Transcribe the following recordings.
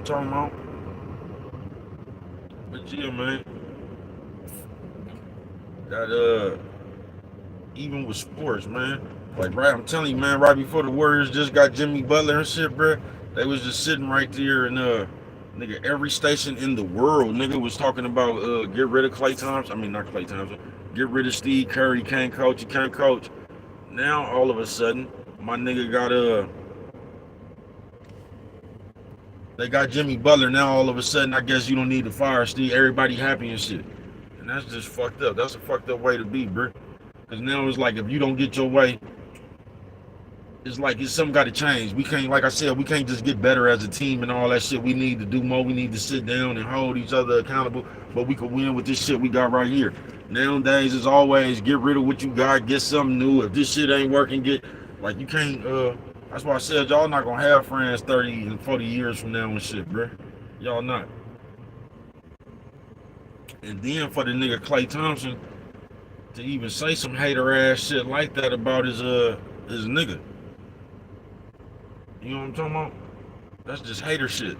talking about? But yeah, man, that even with sports, man. Like right, I'm telling you, man. Right before the Warriors just got Jimmy Butler and shit, bro, they was just sitting right there and nigga, every station in the world, nigga, was talking about get rid of Klay Thompson. I mean, not Klay Thompson. Get rid of Steve Curry. Can't coach. You can't coach. Now all of a sudden, my nigga got they got Jimmy Butler. Now all of a sudden, I guess you don't need to fire Steve. Everybody happy and shit. And that's just fucked up. That's a fucked up way to be, bro. Because now it's like if you don't get your way, it's like it's something got to change. We can't, like I said, we can't just get better as a team and all that shit. We need to do more. We need to sit down and hold each other accountable. But we could win with this shit we got right here. Nowadays, it's always get rid of what you got, get something new. If this shit ain't working, get like you can't. That's why I said y'all not gonna have friends 30 and 40 years from now and shit, bruh. Y'all not. And then for the nigga Klay Thompson to even say some hater ass shit like that about his nigga. You know what I'm talking about? That's just hater shit.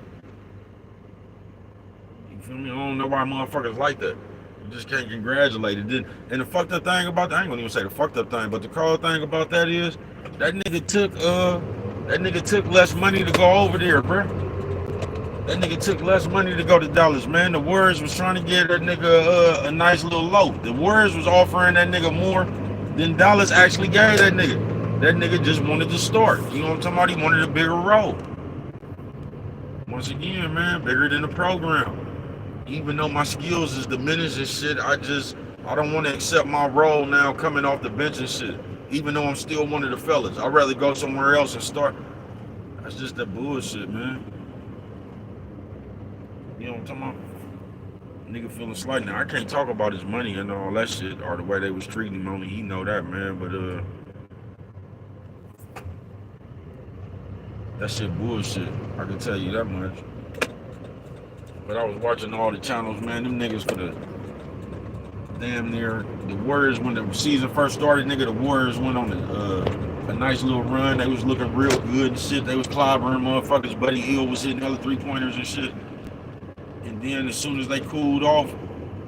You feel me? I don't know why motherfuckers like that. You just can't congratulate it. And the fucked up thing about that, I ain't gonna even say the fucked up thing, but the cold thing about that is that nigga took less money to go over there, bruh. That nigga took less money to go to Dallas, man. The Warriors was trying to get that nigga a nice little loaf. The Warriors was offering that nigga more than Dallas actually gave that nigga. That nigga just wanted to start. You know what I'm talking about? He wanted a bigger role. Once again, man, bigger than the program. Even though my skills is diminished and shit, I don't want to accept my role now coming off the bench and shit. Even though I'm still one of the fellas. I'd rather go somewhere else and start. That's just that bullshit, man. You know what I'm talking about? Nigga feeling slight now. I can't talk about his money and all that shit or the way they was treating him. Only he know that, man. But that shit bullshit. I can tell you that much. But I was watching all the channels, man. Them niggas for the damn near the Warriors when the season first started, nigga. The Warriors went on a nice little run. They was looking real good and shit. They was clobbering motherfuckers. Buddy Hield was hitting other 3-pointers and shit. And then as soon as they cooled off,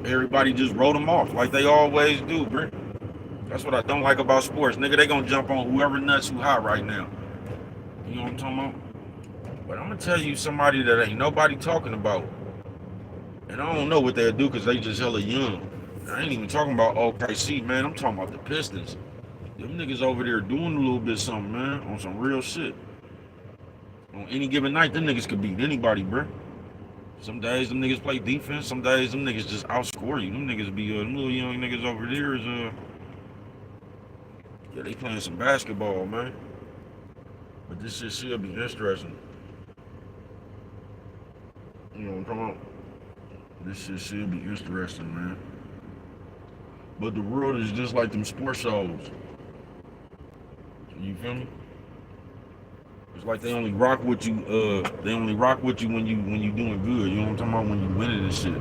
everybody just wrote them off like they always do, bro. That's what I don't like about sports. Nigga, they gonna jump on whoever nuts who hot right now. You know what I'm talking about? But I'm gonna tell you somebody that ain't nobody talking about. And I don't know what they'll do because they just hella young. I ain't even talking about OKC, man. I'm talking about the Pistons. Them niggas over there doing a little bit something, man, on some real shit. On any given night, them niggas could beat anybody, bro. Some days them niggas play defense. Some days them niggas just outscore you. Them niggas be them little young niggas over there is yeah, they playing some basketball, man. But this shit should be interesting. You know what I'm talking about? This shit should be interesting, man. But the world is just like them sports shows. You feel me? It's like they only rock with you. They only rock with you when you doing good. You know what I'm talking about? When you winning and shit,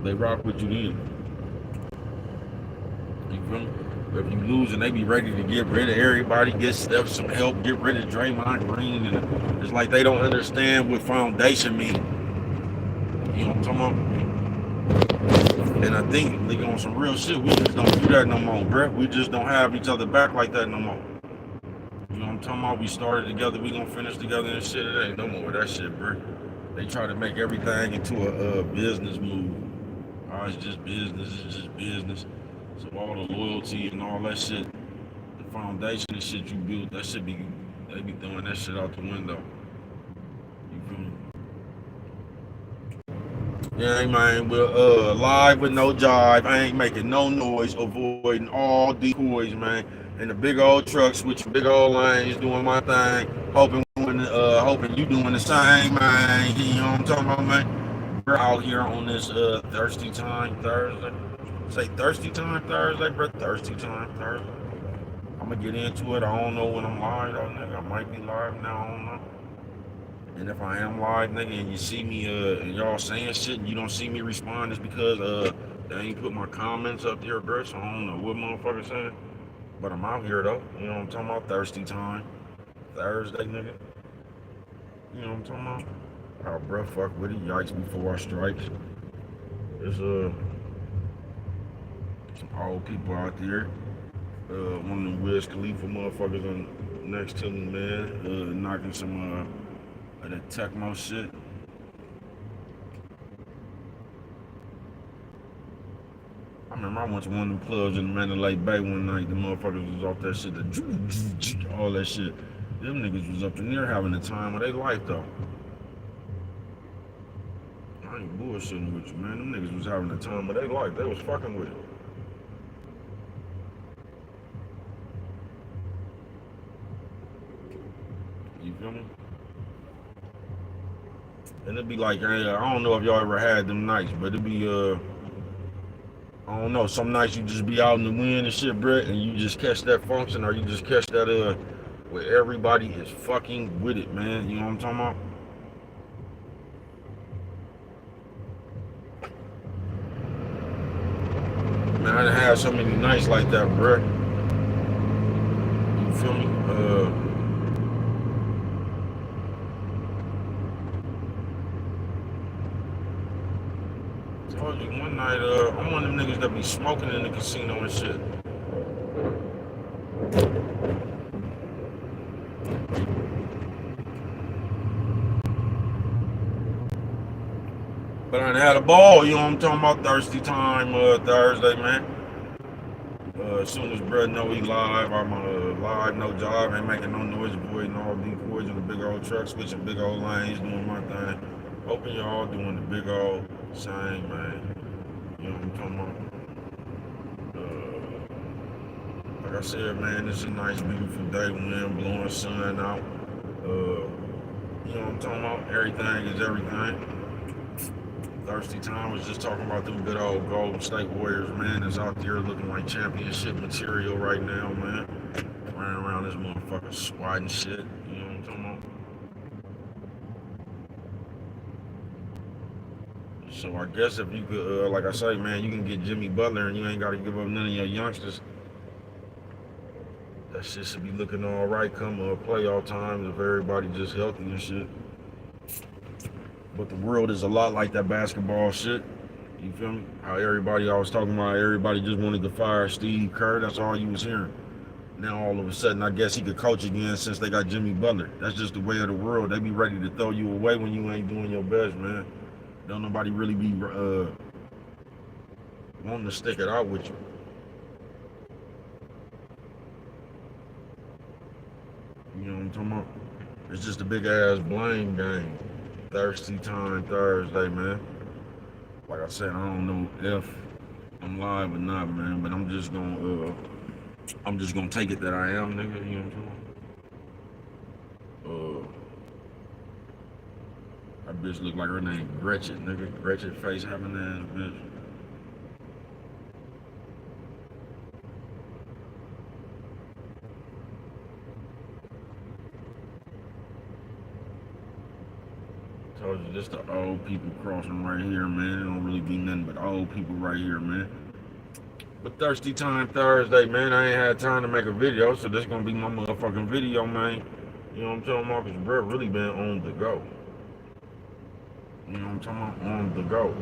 they rock with you then. You feel me? But if you lose and they be ready to get rid of everybody, get Steph some help, get rid of Draymond Green, and it's like they don't understand what foundation means. You know what I'm talking about? And I think they on some real shit. We just don't do that no more, bruh. We just don't have each other back like that no more. You know what I'm talking about? We started together, we gonna finish together and shit. It ain't no more of that shit, bruh. They try to make everything into a business move. Oh, it's just business, it's just business. So all the loyalty and all that shit, the foundation and shit you built, that shit be, they be throwing that shit out the window. You feel me? Yeah, man, we're live with no jive. I ain't making no noise, avoiding all decoys, man. In the big old truck, switching big old lanes, doing my thing, hoping you doing the same, man. You know what I'm talking about, man? We're out here on this thirsty time Thursday. Say thirsty time Thursday, bro. Thirsty time Thursday. I'm gonna get into it. I don't know when I'm live, though, nigga. I might be live now. I don't know. And if I am live, nigga, and you see me, and y'all saying shit, and you don't see me respond, it's because they ain't put my comments up there, bro. So I don't know what motherfucker saying. But I'm out here though. You know what I'm talking about? Thirsty time Thursday, nigga. You know what I'm talking about? Oh, bruh, fuck with it. Yikes before I strikes. There's some old people out there. One of the Wiz Khalifa motherfuckers on next to me, man. Knocking some of that techno shit. I remember I went to one of them clubs in Mandalay Bay one night. The motherfuckers was off that shit, all that shit. Them niggas was up in there having the time of their life, though. I ain't bullshitting with you, man. Them niggas was having the time of their life. They was fucking with it. You feel me? And it'd be like, hey, I don't know if y'all ever had them nights, but it'd be, I don't know, some nights you just be out in the wind and shit, Brett, and you just catch that function, or you just catch that, where everybody is fucking with it, man. You know what I'm talking about? Man, I done had so many nights like that, Brett. You feel me? Told you one night, I'm one of them niggas that be smoking in the casino and shit. But I done had a ball, you know what I'm talking about? Thirsty time, Thursday, man. As soon as Brett know he live, I'm live, no job, ain't making no noise, avoiding all decoys in the big old truck, switching big old lanes, doing my thing. Hoping y'all doing the big old same, man. You know what I'm talking about? Like I said, man, it's a nice, beautiful day, wind blowing, sun out. You know what I'm talking about? Everything is everything. Thirsty Time was just talking about them good old Golden State Warriors, man. That's out there looking like championship material right now, man. Running around this motherfucker swatting shit. You know what I'm talking about? So I guess if you could, like I say, man, you can get Jimmy Butler and you ain't got to give up none of your youngsters. That shit should be looking all right come playoff times if everybody just healthy and shit. But the world is a lot like that basketball shit. You feel me? How everybody I was talking about, everybody just wanted to fire Steve Kerr. That's all you was hearing. Now all of a sudden, I guess he could coach again since they got Jimmy Butler. That's just the way of the world. They be ready to throw you away when you ain't doing your best, man. Don't nobody really be wanting to stick it out with you. You know what I'm talking about? It's just a big ass blame game. Thirsty Time Thursday, man. Like I said, I don't know if I'm live or not, man, but I'm just gonna take it that I am, nigga. You know what I'm talking about? That bitch look like her name Gretchen, nigga. Gretchen face having ass bitch. Told you, just the old people crossing right here, man. It don't really be nothing but old people right here, man. But Thirsty Time Thursday, man, I ain't had time to make a video, so this gonna be my motherfucking video, man. You know what I'm talking about? Cause Brett really been on the go. You know what I'm talking about? On the go.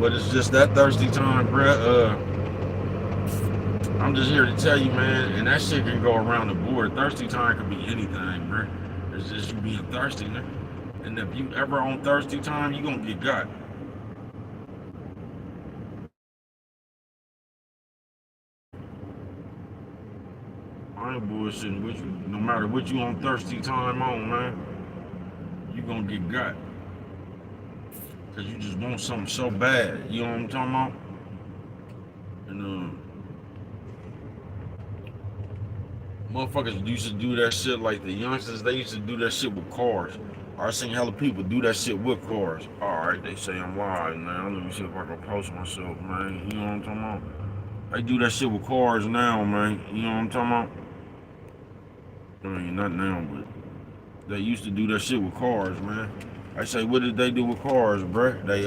But it's just that thirsty time, Brett. I'm just here to tell you, man, and that shit can go around the board. Thirsty time could be anything, Brett. It's just you being thirsty, man. And if you ever on thirsty time, you gonna get got. I ain't bullshitting with you. No matter what you on thirsty time on, man, you gonna get got. Cause you just want something so bad. You know what I'm talking about? And motherfuckers used to do that shit like the youngsters, they used to do that shit with cars. I seen hella people do that shit with cars. Alright, they say I'm live now. Let me see if I can post myself, man. You know what I'm talking about? They do that shit with cars now, man. You know what I'm talking about? I mean, not now, but they used to do that shit with cars, man. I say, what did they do with cars, bruh? They,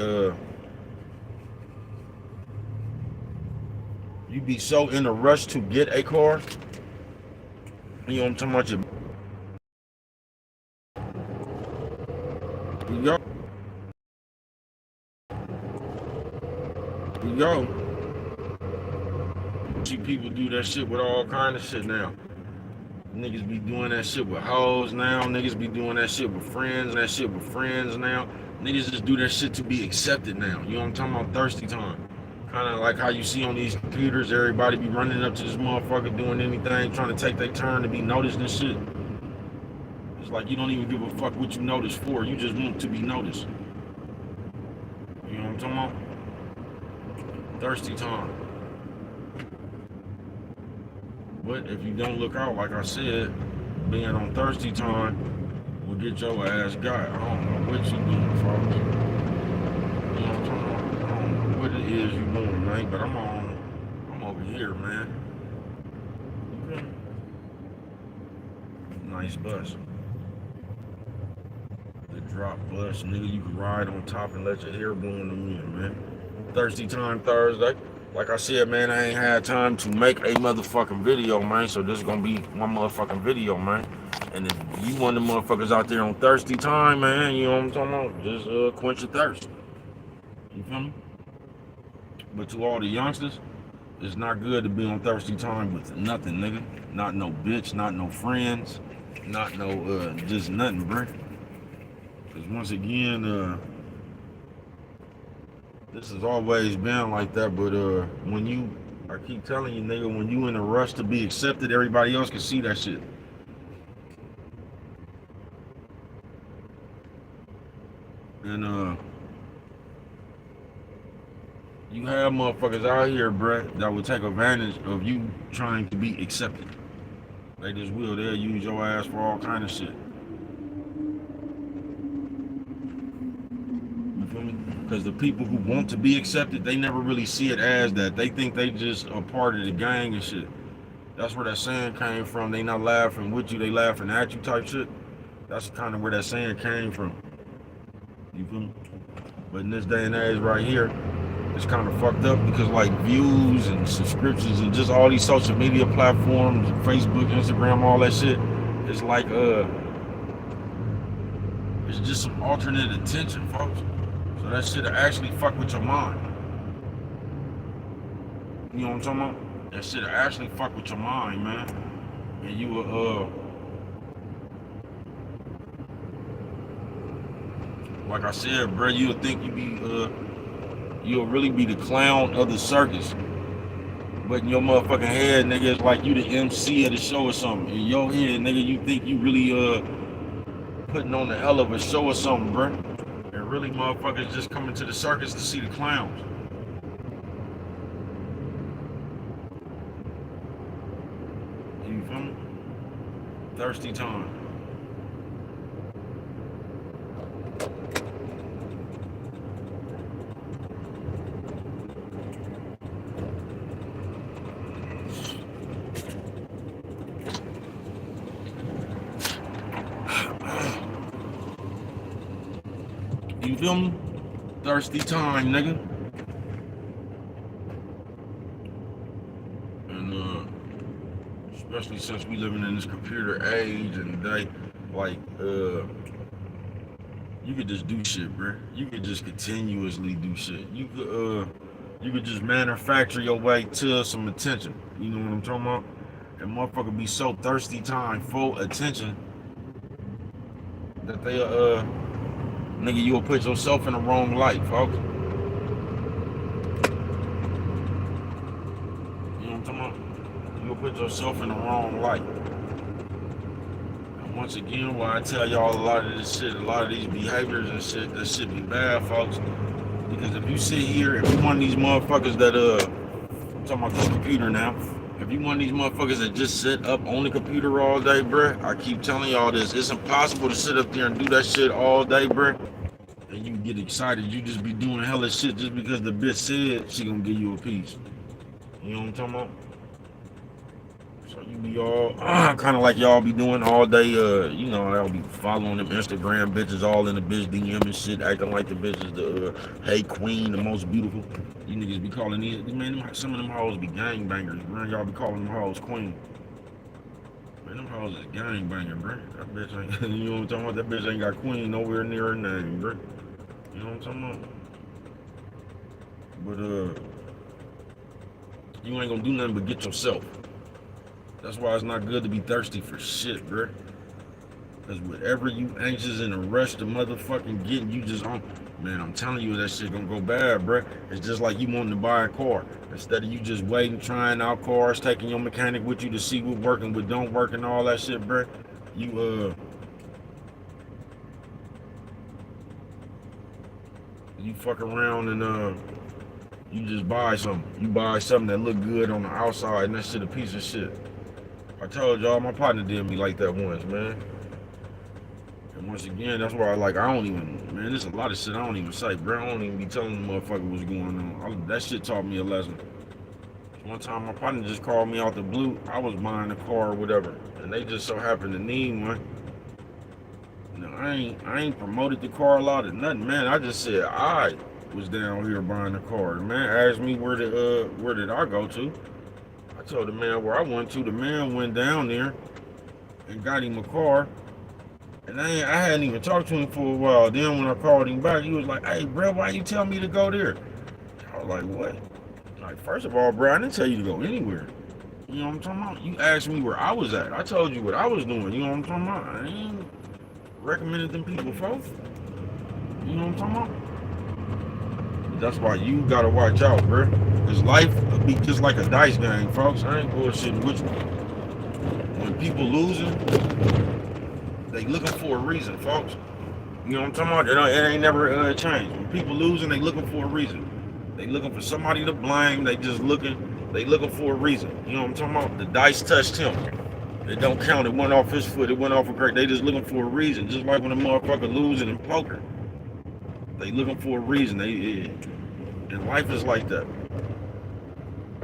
you be so in a rush to get a car. You know what I'm talking about? We go. We go. See people do that shit with all kind of shit now. Niggas be doing that shit with hoes now. Niggas be doing that shit with friends. That shit with friends now. Niggas just do that shit to be accepted now. You know what I'm talking about? Thirsty time. Kind of like how you see on these computers, everybody be running up to this motherfucker doing anything, trying to take their turn to be noticed and shit. It's like you don't even give a fuck what you noticed for. You just want to be noticed. You know what I'm talking about? Thirsty time. But if you don't look out, like I said, being on thirsty time will get your ass got. I don't know what you doing, folks. You know what I'm talking about? I don't know what it is you doing, man, but I'm over here, man. Okay. Nice bus. The drop bus, nigga, you can ride on top and let your hair blow in the wind, man. Thirsty time Thursday. Like I said, man, I ain't had time to make a motherfucking video, man. So this is gonna be one motherfucking video, man. And if you one of the motherfuckers out there on thirsty time, man, you know what I'm talking about? Just quench your thirst. You feel me? But to all the youngsters, it's not good to be on thirsty time with nothing, nigga. Not no bitch, not no friends, not no just nothing, bro. Cause once again, this has always been like that, but when you, I keep telling you, nigga, when you in a rush to be accepted, everybody else can see that shit. And you have motherfuckers out here, bruh, that will take advantage of you trying to be accepted. They just will. They'll use your ass for all kind of shit. Because the people who want to be accepted, they never really see it as that. They think they just a part of the gang and shit. That's where that saying came from. They not laughing with you, they laughing at you type shit. That's kind of where that saying came from. You feel me? But in this day and age right here, it's kind of fucked up because like views and subscriptions and just all these social media platforms, Facebook, Instagram, all that shit, it's like it's just some alternate attention, folks. So that shit actually fuck with your mind. You know what I'm talking about? That shit actually fuck with your mind, man. And you will, like I said, bro, you'll think you'll really be the clown of the circus. But in your motherfucking head, nigga, it's like you the MC of the show or something. In your head, nigga, you think you really putting on the hell of a show or something, bro. And really, motherfuckers just coming to the circus to see the clowns. You feel me? Thirsty time. You feel me? Thirsty time, nigga. And especially since we living in this computer age and day, like you could just do shit, bro. You could just continuously do shit. You could just manufacture your way to some attention. You know what I'm talking about? And motherfucker be so thirsty time, full attention that they nigga, you'll put yourself in the wrong light, folks. You know what I'm talking about? You'll put yourself in the wrong light. And once again, why I tell y'all a lot of this shit, a lot of these behaviors and shit, that shit be bad, folks. Because if you sit here, if you one of these motherfuckers that I'm talking about this computer now, if you one of these motherfuckers that just sit up on the computer all day, bruh, I keep telling y'all this, it's impossible to sit up there and do that shit all day, bruh. And you get excited, you just be doing hella shit just because the bitch said she gonna give you a piece. You know what I'm talking about? So you be all kind of like y'all be doing all day, you know, y'all be following them Instagram bitches all in the bitch DM and shit, acting like the bitch is the hey queen, the most beautiful. You niggas be calling these, man, some of them hoes be gangbangers, man. Y'all be calling them hoes queen. Man, them hoes is gangbanging, bro. That bitch ain't, you know what I'm talking about? That bitch ain't got queen nowhere near her name, bro. You know what I'm talking about? But, you ain't gonna do nothing but get yourself. That's why it's not good to be thirsty for shit, bro. Because whatever you anxious in a rush to motherfucking get, you just on. Man, I'm telling you, that shit gonna go bad, bro. It's just like you wanting to buy a car. Instead of you just waiting, trying out cars, taking your mechanic with you to see what working, what don't work, and all that shit, bro. You fuck around and you just buy something. You buy something that look good on the outside, and that shit a piece of shit. I told y'all, my partner did me like that once, man. And once again, that's why I don't even, man, there's a lot of shit I don't even say, bro. I don't even be telling the motherfucker what's going on. That shit taught me a lesson. One time my partner just called me out the blue. I was buying a car or whatever, and they just so happened to need one. Now, I ain't promoted the car a lot or nothing, man. I just said I was down here buying a car. The man asked me where did I go to? I told the man where I went to. The man went down there and got him a car. And I hadn't even talked to him for a while. Then when I called him back, he was like, "Hey, bro, why you tell me to go there?" I was like, "What?" Like, first of all, bro, I didn't tell you to go anywhere. You know what I'm talking about? You asked me where I was at. I told you what I was doing. You know what I'm talking about? I ain't recommended them people, folks. You know what I'm talking about? That's why you gotta watch out, bro. Because life will be just like a dice game, folks. I ain't bullshitting with you. When people losing, they looking for a reason, folks. You know what I'm talking about? It ain't never changed. When people losing, they looking for a reason. They looking for somebody to blame. They looking for a reason. You know what I'm talking about? The dice touched him. It don't count. It went off his foot. It went off a great. They just looking for a reason. Just like when a motherfucker losing in poker. They looking for a reason. And life is like that.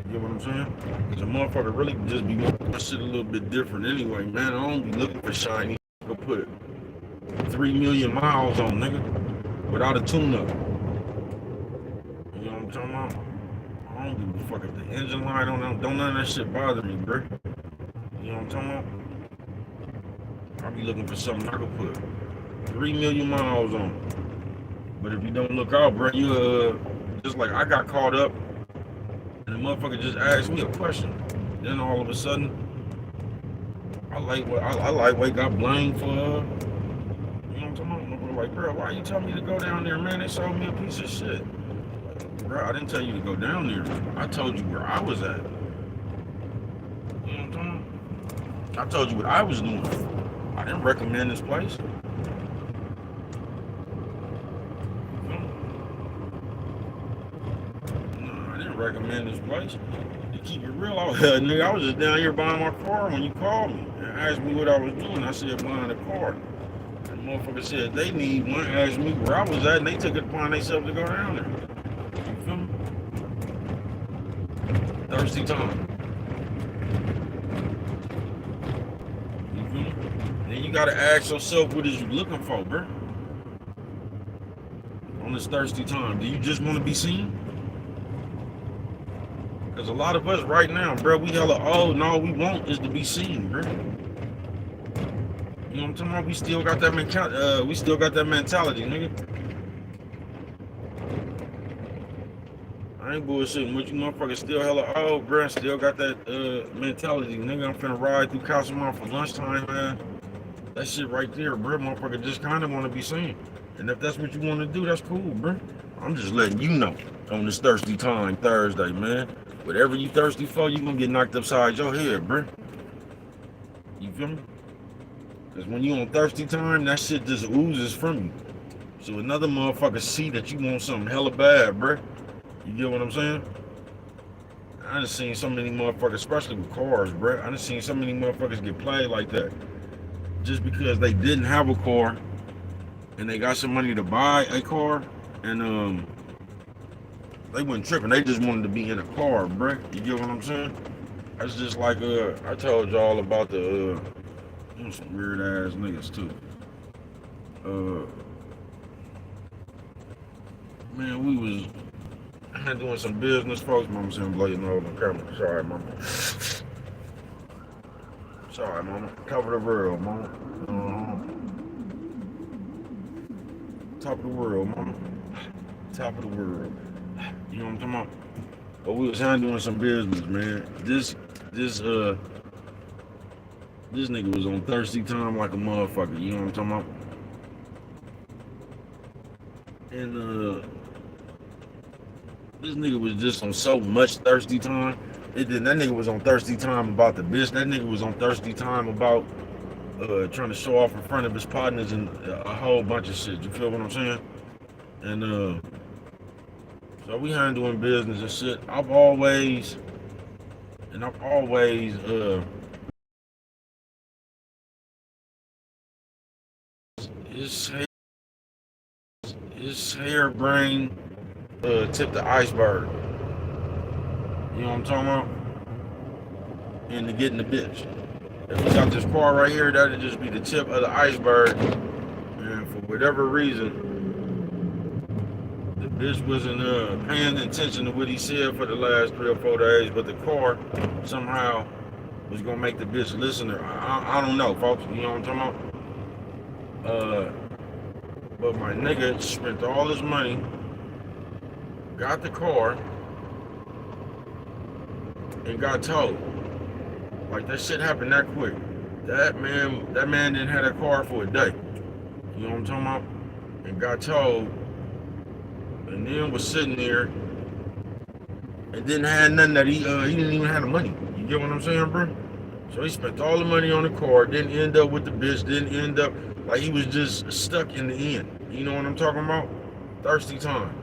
You get what I'm saying? Because a motherfucker really just be looking for shit a little bit different anyway, man. I don't be looking for shiny. Go put 3 million miles on, nigga, without a tune-up. You know what I'm talking about? I don't give a fuck if the engine light on. Don't none of that shit bother me, bro. You know what I'm talking about? I'll be looking for something I could put 3 million miles on. But if you don't look out, bro, you just like I got caught up, and the motherfucker just asked me a question. Then all of a sudden, I lightweight got blamed for. You know what I'm talking about? Like, bro, why you tell me to go down there, man? They sold me a piece of shit. Like, bro, I didn't tell you to go down there. I told you where I was at. You know what I'm talking about? I told you what I was doing. I didn't recommend this place. Recommend this place. To keep it real, nigga, I was just down here buying my car when you called me and asked me what I was doing. I said buying a car. And the motherfucker said they need one, asked me where I was at, and they took it upon themselves to go down there. You feel me? Thirsty time. You feel me? Then you gotta ask yourself, what is you looking for, bro? On this thirsty time, do you just want to be seen? Because a lot of us right now, bro, we hella old, and all we want is to be seen, bro. You know what I'm talking about? We still got that mentality, nigga. I ain't bullshitting with you, motherfuckers still hella old, bro. Still got that mentality, nigga. I'm finna ride through Castlemont for lunchtime, man. That shit right there, bro. Motherfucker just kind of want to be seen. And if that's what you want to do, that's cool, bro. I'm just letting you know on this thirsty time Thursday, man. Whatever you thirsty for, you gonna get knocked upside your head, bro. You feel me? Because when you on thirsty time, that shit just oozes from you. So another motherfucker see that you want something hella bad, bro. You get what I'm saying? I done seen so many motherfuckers, especially with cars, bro. I done seen so many motherfuckers get played like that. Just because they didn't have a car and they got some money to buy a car, and they wasn't tripping. They just wanted to be in a car, bruh. You get what I'm saying? That's just like I told y'all about the some weird ass niggas too. Man, we was doing some business, folks. Mama saying blow your nose on camera. Sorry, mama. Sorry, mama. Top of the world, mama. Top of the world, mama. Top of the world. You know what I'm talking about? But we was handling some business, man. This nigga was on thirsty time like a motherfucker. You know what I'm talking about? And this nigga was just on so much thirsty time. That nigga was on thirsty time about the bitch. That nigga was on thirsty time about trying to show off in front of his partners and a whole bunch of shit. You feel what I'm saying? And so we handling business and shit. I've always his hairbrain tipped the iceberg. You know what I'm talking about? Into getting the bitch. If we got this car right here, that'd just be the tip of the iceberg. And for whatever reason, the bitch wasn't paying attention to what he said for the last 3 or 4 days, but the car somehow was gonna make the bitch listen. I don't know, folks. You know what I'm talking about? But my nigga spent all his money, got the car, and got towed. Like, that shit happened that quick. That man didn't have that car for a day. You know what I'm talking about? And got towed, and then was sitting there and didn't have nothing that he didn't even have the money. You get what I'm saying, bro? So he spent all the money on the car, didn't end up with the bitch, didn't end up, like, he was just stuck in the end. You know what I'm talking about? Thirsty time.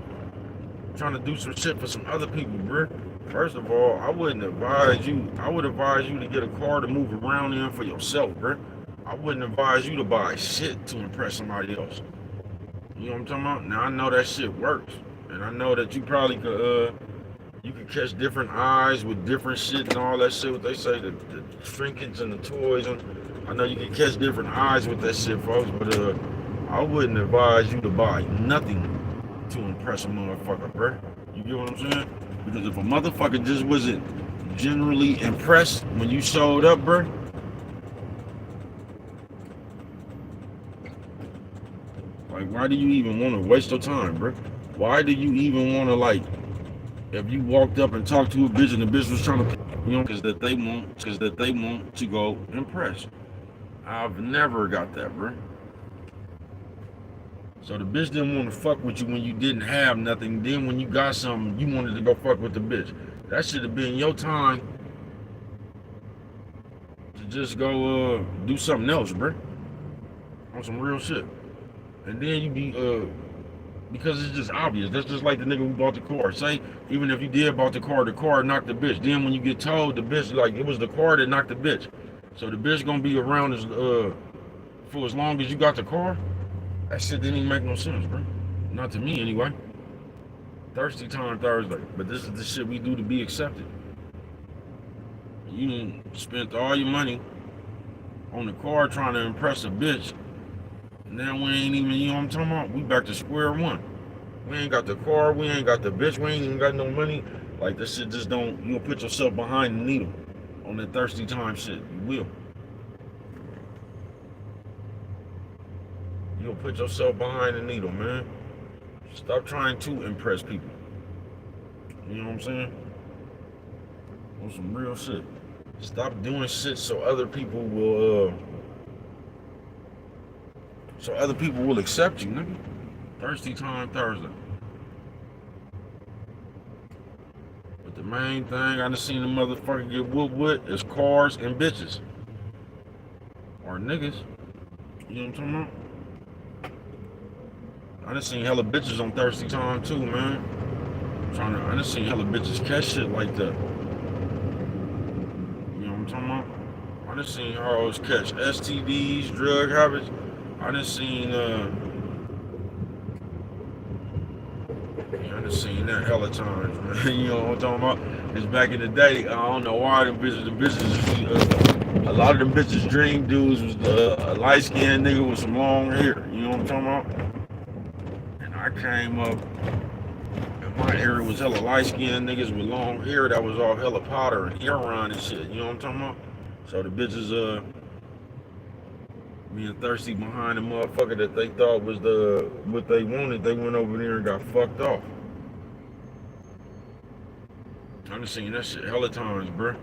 Trying to do some shit for some other people, bro. First of all, I would advise you to get a car to move around in for yourself, bro. I wouldn't advise you to buy shit to impress somebody else. You know what I'm talking about? Now, I know that shit works. And I know that you probably could, you could catch different eyes with different shit and all that shit. What they say, the trinkets and the toys. And I know you can catch different eyes with that shit, folks. But I wouldn't advise you to buy nothing to impress a motherfucker, bro. You get what I'm saying? Because if a motherfucker just wasn't generally impressed when you showed up, bro, like, why do you even want to waste your time, bro? Why do you even want to, like, if you walked up and talked to a bitch and the bitch was trying to, you know, because that they want to go impress. I've never got that, bro. So the bitch didn't want to fuck with you when you didn't have nothing. Then when you got something, you wanted to go fuck with the bitch. That should have been your time to just go do something else, bro. On some real shit. And then you be because it's just obvious. That's just like the nigga who bought the car. Say, even if you did bought the car knocked the bitch. Then when you get told, the bitch, like, it was the car that knocked the bitch. So the bitch gonna be around for as long as you got the car? That shit didn't even make no sense, bro. Not to me, anyway. Thirsty time Thursday. But this is the shit we do to be accepted. You done spent all your money on the car trying to impress a bitch. Now we ain't even, you know what I'm talking about? We back to square one. We ain't got the car, we ain't got the bitch, we ain't even got no money. Like, this shit just don't, you'll put yourself behind the needle on that thirsty time shit. You will. You'll put yourself behind the needle, man. Stop trying to impress people. You know what I'm saying? On some real shit. Stop doing shit so other people will accept you, nigga. Thirsty time Thursday. But the main thing I done seen the motherfucker get whooped with is cars and bitches. Or niggas. You know what I'm talking about? I done seen hella bitches on thirsty time too, man. I done seen hella bitches catch shit like that. You know what I'm talking about? I done seen hoes catch STDs, drug habits. I done seen I done seen that hella times, man. You know what I'm talking about? It's back in the day. I don't know why the bitches, a lot of them bitches' dream dudes was a light-skinned nigga with some long hair. You know what I'm talking about? I came up, and my area was hella light-skinned niggas with long hair that was all hella powder and hair on and shit. You know what I'm talking about? So the bitches being thirsty behind the motherfucker that they thought was the what they wanted, they went over there and got fucked off. I done seen that shit hella times, bruh.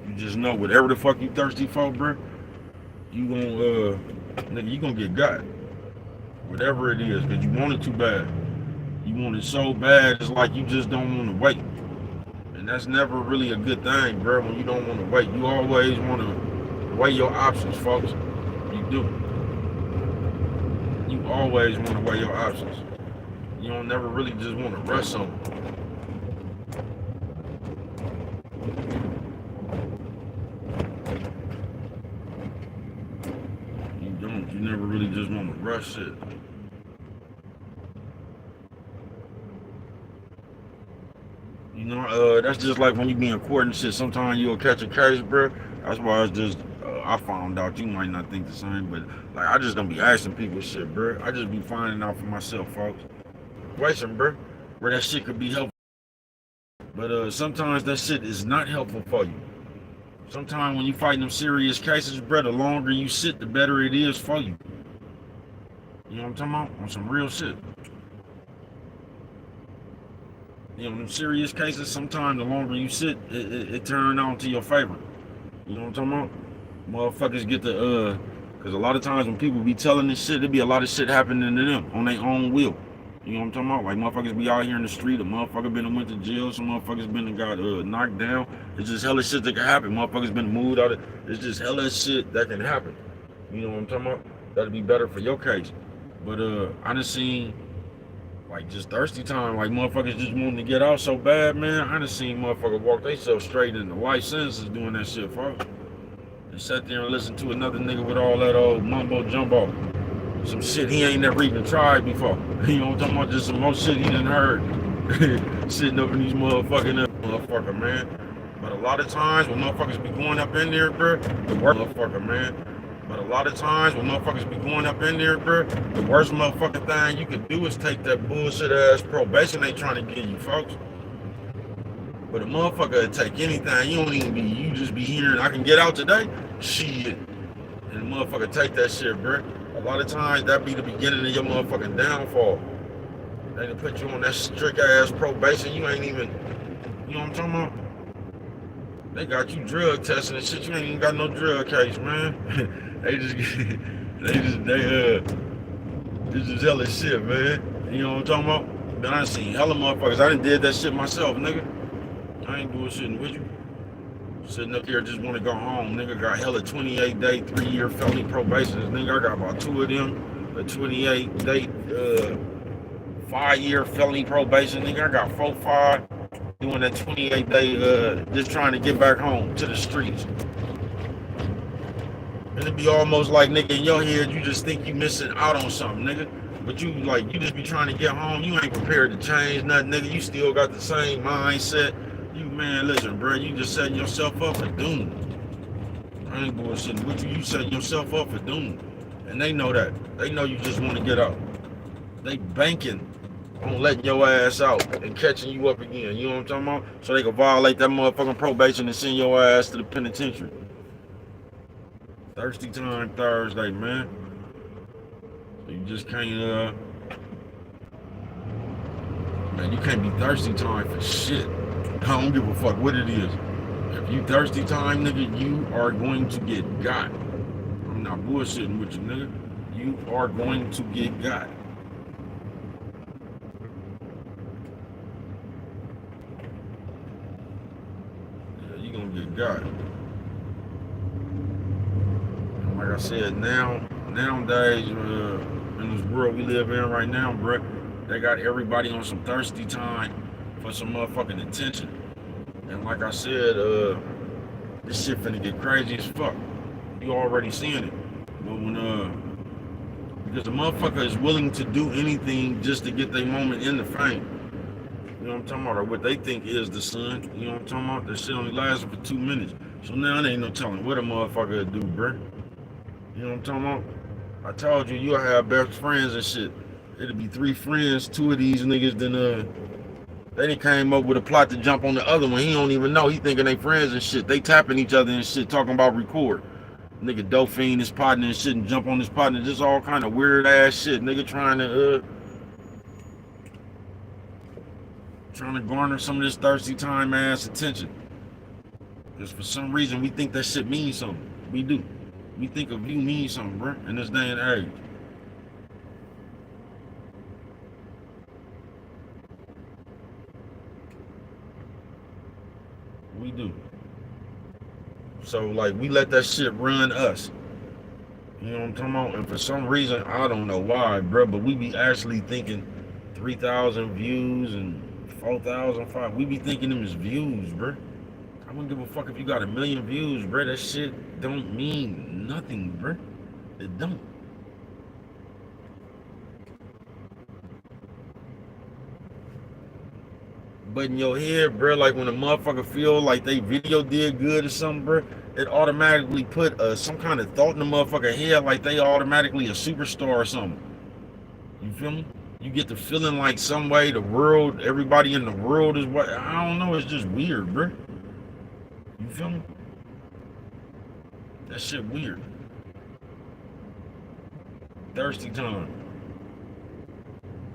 You just know whatever the fuck you thirsty for, bruh, you nigga, you gonna get got. Whatever it is, cause you want it too bad. You want it so bad, it's like you just don't want to wait. And that's never really a good thing, bro, when you don't want to wait. You always want to weigh your options, folks. You do. You always want to weigh your options. You don't never really just want to rush something. You don't. You never really just want to rush it. You know, that's just like when you be in court and shit. Sometimes you'll catch a case, bro. That's why it's just, I found out. You might not think the same, but like I just don't be asking people shit, bro. I just be finding out for myself, folks. Question, bro, where that shit could be helpful. But sometimes that shit is not helpful for you. Sometimes when you fight them serious cases, bro, the longer you sit, the better it is for you. You know what I'm talking about? On some real shit. You know, in serious cases, sometimes the longer you sit, it turns out to your favor. You know what I'm talking about? Motherfuckers get the, because a lot of times when people be telling this shit, there be a lot of shit happening to them on their own will. You know what I'm talking about? Like motherfuckers be out here in the street, a motherfucker been and went to jail, some motherfuckers been and got knocked down. It's just hella shit that can happen. Motherfuckers been moved out of, it's just hella shit that can happen. You know what I'm talking about? That'd be better for your case. But I done seen, like just thirsty time, like motherfuckers just wanting to get out so bad, man. I done seen motherfuckers walk themselves straight into life sentences doing that shit, folks. And sat there and listened to another nigga with all that old mumbo jumbo. Some shit he ain't never even tried before. You know what I'm talking about? Just some more shit he done heard. Sitting up in these motherfucker, man. But a lot of times when motherfuckers be going up in there, bro, the worst motherfucker, man. But a lot of times when motherfuckers be going up in there, bro, the worst motherfucking thing you can do is take that bullshit ass probation they trying to give you, folks. But a motherfucker will take anything. You don't even be, you just be hearing, I can get out today? Shit. And the motherfucker take that shit, bro. A lot of times that be the beginning of your motherfucking downfall. They done put you on that strict ass probation. You ain't even, you know what I'm talking about? They got you drug testing and shit. You ain't even got no drug case, man. This is hella shit, man. You know what I'm talking about? Then I seen hella motherfuckers. I done did that shit myself, nigga. I ain't bullshitting with you. Sitting up here just want to go home. Nigga got hella 28-day, 3-year felony probations. Nigga, I got about 2 of them. A 28-day, 5-year felony probation. Nigga, I got 4, 5 doing that 28-day, just trying to get back home to the streets. And it'd be almost like, nigga, in your head, you just think you missing out on something, nigga. But you, like, you just be trying to get home. You ain't prepared to change nothing, nigga. You still got the same mindset. You, man, listen, bro, you just setting yourself up for doom. I ain't bullshitting with you. You setting yourself up for doom. And they know that. They know you just want to get out. They banking on letting your ass out and catching you up again. You know what I'm talking about? So they can violate that motherfucking probation and send your ass to the penitentiary. Thirsty time Thursday, man. So you just can't, man, you can't be thirsty time for shit. I don't give a fuck what it is. If you thirsty time, nigga, you are going to get got. I'm not bullshitting with you, nigga. You are going to get got. Yeah, you gonna get got. And like I said, nowadays, in this world we live in right now, bro, they got everybody on some thirsty time for some motherfucking attention. And like I said, this shit finna get crazy as fuck. You already seeing it. But when because the motherfucker is willing to do anything just to get their moment in the fame. You know what I'm talking about? Or what they think is the sun. You know what I'm talking about? That shit only lasted for 2 minutes. So now there ain't no telling what a motherfucker will do, bruh. You know what I'm talking about? I told you, you'll have best friends and shit. It'll be 3 friends, 2 of these niggas, then They done came up with a plot to jump on the other one. He don't even know. He thinking they friends and shit. They tapping each other and shit, talking about record. Nigga Dolphine his partner and shit and jump on his partner. Just all kind of weird ass shit. Nigga trying to garner some of this thirsty time ass attention. Because for some reason we think that shit means something. We do. We think a view means something, bro, in this day and age. We do. So like we let that shit run us. You know what I'm talking about? And for some reason, I don't know why, bro, but we be actually thinking 3,000 views and 4,000, 5,000. We be thinking them as views, bro. I wouldn't give a fuck if you got 1 million views, bro. That shit don't mean nothing, bro. It don't. But in your head, bro, like when a motherfucker feel like they video did good or something, bro, it automatically put some kind of thought in the motherfucker head like they automatically a superstar or something. You feel me? You get the feeling like some way the world, everybody in the world is what, I don't know, it's just weird, bro. You feel me? That shit weird. Thirsty time.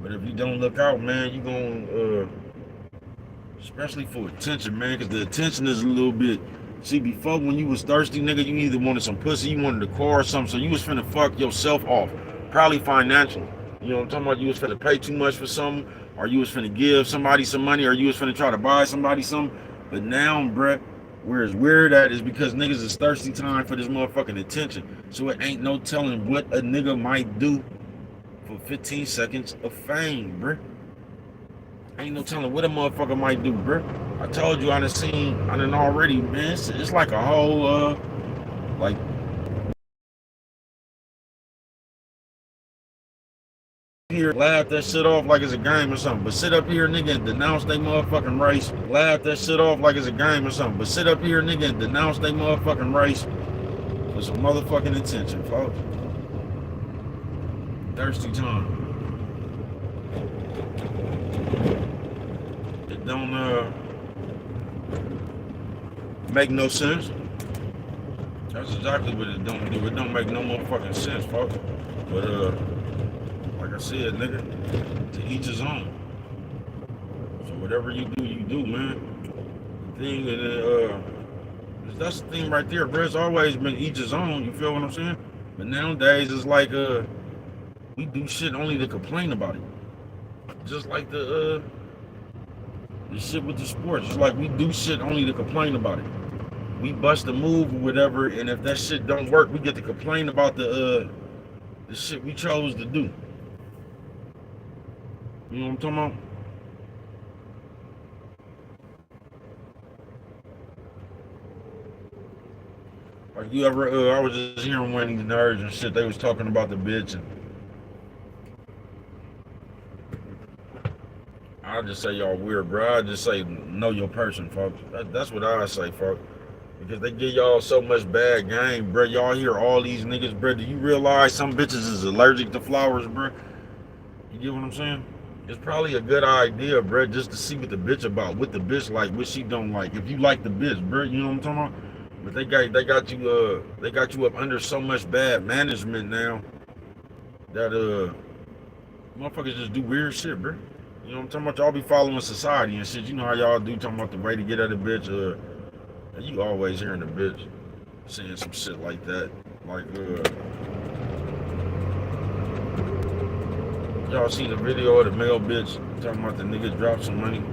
But if you don't look out, man, you gonna, especially for attention, man, because the attention is a little bit, see, before when you was thirsty, nigga, you either wanted some pussy, you wanted a car or something, so you was finna fuck yourself off, probably financially. You know what I'm talking about? You was finna pay too much for something, or you was finna give somebody some money, or you was finna try to buy somebody something. But now, bruh, where it's weird at is because niggas is thirsty time for this motherfucking attention. So it ain't no telling what a nigga might do for 15 seconds of fame, bruh. Ain't no telling what a motherfucker might do, bruh. I told you I done already, man. It's like a whole, like, here, laugh that shit off like it's a game or something. But sit up here, nigga, and denounce they motherfucking race. Laugh that shit off like it's a game or something. But sit up here, nigga, and denounce they motherfucking race for some motherfucking attention, folks. Thirsty time. It don't make no sense. That's exactly what it don't do. It don't make no motherfucking sense, folks. But like I said, nigga, to each his own. So whatever you do, man. The thing that that's the thing right there, bro. It's always been each his own. You feel what I'm saying? But nowadays it's like we do shit only to complain about it. Just like the shit with the sports. It's like we do shit only to complain about it. We bust a move or whatever, and if that shit don't work, we get to complain about the shit we chose to do. You know what I'm talking about? Like you ever, I was just hearing one of these nerds and shit, they was talking about the bitch, and I just say y'all weird, bro. I just say know your person, folks. That's what I say, folks. Because they give y'all so much bad game, bro. Y'all hear all these niggas, bro. Do you realize some bitches is allergic to flowers, bro? You get what I'm saying? It's probably a good idea, bro, just to see what the bitch about, what the bitch like, what she don't like. If you like the bitch, bro, you know what I'm talking about? But they got you up under so much bad management now that motherfuckers just do weird shit, bro. You know what I'm talking about? Y'all be following society and shit. You know how y'all do, talking about the way to get at a bitch. You always hearing the bitch saying some shit like that. Like, y'all seen the video of the male bitch talking about the niggas dropped some money?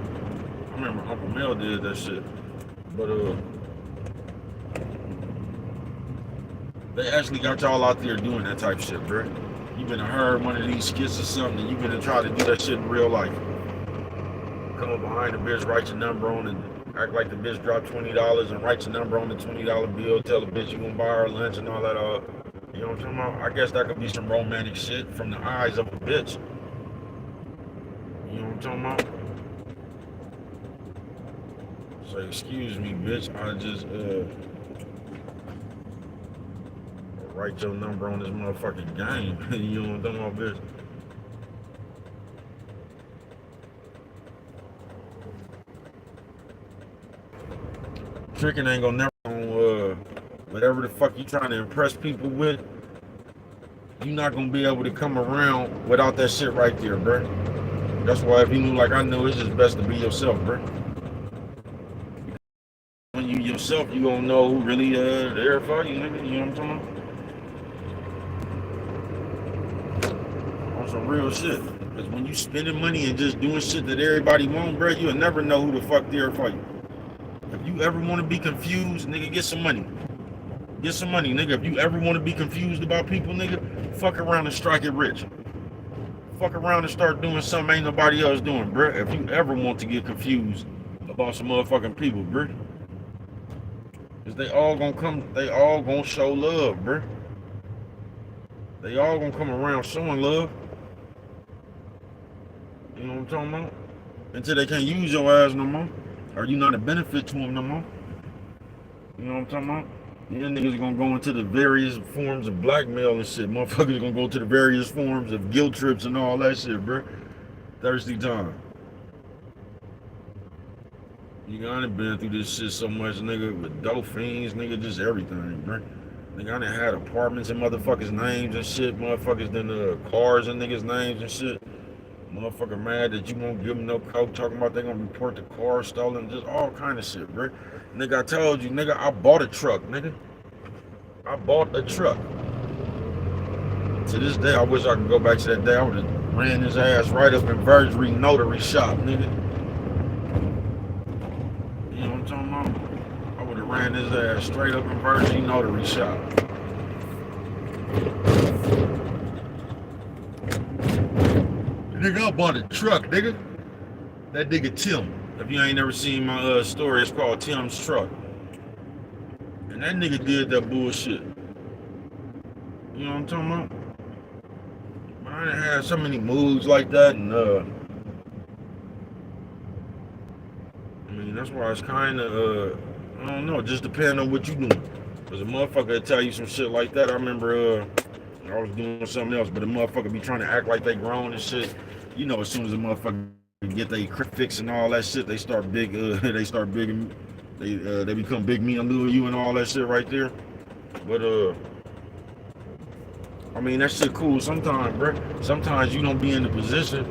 I remember Uncle Mel did that shit. But, they actually got y'all out there doing that type of shit, bro. You been heard one of these skits or something, and you been try to do that shit in real life. Come up behind the bitch, write your number on it, act like the bitch dropped $20 and write your number on the $20 bill, tell the bitch you gonna buy her lunch and all that. You know what I'm talking about? I guess that could be some romantic shit from the eyes of a bitch. You know what I'm talking about? So excuse me, bitch. I just write your number on this motherfucking game. You know what I'm talking about, bitch? Tricking ain't gonna never whatever the fuck you trying to impress people with. You're not gonna be able to come around without that shit right there, bro. That's why if you knew like I knew, it's just best to be yourself, bro. When you yourself, you gonna know who really there for you, nigga. You know what I'm talking about? On some real shit. Because when you spending money and just doing shit that everybody want, bro, you'll never know who the fuck there for you. If you ever want to be confused, nigga, get some money. Get some money, nigga. If you ever want to be confused about people, nigga, fuck around and strike it rich. Fuck around and start doing something ain't nobody else doing, bruh. If you ever want to get confused about some motherfucking people, bruh. Cause they all gonna show love, bruh. They all gonna come around showing love. You know what I'm talking about? Until they can't use your ass no more. Or you not a benefit to them no more. You know what I'm talking about? Yeah, niggas gonna go into the various forms of blackmail and shit. Motherfuckers gonna go to the various forms of guilt trips and all that shit, bro. Thirsty time. You done been through this shit so much, nigga, with dope fiends, nigga, just everything, bro. Nigga, I done had apartments in motherfuckers' names and shit. Motherfuckers done cars in niggas' names and shit. Motherfucker mad that you won't give them no coke, talking about they gonna report the car stolen, just all kind of shit, bro. Nigga, I told you, nigga, I bought a truck, nigga. I bought a truck. To this day, I wish I could go back to that day. I would have ran his ass right up in Virgery Notary Shop, nigga. You know what I'm talking about? I would have ran his ass straight up in Virgery Notary Shop. Nigga, I bought a truck, nigga. That nigga Tim. If you ain't never seen my story, it's called Tim's Truck. And that nigga did that bullshit. You know what I'm talking about? But I didn't have so many moves like that, and I mean, that's why it's kind of, I don't know, just depending on what you doing. Because a motherfucker will tell you some shit like that. I remember I was doing something else, but a motherfucker be trying to act like they grown and shit. You know, as soon as a motherfucker get their fix and all that shit, they start big, they become big me and little you and all that shit right there. But I mean, that shit cool sometimes, bro. Sometimes you don't be in the position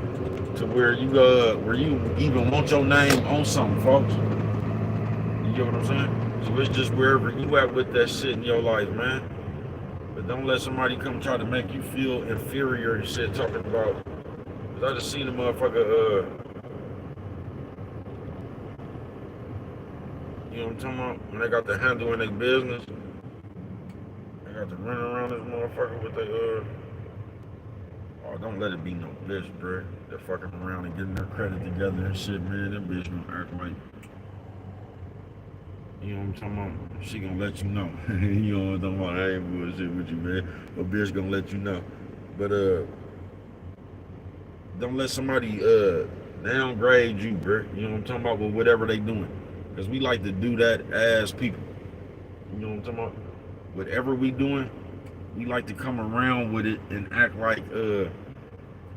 to where you even want your name on something, folks. You get what I'm saying? So it's just wherever you at with that shit in your life, man. But don't let somebody come try to make you feel inferior and shit talking about. Cause I just seen a motherfucker, you know what I'm talking about? When they got the handle in their business, they got to run around this motherfucker with the, oh, don't let it be no bitch, bro. They're fucking around and getting their credit together and shit, man. That bitch gonna act like, you know what I'm talking about? She gonna let you know. You know what I'm talking about? I ain't bullshit with you, man. A bitch gonna let you know. But, don't let somebody, downgrade you, bro. You know what I'm talking about? With whatever they doing. Because we like to do that as people. You know what I'm talking about? Whatever we doing, we like to come around with it and act like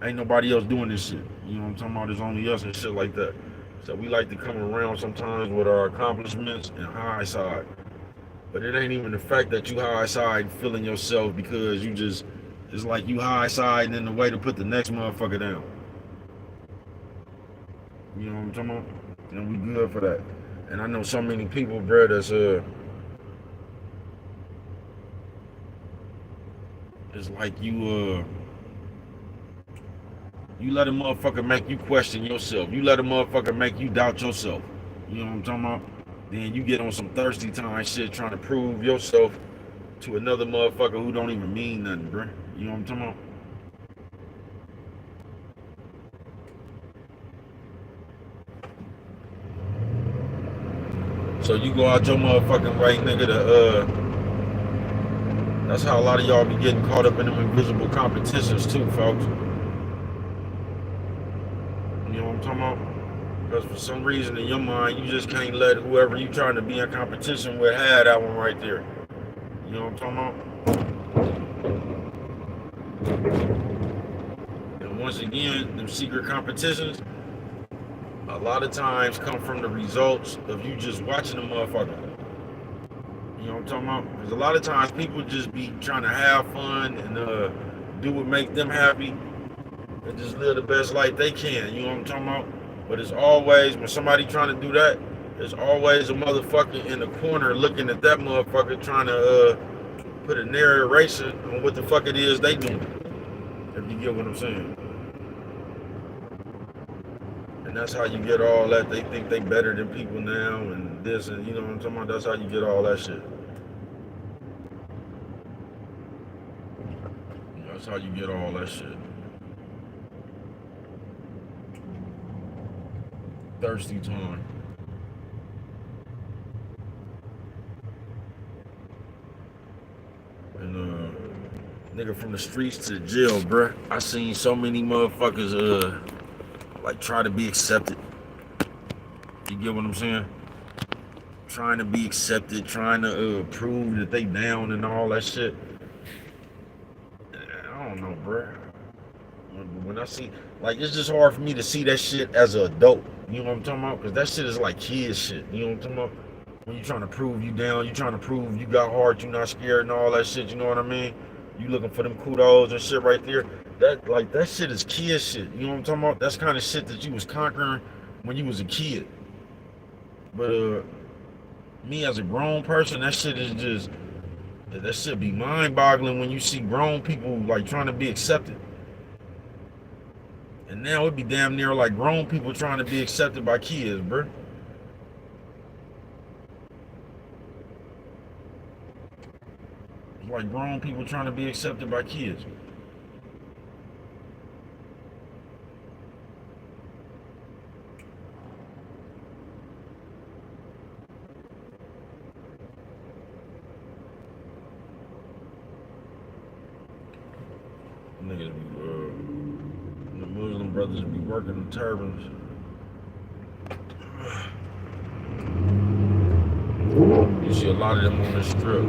ain't nobody else doing this shit. You know what I'm talking about? It's only us and shit like that. So we like to come around sometimes with our accomplishments and high side. But it ain't even the fact that you high side feeling yourself because you just, it's like you high side in the way to put the next motherfucker down. You know what I'm talking about? And we good for that. And I know so many people, bro, that's it's like you let a motherfucker make you question yourself. You let a motherfucker make you doubt yourself. You know what I'm talking about? Then you get on some thirsty time shit trying to prove yourself to another motherfucker who don't even mean nothing, bro. You know what I'm talking about? So you go out your motherfucking way, nigga, that's how a lot of y'all be getting caught up in them invisible competitions too, folks. You know what I'm talking about? Because for some reason in your mind, you just can't let whoever you trying to be in competition with have that one right there. You know what I'm talking about? And once again, them secret competitions, a lot of times come from the results of you just watching the motherfucker. You know what I'm talking about? Because a lot of times people just be trying to have fun and do what make them happy and just live the best life they can. You know what I'm talking about? But it's always when somebody trying to do that, there's always a motherfucker in the corner looking at that motherfucker trying to put a narration on what the fuck it is they doing. If you get what I'm saying. And that's how you get all that. They think they better than people now and this and you know what I'm talking about? That's how you get all that shit. That's how you get all that shit. Thirsty time. And nigga from the streets to the jail, bruh. I seen so many motherfuckers like try to be accepted. You get what I'm saying? Trying to be accepted, trying to prove that they down and all that shit. I don't know, bruh. When I see, like, it's just hard for me to see that shit as an adult. You know what I'm talking about? Because that shit is like kid shit. You know what I'm talking about? When you trying to prove you down, you trying to prove you got heart, you not scared and all that shit. You know what I mean? You looking for them kudos and shit right there. That shit is kid shit. You know what I'm talking about? That's kind of shit that you was conquering when you was a kid. But me as a grown person, that shit is just that shit be mind boggling when you see grown people like trying to be accepted. And now it be damn near like grown people trying to be accepted by kids, bro. It's like grown people trying to be accepted by kids. Niggas be, the Muslim brothers be working in turbans. You see a lot of them on the strip.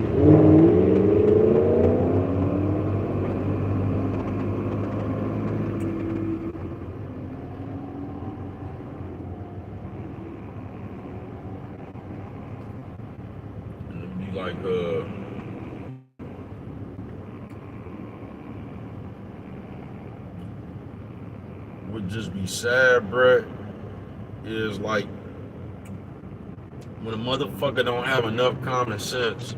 And it be like, would just be sad, bruh, is like when a motherfucker don't have enough common sense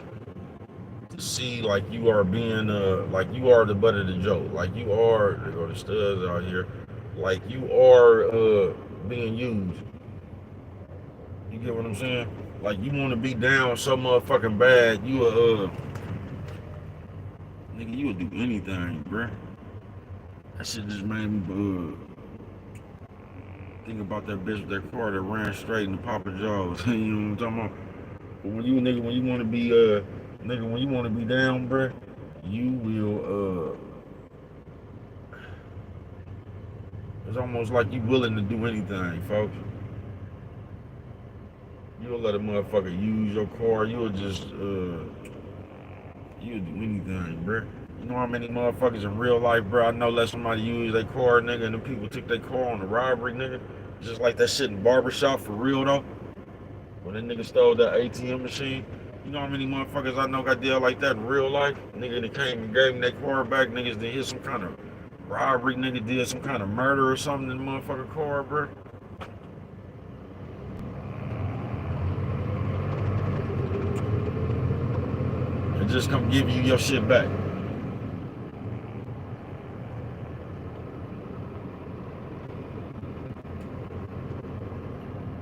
to see like you are being like you are the butt of the joke, like you are, there go the studs out here, like you are being used. You get what I'm saying? Like you want to be down so motherfucking bad, you nigga, you would do anything, bruh. That shit just made me think about that bitch with that car that ran straight into Papa Joe's. You know what I'm talking about? But when you nigga, when you want to be nigga, when you want to be down, bruh, you will it's almost like you willing to do anything, folks. You'll let a motherfucker use your car. You'll just you'll do anything, bruh. You know how many motherfuckers in real life, bro? I know let somebody use their car, nigga, and the people took their car on a robbery, nigga. Just like that shit in barbershop for real though. When that nigga stole that ATM machine. You know how many motherfuckers I know got deal like that in real life? Nigga that came and gave them their car back, niggas that hit some kind of robbery, nigga did some kind of murder or something in the motherfucking car, bro. And just come give you your shit back.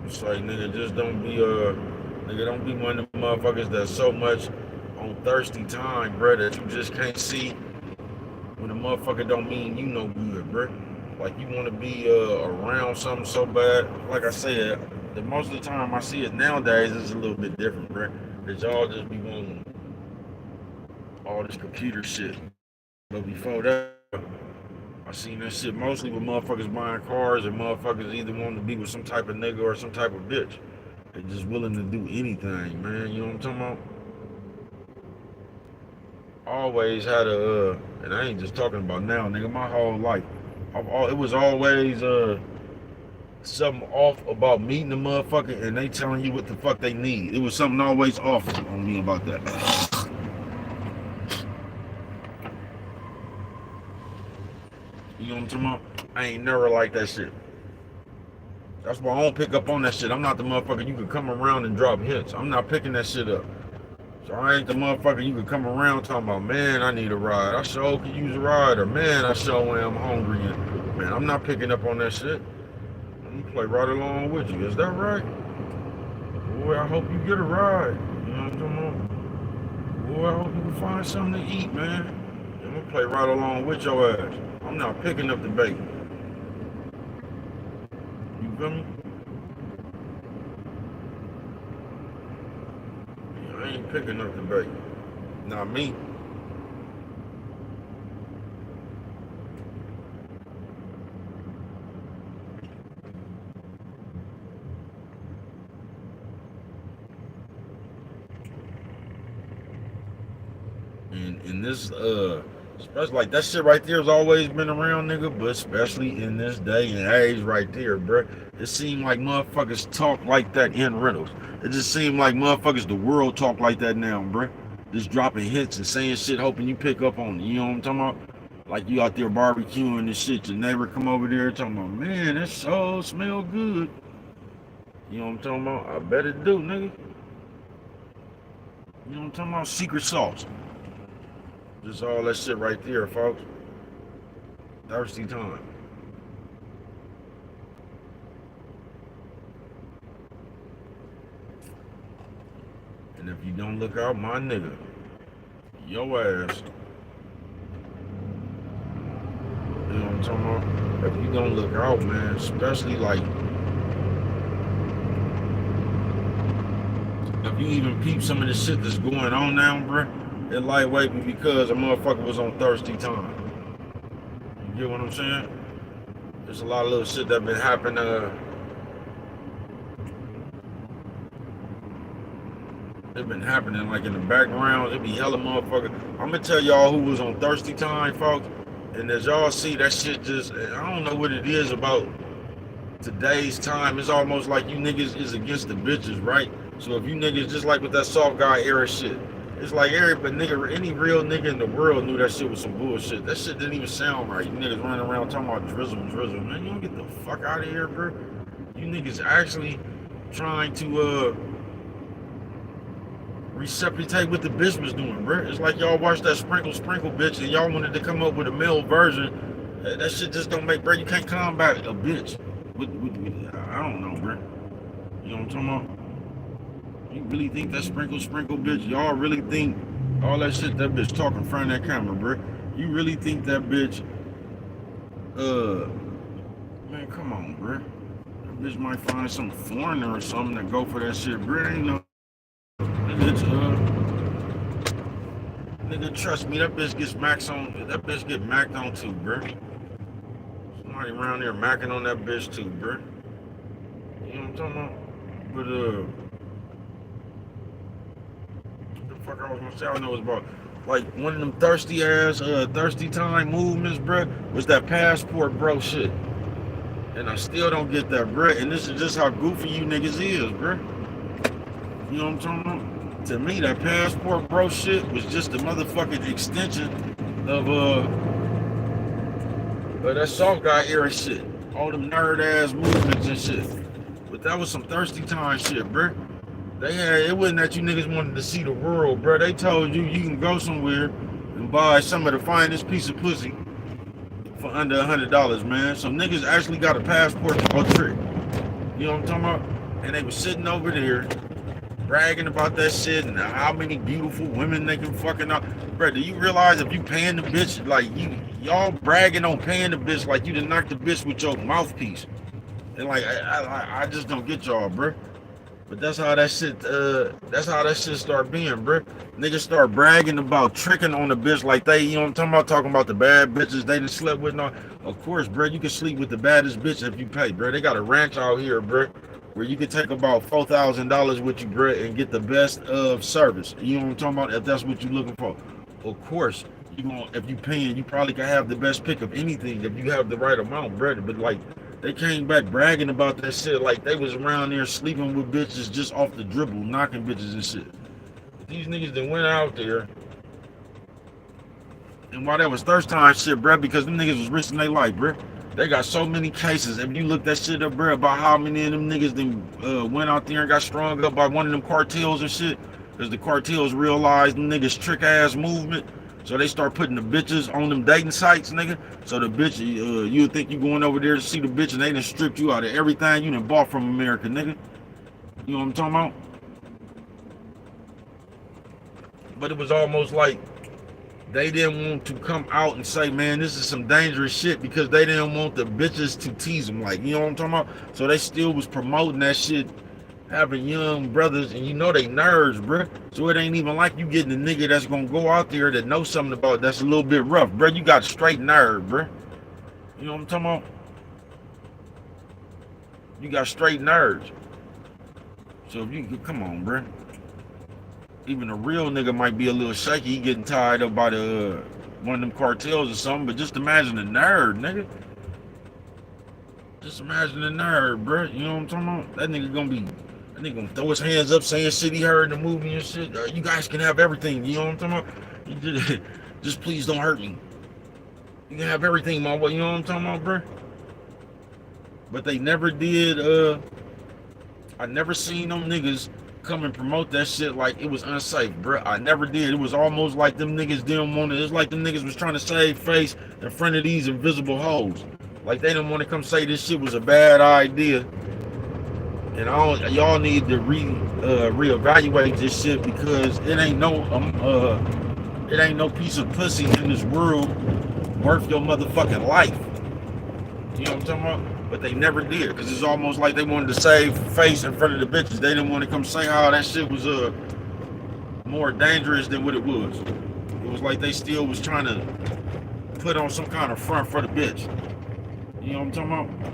It's like, nigga, just don't be nigga, don't be one of them motherfuckers that's so much on thirsty time, bro, that you just can't see when a motherfucker don't mean you no good, bro. Like you want to be around something so bad. Like I said, the most of the time I see it nowadays is a little bit different, bro. Cause y'all just be wanting all this computer shit. But before that, I seen that shit mostly with motherfuckers buying cars and motherfuckers either wanting to be with some type of nigga or some type of bitch. They just willing to do anything, man. You know what I'm talking about? Always had and I ain't just talking about now, nigga. My whole life, it was always something off about meeting the motherfucker and they telling you what the fuck they need. It was something always off on me about that. You know what I'm talking about? I ain't never like that shit. That's why I don't pick up on that shit. I'm not the motherfucker you can come around and drop hits. I'm not picking that shit up. So I ain't the motherfucker you can come around talking about, man, I need a ride. I sure could use a ride. Or man, I sure am hungry. And, man, I'm not picking up on that shit. I'm gonna play right along with you. Is that right? Boy, I hope you get a ride. You know what I'm talking about? Boy, I hope you can find something to eat, man. I'm gonna play right along with your ass. I'm not picking up the bait. You feel me? I ain't picking up the bait. Not me. And this especially like that shit right there has always been around, nigga, but especially in this day and age right there, bruh. It seemed like motherfuckers talk like that in rentals. It just seemed like motherfuckers the world talk like that now, bruh. Just dropping hits and saying shit hoping you pick up on it. You know what I'm talking about? Like you out there barbecuing and shit, your neighbor come over there talking about, man, that so smell good. You know what I'm talking about? I bet it do, nigga. You know what I'm talking about? Secret sauce. Just all that shit right there, folks. Thirsty time. And if you don't look out, my nigga, your ass. You know what I'm talking about? If you don't look out, man, especially like, if you even peep some of the shit that's going on now, bruh, it lightweight because a motherfucker was on thirsty time. You get what I'm saying? There's a lot of little shit that been happening. It been happening like in the background. It be hella motherfucker. I'm gonna tell y'all who was on thirsty time, folks. And as y'all see, that shit just, I don't know what it is about today's time. It's almost like you niggas is against the bitches, right? So if you niggas, just like with that soft guy era shit, it's like any real nigga in the world knew that shit was some bullshit. That shit didn't even sound right. You niggas running around talking about drizzle. Man, you don't get the fuck out of here, bro. You niggas actually trying to reciprocate what the bitch was doing, bro. It's like y'all watched that sprinkle bitch and y'all wanted to come up with a male version. That shit just don't make, bro. You can't combat a bitch. I don't know, bro. You know what I'm talking about? You really think that sprinkle bitch? Y'all really think all that shit that bitch talking in front of that camera, bro? You really think that bitch? Man, come on, bro. That bitch might find some foreigner or something to go for that shit, bro. Ain't no bitch. Nigga, trust me, that bitch gets max on. That bitch get macked on too, bro. Somebody around there macking on that bitch too, bro. You know what I'm talking about? But fuck I was gonna say, I know it's about like one of them thirsty ass thirsty time movements, bruh, was that passport bro shit. And I still don't get that, bruh. And this is just how goofy you niggas is, bruh. You know what I'm talking about? To me, that passport bro shit was just a motherfucking extension of that soft guy era shit. All them nerd ass movements and shit. But that was some thirsty time shit, bruh. It wasn't that you niggas wanted to see the world, bro. They told you can go somewhere and buy some of the finest piece of pussy for under $100, man. So niggas actually got a passport to go trick. You know what I'm talking about? And they was sitting over there bragging about that shit and how many beautiful women they can fucking out. Bro, do you realize if you paying the bitch, like y'all bragging on paying the bitch like you done knocked the bitch with your mouthpiece? And like I just don't get y'all, bro. But that's how that shit start being, bro. Niggas start bragging about tricking on the bitch like they, you know what I'm talking about the bad bitches they done slept with. No, of course, bro, you can sleep with the baddest bitch if you pay, bro. They got a ranch out here, bro, where you can take about $4,000 with you, bro, and get the best of service. You know what I'm talking about? If that's what you're looking for. Of course, if you paying, you probably can have the best pick of anything if you have the right amount, bro. But like, They came back bragging about that shit like they was around there sleeping with bitches just off the dribble, knocking bitches and shit. These niggas that went out there, and while that was thirst time shit, bruh, because them niggas was risking their life, bruh. They got so many cases. If you look that shit up, bruh, about how many of them niggas then went out there and got strung up by one of them cartels and shit, because the cartels realized them niggas trick ass movement. So they start putting the bitches on them dating sites, nigga. So the bitch, you think you going over there to see the bitch and they done stripped you out of everything you done bought from America, nigga. You know what I'm talking about? But it was almost like they didn't want to come out and say, man, this is some dangerous shit, because they didn't want the bitches to tease them, like, you know what I'm talking about? So they still was promoting that shit, having young brothers, and you know they nerds, bruh. So it ain't even like you getting a nigga that's gonna go out there that knows something about that's a little bit rough, bruh. You got straight nerd, bruh. You know what I'm talking about? You got straight nerds. So if you, come on, bruh. Even a real nigga might be a little shaky, he getting tied up by the one of them cartels or something, but just imagine a nerd, nigga. Just imagine a nerd, bruh. You know what I'm talking about? That nigga gonna throw his hands up saying shit he heard in the movie and shit. You guys can have everything, you know what I'm talking about? Just please don't hurt me. You can have everything, my boy, you know what I'm talking about, bruh? But they never did, I never seen them niggas come and promote that shit like it was unsafe, bruh. I never did. It was almost like them niggas didn't want to. It's like them niggas was trying to save face in front of these invisible hoes. Like they didn't want to come say this shit was a bad idea. And y'all need to reevaluate this shit, because it ain't no piece of pussy in this world worth your motherfucking life. You know what I'm talking about? But they never did, because it's almost like they wanted to save face in front of the bitches. They didn't want to come say how that shit was more dangerous than what it was. It was like they still was trying to put on some kind of front for the bitch. You know what I'm talking about?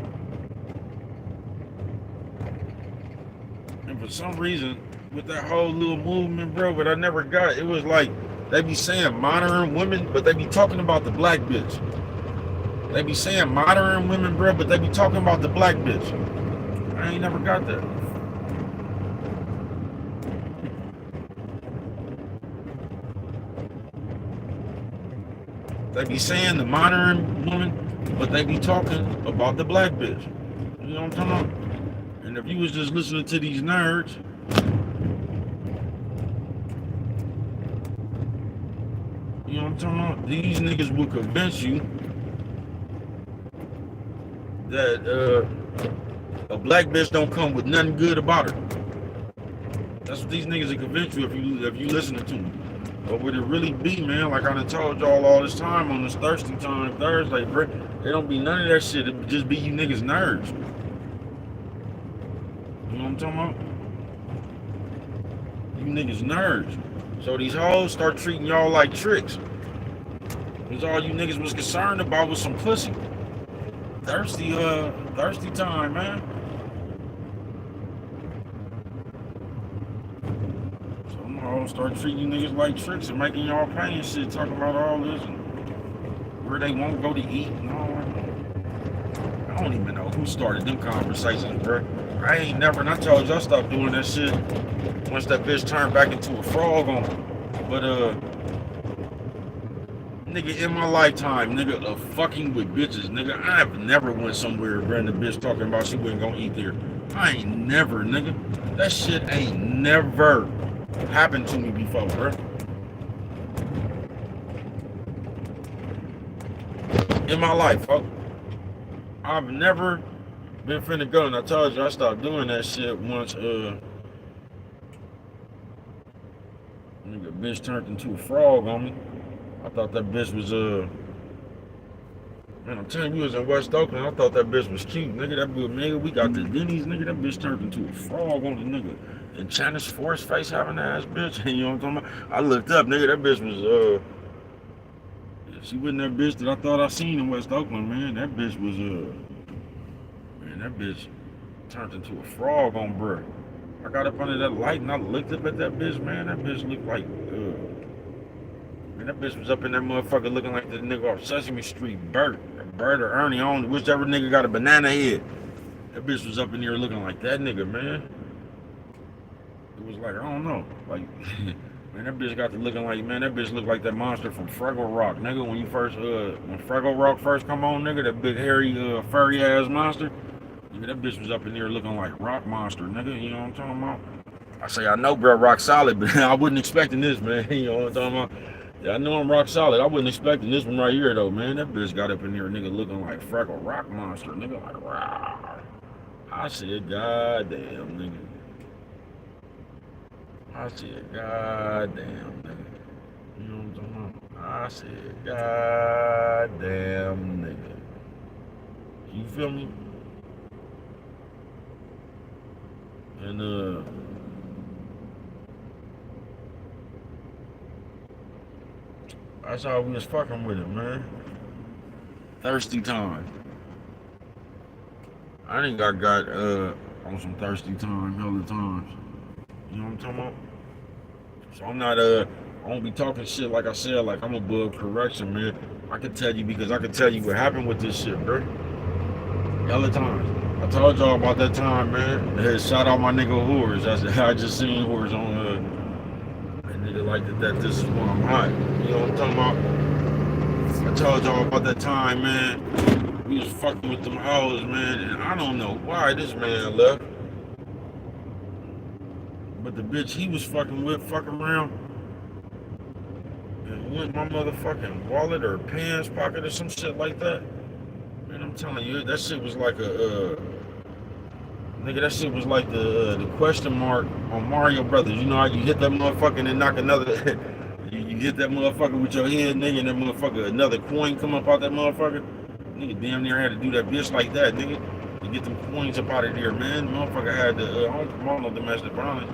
And for some reason, with that whole little movement, bro, what I never got, it was like they be saying modern women, but they be talking about the black bitch. They be saying modern women, bro, but they be talking about the black bitch. I ain't never got that. They be saying the modern woman, but they be talking about the black bitch. You know what I'm talking about? And if you was just listening to these nerds, you know what I'm talking about? These niggas will convince you that a black bitch don't come with nothing good about her. That's what these niggas will convince you if you listening to them. But would it really be, man? Like I done told y'all all this time on this Thirsty Time Thursday, bro. It don't be none of that shit. It just be you niggas nerds. You know what I'm talking about? You niggas nerds. So these hoes start treating y'all like tricks. Because all you niggas was concerned about was some pussy. Thirsty time, man. Some hoes start treating you niggas like tricks and making y'all pay and shit, talking about all this and where they won't go to eat and all that. I don't even know who started them conversations, bro. I ain't never, and I told you I stopped doing that shit once that bitch turned back into a frog on me. But nigga, in my lifetime, nigga, of fucking with bitches, nigga, I've never went somewhere where the bitch talking about she wasn't gonna eat there. I ain't never, nigga. That shit ain't never happened to me before, bro. In my life, folks. I've never been finna go, and I told you I stopped doing that shit once, nigga, bitch turned into a frog on me. I thought that bitch was, man, I'm telling you, it was in West Oakland. I thought that bitch was cute, nigga. That bitch, nigga, we got the Denny's, nigga. That bitch turned into a frog on the nigga. And China's Force face having ass bitch. You know what I'm talking about? I looked up, nigga. That bitch was, she wasn't that bitch that I thought I seen in West Oakland, man. That bitch was, man, that bitch turned into a frog on bruh. I got up under that light and I looked up at that bitch, man. That bitch looked like, man, that bitch was up in that motherfucker looking like the nigga off Sesame Street, Bert. That Bird or Ernie, on whichever nigga got a banana head. That bitch was up in there looking like that nigga, man. It was like, I don't know. Like, man, that bitch got to looking like, man, that bitch looked like that monster from Fraggle Rock, nigga. When you first, when Fraggle Rock first come on, nigga, that big hairy, furry ass monster. Nigga, that bitch was up in there looking like Rock Monster, nigga. You know what I'm talking about? I say, I know, bro, rock solid, but I wasn't expecting this, man. You know what I'm talking about? Yeah, I know I'm rock solid. I wasn't expecting this one right here, though, man. That bitch got up in there, nigga, looking like Fraggle Rock Monster, nigga, like, rah. I said, goddamn, nigga. I said, goddamn, nigga. You know what I'm talking about? I said, goddamn, nigga. You feel me? And, that's how we was fucking with it, man. Thirsty time. I think I got on some thirsty time hella times. You know what I'm talking about? So I'm not I don't be talking shit like I said, like I'm above correction, man. I can tell you because I can tell you what happened with this shit, bro. Hella times. I told y'all about that time, man. Shout out my nigga Whores. I just seen Whores on that nigga like that this is why I'm hot. You know what I'm talking about? I told y'all about that time, man. We was fucking with them hoes, man, and I don't know why this man left. But the bitch he was fucking with, fucking around, and went my motherfucking wallet or pants pocket or some shit like that. Man, I'm telling you, that shit was like a, nigga, that shit was like the question mark on Mario Brothers. You know how you hit that motherfucker and knock another, you hit that motherfucker with your head, nigga, and that motherfucker, another coin come up out that motherfucker. Nigga damn near had to do that bitch like that, nigga, to get them coins up out of there, man. The motherfucker had to, I don't promote no domestic violence,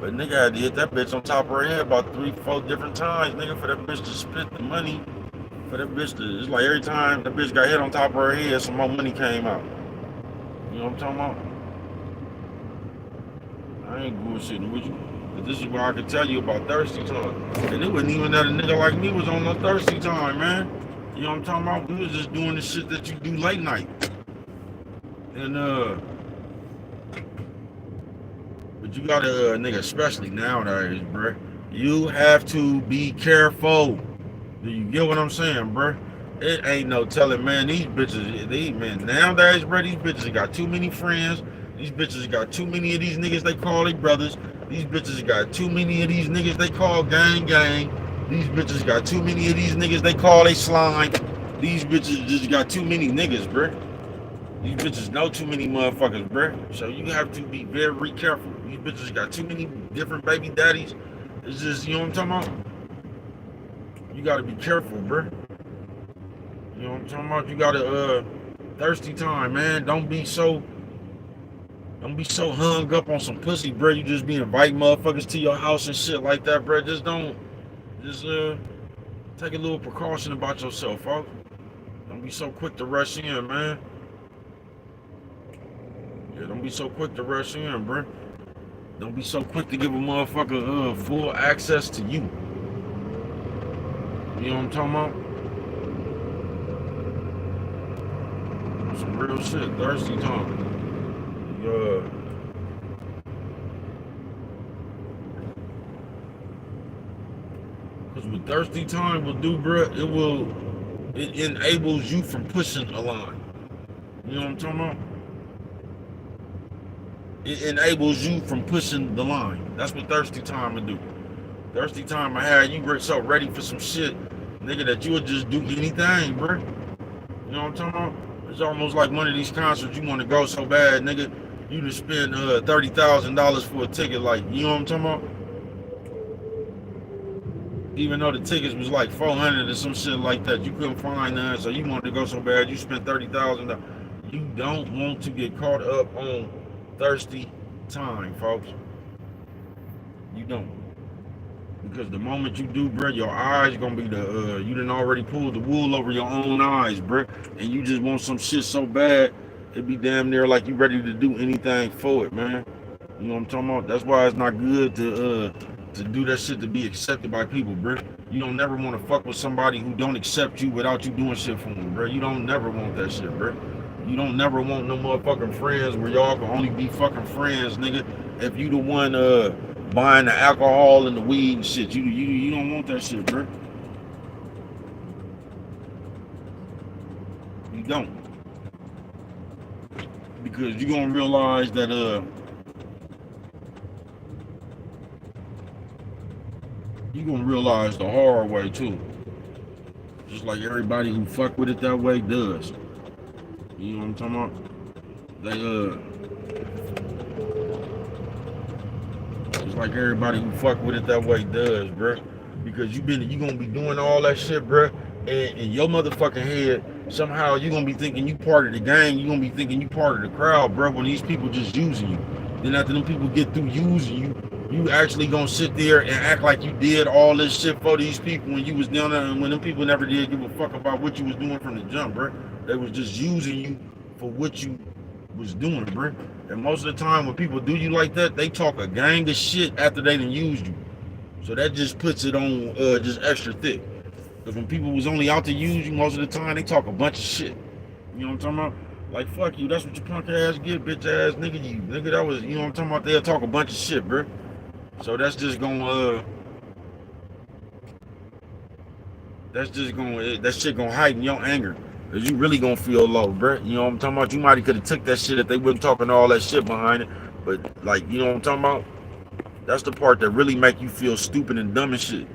but nigga had to hit that bitch on top of her head about 3-4 different times, nigga, for that bitch to split the money. For that bitch to, it's like every time that bitch got hit on top of her head, some more money came out. You know what I'm talking about? I ain't bullshitting with you. But this is what I can tell you about thirsty time. And it wasn't even that a nigga like me was on no thirsty time, man. You know what I'm talking about? We was just doing the shit that you do late night. And but you gotta, nigga, especially nowadays, bruh, you have to be careful. Do you get what I'm saying, bruh? It ain't no telling, man. These bitches, man, nowadays, bruh, these bitches got too many friends. These bitches got too many of these niggas they call their brothers. These bitches got too many of these niggas they call gang. These bitches got too many of these niggas they call they slime. These bitches just got too many niggas, bruh. These bitches know too many motherfuckers, bruh. So you have to be very careful. These bitches got too many different baby daddies. It's just, you know what I'm talking about? You gotta be careful, bruh. You know what I'm talking about? You gotta, thirsty time, man. Don't be so hung up on some pussy, bruh. You just be inviting motherfuckers to your house and shit like that, bruh. Just take a little precaution about yourself, folks. Don't be so quick to rush in, man. Yeah, don't be so quick to rush in, bruh. Don't be so quick to give a motherfucker full access to you. You know what I'm talking about? Some real shit, thirsty time. Cause what thirsty time will do, bruh, it enables you from pushing a line. You know what I'm talking about? It enables you from pushing the line. That's what thirsty time will do. Thirsty time I had you so ready for some shit, nigga, that you would just do anything, bruh. You know what I'm talking about? It's almost like one of these concerts you want to go so bad, nigga. You just spend $30,000 for a ticket, like, you know what I'm talking about? Even though the tickets was like $400 or some shit like that, you couldn't find none, so you wanted to go so bad, you spent $30,000. You don't want to get caught up on thirsty time, folks. You don't. Because the moment you do, bruh, your eyes gonna be you done already pulled the wool over your own eyes, bruh. And you just want some shit so bad, it be damn near like you ready to do anything for it, man. You know what I'm talking about? That's why it's not good to to do that shit to be accepted by people, bro. You don't never want to fuck with somebody who don't accept you without you doing shit for them, bro. You don't never want that shit, bro. You don't never want no motherfucking friends where y'all can only be fucking friends, nigga. If you the one buying the alcohol and the weed and shit, you don't want that shit, bro. You don't, because you gonna realize that you gonna realize the hard way too. Just like everybody who fuck with it that way does. You know what I'm talking about? They just like everybody who fuck with it that way does, bruh. Because you gonna be doing all that shit, bruh, and in your motherfucking head, somehow you gonna be thinking you part of the gang, you gonna be thinking you part of the crowd, bruh, when these people just using you. Then after them people get through using you, you actually gonna sit there and act like you did all this shit for these people when you was down there, and when them people never did give a fuck about what you was doing from the jump, bruh. They was just using you for what you was doing, bruh. And most of the time when people do you like that, they talk a gang of shit after they done used you. So that just puts it on just extra thick. Because when people was only out to use you, most of the time they talk a bunch of shit. You know what I'm talking about? Like, fuck you, that's what your punk ass get, bitch ass nigga. You nigga, that was, you know what I'm talking about? They'll talk a bunch of shit, bruh. So that's just gonna that shit gonna heighten your anger. Cause you really gonna feel low, bruh. You know what I'm talking about? You might have could have took that shit if they wasn't talking all that shit behind it. But like, you know what I'm talking about? That's the part that really make you feel stupid and dumb and shit.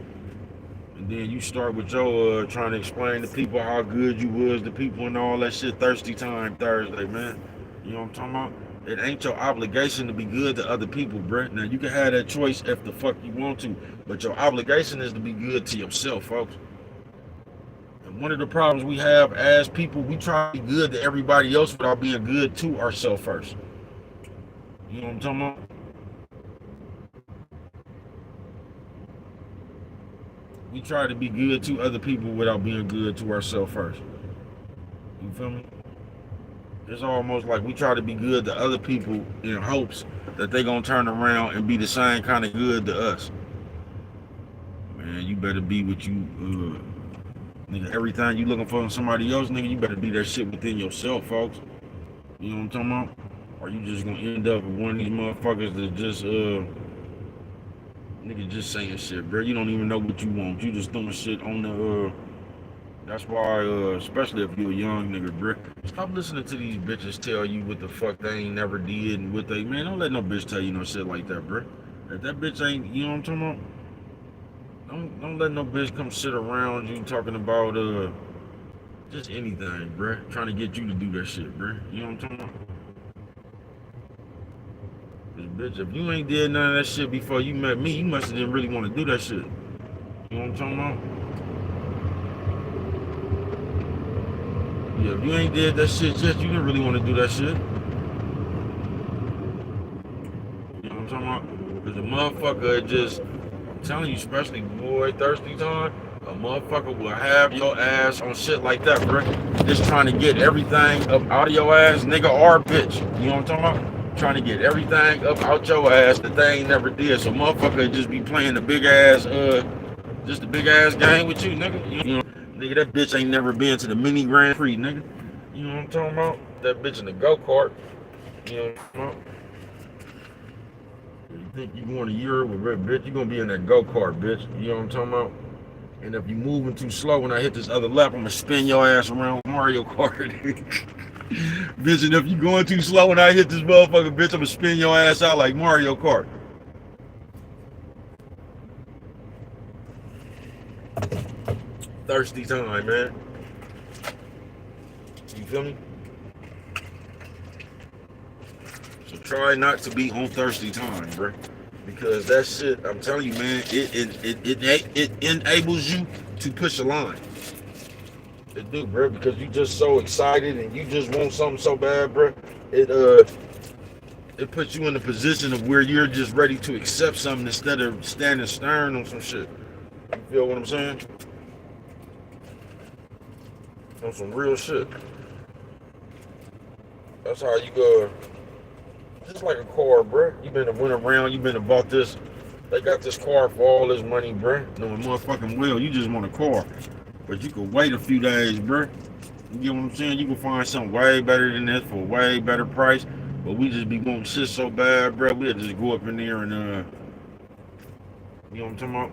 And then you start with your trying to explain to people how good you was to people and all that shit. Thirsty time Thursday, man. You know what I'm talking about? It ain't your obligation to be good to other people, bruh. Now you can have that choice if the fuck you want to, but your obligation is to be good to yourself, folks. And one of the problems we have as people, we try to be good to everybody else without being good to ourselves first. You know what I'm talking about? We try to be good to other people without being good to ourselves first. You feel me? It's almost like we try to be good to other people in hopes that they gonna turn around and be the same kind of good to us. Man, you better be what you, nigga, everything you looking for in somebody else, nigga, you better be that shit within yourself, folks. You know what I'm talking about? Or you just gonna end up with one of these motherfuckers that just, nigga just saying shit, bro. You don't even know what you want. You just throwing shit on the, that's why, especially if you're a young nigga, bro. Stop listening to these bitches tell you what the fuck they ain't never did and what they, man, don't let no bitch tell you no shit like that, bro. If that bitch ain't, you know what I'm talking about? Don't let no bitch come sit around you talking about, just anything, bro. Trying to get you to do that shit, bro. You know what I'm talking about? Bitch, if you ain't did none of that shit before you met me, you must have didn't really want to do that shit. You know what I'm talking about? Yeah, if you ain't did that shit yet, you didn't really want to do that shit. You know what I'm talking about? Because a motherfucker just, I'm telling you, especially boy, thirsty time, a motherfucker will have your ass on shit like that, bro. Just trying to get everything up out of your ass, nigga or bitch. You know what I'm talking about? Trying to get everything up out your ass that they ain't never did. So motherfucker just be playing the big ass, just the big ass game with you, nigga. You know, nigga, that bitch ain't never been to the mini Grand Prix, nigga. You know what I'm talking about? That bitch in the go-kart. You know what I'm talking about? You think you going to Europe with red, bitch? You gonna be in that go-kart, bitch. You know what I'm talking about? And if you moving too slow when I hit this other lap, I'm gonna spin your ass around Mario Kart. Bitch, and if you going too slow when I hit this motherfucker, bitch, I'm gonna spin your ass out like Mario Kart. Thirsty time, man. You feel me? So try not to be on thirsty time, bro. Because that shit, I'm telling you, man, it enables you to push a line. It do, bro, because you just so excited and you just want something so bad, bro. It puts you in a position of where you're just ready to accept something instead of standing stern on some shit. You feel what I'm saying? On some real shit. That's how you go. Just like a car, bro. You been to went around, you been to bought this They got this car for all this money, bruh. Knowing motherfucking well, you just want a car. But you could wait a few days, bruh. You get what I'm saying? You can find something way better than this for a way better price. But we just be wanting shit so bad, bruh. We'll just go up in there and, you know what I'm talking about?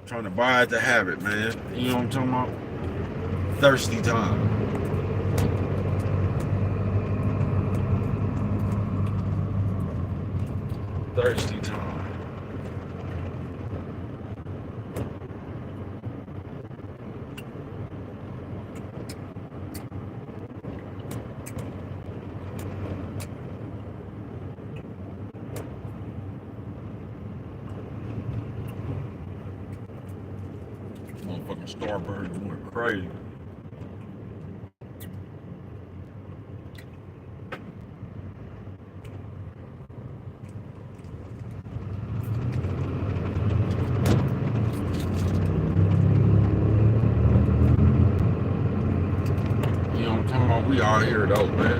Trying to buy it to have it, man. You know what I'm talking about? Thirsty time. Thirsty time. Motherfucking Starburst went crazy. We out here though, man.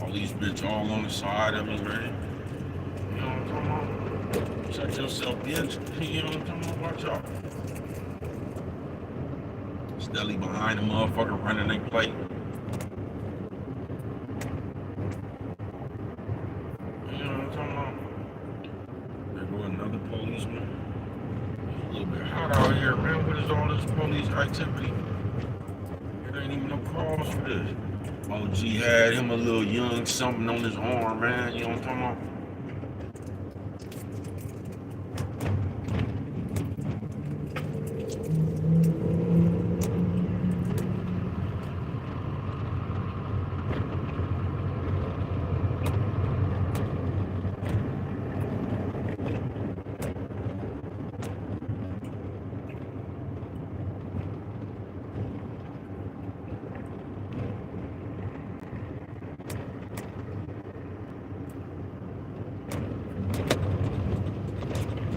All these bitches all on the side of me, man. You know what I'm talking about? Shut yourself in. You know what I'm talking about? Watch out. Steady behind the motherfucker running their plate. You know what I'm talking about? There go another policeman. A little bit hot out here, man. What is all this police activity? There ain't even no cause for this. OG had him a little young something on his arm, man. You know what I'm talking about?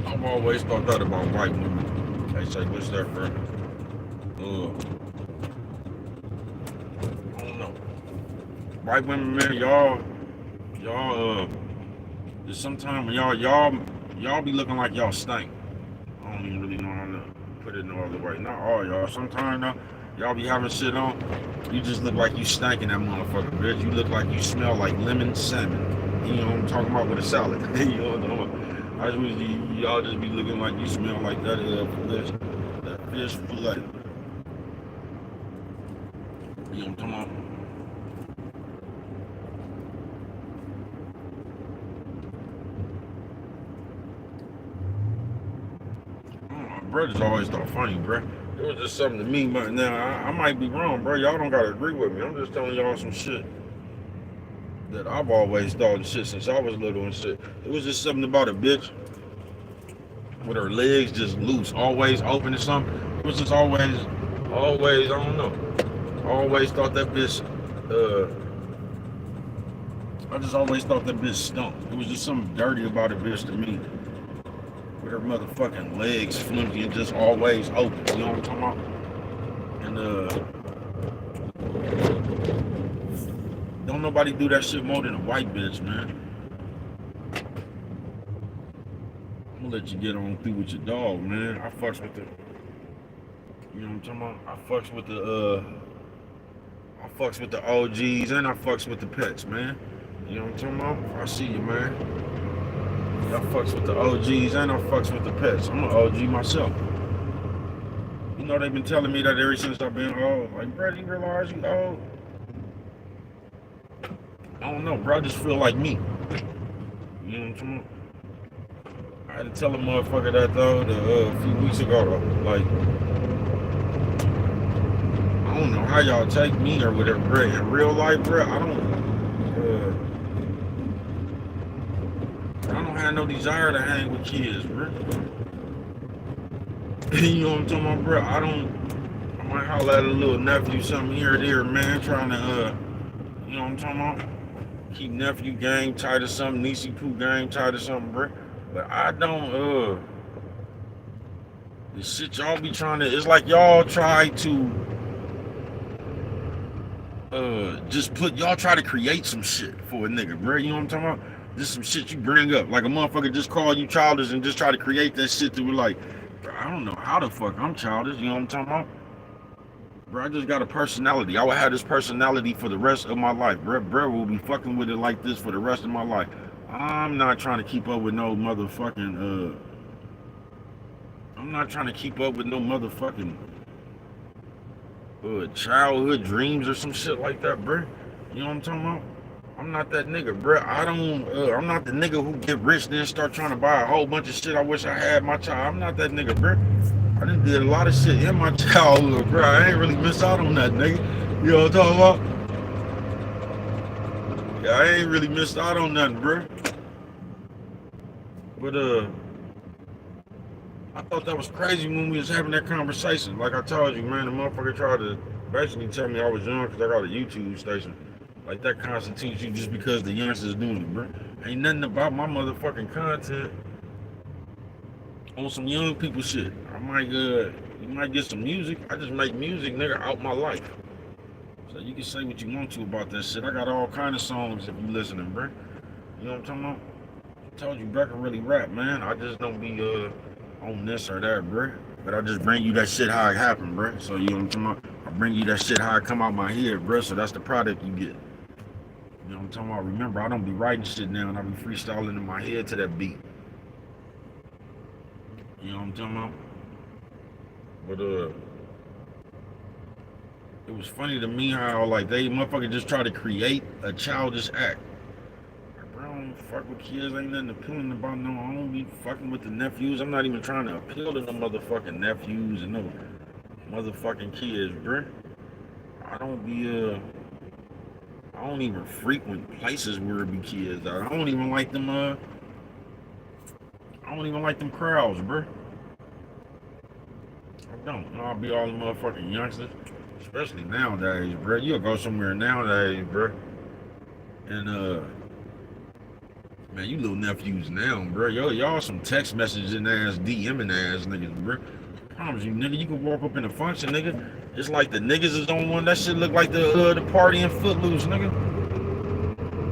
I've always thought that about white women. They say, what's that, bro? I don't know. White women, man, y'all, there's sometimes when y'all be looking like y'all stink. I don't even really know how to put it no other way. Not all y'all. Sometimes y'all be having shit on. You just look like you stank in that motherfucker, bitch. You look like you smell like lemon salmon. You know what I'm talking about with a salad. You know what I'm talking about? I just wish y'all just be looking like you smell like that fish fillet. You know what I'm talking about? My brothers always thought funny, bro. It was just something to me, but now I might be wrong, bro. Y'all don't gotta agree with me. I'm just telling y'all some shit that I've always thought and shit since I was little and shit. It was just something about a bitch with her legs just loose, always open or something. It was just always, I don't know. I always thought that bitch, I just always thought that bitch stunk. It was just something dirty about a bitch to me. With her motherfucking legs flimsy and just always open. You know what I'm talking about? And don't nobody do that shit more than a white bitch, man. I'm gonna let you get on through with your dog, man. I fucks with the, you know what I'm talking about? I fucks with the OGs and I fucks with the pets, man. You know what I'm talking about? I see you, man. I fucks with the OGs and I fucks with the pets. I'm an OG myself. You know they've been telling me that ever since I've been old. Like, bro, you realize you old? I don't know, bro. I just feel like me. You know what I'm talking about? I had to tell a motherfucker that though a few weeks ago though. Like, I don't know how y'all take me or whatever, bro. In real life, bro, I don't have no desire to hang with kids, bro. You know what I'm talking about, bro? I might holler at a little nephew something here or there, man, trying to, you know what I'm talking about? Keep nephew game tight or something, niecey poo game tight or something, bro. But I don't, the shit y'all be trying to, it's like y'all try to, y'all try to create some shit for a nigga, bro. You know what I'm talking about? Just some shit you bring up. Like a motherfucker just call you childish and just try to create that shit to be like, bro, I don't know how the fuck I'm childish. You know what I'm talking about? Bro, I just got a personality. I will have this personality for the rest of my life. Bro will be fucking with it like this for the rest of my life. I'm not trying to keep up with no motherfucking I'm not trying to keep up with no motherfucking childhood dreams or some shit like that, bro. You know what I'm talking about? I'm not that nigga, bro. I'm not the nigga who get rich then start trying to buy a whole bunch of shit I wish I had my child. I'm not that nigga, bro. I done did a lot of shit in my childhood, bro. I ain't really miss out on that, nigga. You know what I'm talking about? Yeah, I ain't really missed out on nothing, bro. But I thought that was crazy when we was having that conversation. Like I told you, man, the motherfucker tried to basically tell me I was young because I got a YouTube station. Like that constitutes you just because the youngsters doing it, bro. Ain't nothing about my motherfucking content on some young people shit. You might get some music. I just make music, nigga, out my life. So you can say what you want to about that shit. I got all kind of songs if you listening, bro. You know what I'm talking about? I told you, bro, can really rap, man. I just don't be on this or that, bro. But I just bring you that shit how it happened, bro. So you know what I'm talking about? I bring you that shit how it come out my head, bro. So that's the product you get. You know what I'm talking about? Remember, I don't be writing shit now and I be freestyling in my head to that beat. You know what I'm talking about? But it was funny to me how like they motherfucker just try to create a childish act. Like, bro, I don't fuck with kids. Ain't nothing appealing about no. I don't be fucking with the nephews. I'm not even trying to appeal to no motherfucking nephews and no motherfucking kids, bro. I don't be I don't even frequent places where it be kids. I don't even like them. I don't even like them crowds, bro. I don't. I'll be all the motherfucking youngsters, especially nowadays, bro. You'll go somewhere nowadays, bro, and man, you little nephews now, bro. Y'all some text messaging ass, DMing ass niggas, bro. I promise you, nigga, you can walk up in a function, nigga. It's like the niggas is on one. That shit look like the party in Footloose, nigga.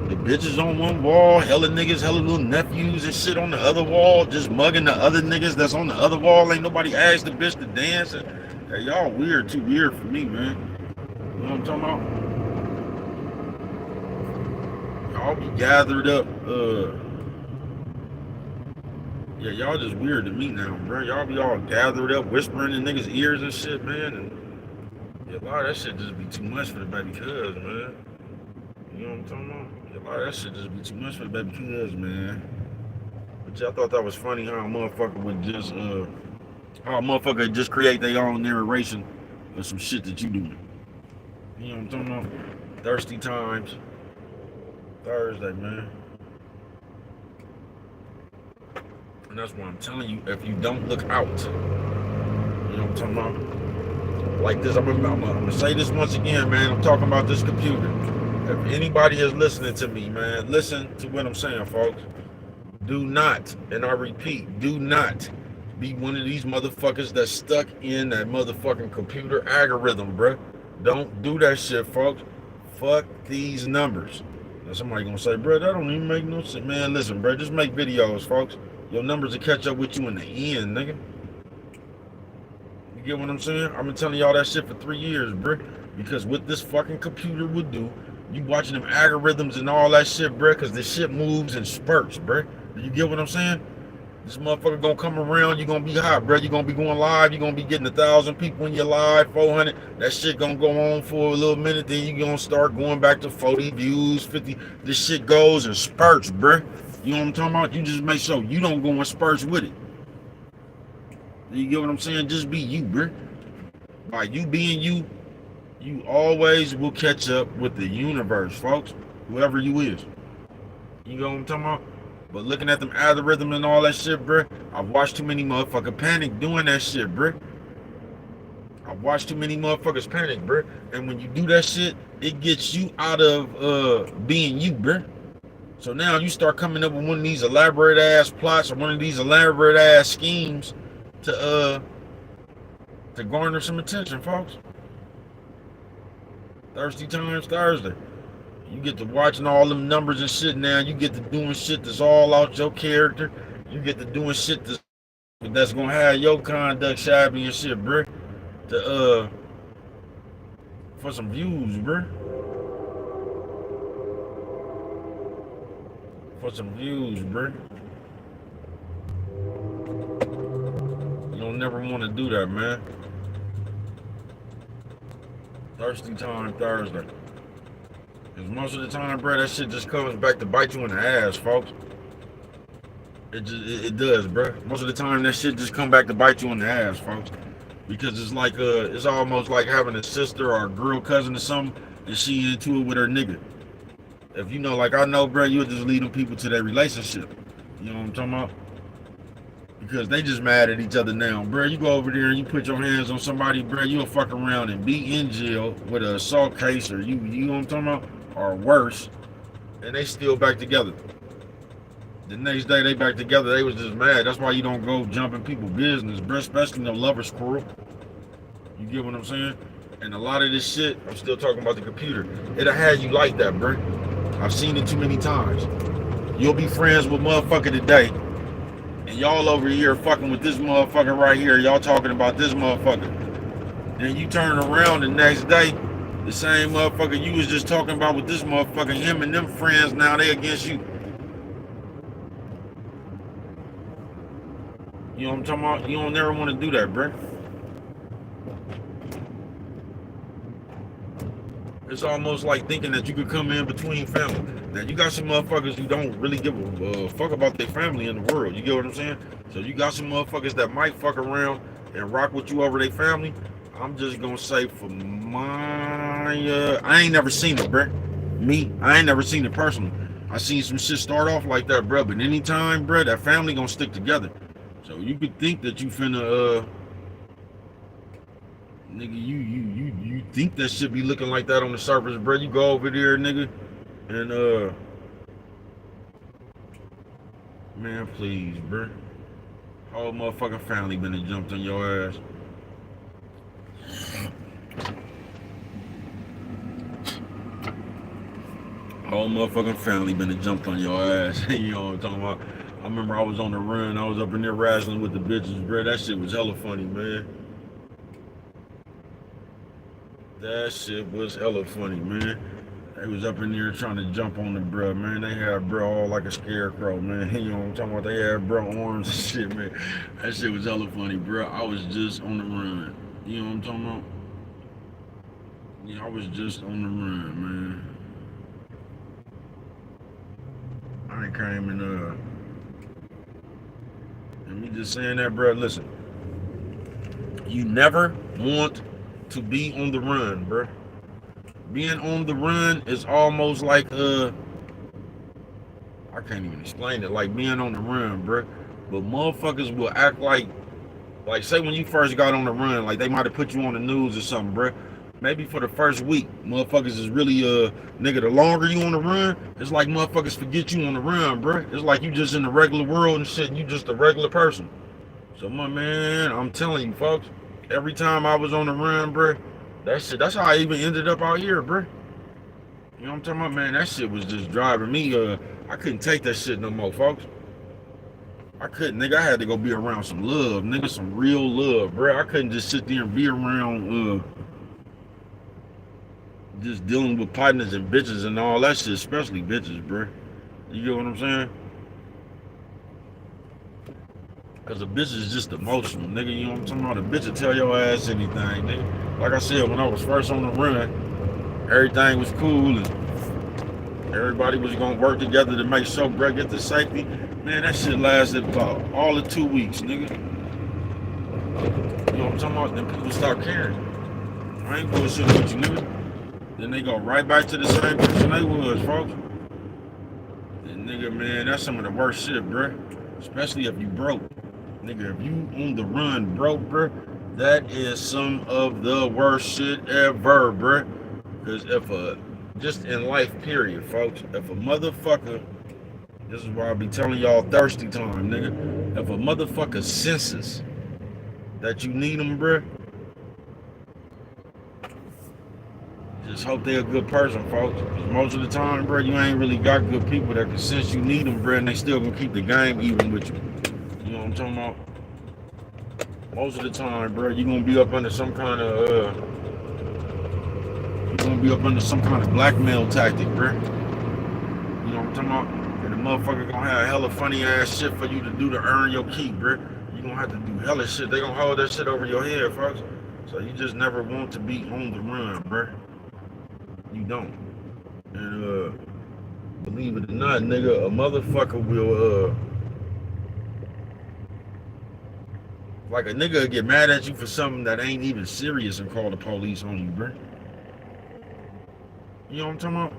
The bitches on one wall, hella niggas, hella little nephews and shit on the other wall, just mugging the other niggas that's on the other wall. Ain't nobody asked the bitch to dance. And, hey, y'all weird, too weird for me, man. You know what I'm talking about? Y'all be gathered up, yeah, y'all just weird to me now, bro. Y'all be all gathered up, whispering in niggas' ears and shit, man. And yeah, a lot of that shit just be too much for the baby cuz, man. You know what I'm talking about? Yeah, a lot of that shit just be too much for the baby cuz, man. But yeah, I thought that was funny how a motherfucker would just, how a motherfucker just create their own narration of some shit that you do. You know what I'm talking about? Thirsty Times. Thursday, man. And that's why I'm telling you, if you don't look out, you know what I'm talking about? Like this, I'm gonna say this once again, man. I'm talking about this computer. If anybody is listening to me, man, listen to what I'm saying, folks. Do not, and I repeat, do not be one of these motherfuckers that's stuck in that motherfucking computer algorithm, bruh. Don't do that shit, folks. Fuck these numbers. Now somebody gonna say, bro, that don't even make no sense. Man, listen, bro, just make videos, folks. Your numbers will catch up with you in the end, nigga. You get what I'm saying? I've been telling y'all that shit for 3 years, bro. Because what this fucking computer would do, you watching them algorithms and all that shit, bro, because this shit moves in spurts, bro. You get what I'm saying? This motherfucker gonna come around, you gonna be hot, bro. You gonna be going live, you gonna be getting 1,000 people in your live, 400. That shit gonna go on for a little minute, then you gonna start going back to 40 views, 50. This shit goes in spurts, bro. You know what I'm talking about? You just make sure you don't go in spurts with it. You get what I'm saying? Just be you, bro. By you being you, you always will catch up with the universe, folks. Whoever you is. You know what I'm talking about? But looking at them algorithms and all that shit, bro, I've watched too many motherfuckers panic doing that shit, bro. I've watched too many motherfuckers panic, bro. And when you do that shit, it gets you out of being you, bro. So now you start coming up with one of these elaborate ass plots or one of these elaborate ass schemes to garner some attention, folks. Thirsty Times Thursday. You get to watching all them numbers and shit now. You get to doing shit that's all out your character. You get to doing shit that's gonna have your conduct shabby and shit, bruh. To for some views, bruh. For some views, bruh. You don't never want to do that, man. Thirsty time Thursday. Because most of the time, bruh, that shit just comes back to bite you in the ass, folks. It does, bruh. Most of the time, that shit just come back to bite you in the ass, folks. Because it's like it's almost like having a sister or a girl cousin or something, and she into it with her nigga. If you know, like I know, bruh, you'll just lead them people to their relationship. You know what I'm talking about? Because they just mad at each other now, bruh. You go over there and you put your hands on somebody, bruh, you'll fuck around and be in jail with an assault case, or you know what I'm talking about, or worse, and they still back together. The next day they back together, they was just mad. That's why you don't go jumping people's business, bruh, especially no lovers quarrel. You get what I'm saying? And a lot of this shit, I'm still talking about the computer, it'll have you like that, bruh. I've seen it too many times. You'll be friends with motherfucker today, and y'all over here fucking with this motherfucker right here. Y'all talking about this motherfucker. Then you turn around the next day, the same motherfucker you was just talking about with this motherfucker, him and them friends, now they against you. You know what I'm talking about? You don't never want to do that, bruh. It's almost like thinking that you could come in between family. Now, you got some motherfuckers who don't really give a fuck about their family in the world. You get what I'm saying? So you got some motherfuckers that might fuck around and rock with you over their family. I'm just going to say for my... I ain't never seen it, bruh. I ain't never seen it personally. I seen some shit start off like that, bruh. But anytime, bruh, that family going to stick together. So you could think that you finna... Nigga, you think that shit be looking like that on the surface, bro. You go over there, nigga, and man, please, bro. Whole motherfucking family been and jumped on your ass. Whole motherfucking family been and jumped on your ass. You know what I'm talking about? I remember I was on the run. I was up in there wrestling with the bitches, bro. That shit was hella funny, man. That shit was hella funny, man. They was up in there trying to jump on the bruh, man. They had bruh all like a scarecrow, man. You know what I'm talking about? They had bruh arms and shit, man. That shit was hella funny, bruh. I was just on the run. You know what I'm talking about? Yeah, I was just on the run, man. I ain't came and me just saying that, bruh, listen. You never want to be on the run, bruh. Being on the run is almost like I can't even explain it. Like being on the run, bruh. But motherfuckers will act like say when you first got on the run, like they might have put you on the news or something, bruh. Maybe for the first week, motherfuckers is really nigga. The longer you on the run, it's like motherfuckers forget you on the run, bruh. It's like you just in the regular world and shit. And you just a regular person. So my man, I'm telling you, folks. Every time I was on the run, bruh, that's how I even ended up out here, bruh. You know what I'm talking about, man? That shit was just driving me. I couldn't take that shit no more, folks. I couldn't, nigga. I had to go be around some love, nigga, some real love, bruh. I couldn't just sit there and be around, just dealing with partners and bitches and all that shit, especially bitches, bruh. You get what I'm saying? Cause a bitch is just emotional, nigga. You know what I'm talking about? A bitch will tell your ass anything, nigga. Like I said, when I was first on the run, everything was cool and everybody was gonna work together to make sure bro get to safety. Man, that shit lasted about all of 2 weeks, nigga. You know what I'm talking about? Then people start caring. I ain't bullshitting with you, nigga. Then they go right back to the same person they was, folks. And nigga, man, that's some of the worst shit, bruh. Especially if you broke. Nigga, if you on the run broke, bruh, that is some of the worst shit ever, bruh. Because just in life, period, folks, if a motherfucker, this is why I be telling y'all thirsty time, nigga. If a motherfucker senses that you need them, bruh, Just hope they a good person, folks. Cause most of the time, bro, you ain't really got good people that can sense you need them, bro, and they still gonna keep the game even with you. You know what I'm talking about? Most of the time, bro, you gonna be up under some kind of blackmail tactic, bro. You know what I'm talking about? And the motherfucker gonna have hella funny ass shit for you to do to earn your keep, bro. You gonna have to do hella shit. They gonna hold that shit over your head, folks. So you just never want to be on the run, bro. You don't. And believe it or not, nigga, a motherfucker will like a nigga will get mad at you for something that ain't even serious and call the police on you, bro. You know what I'm talking about?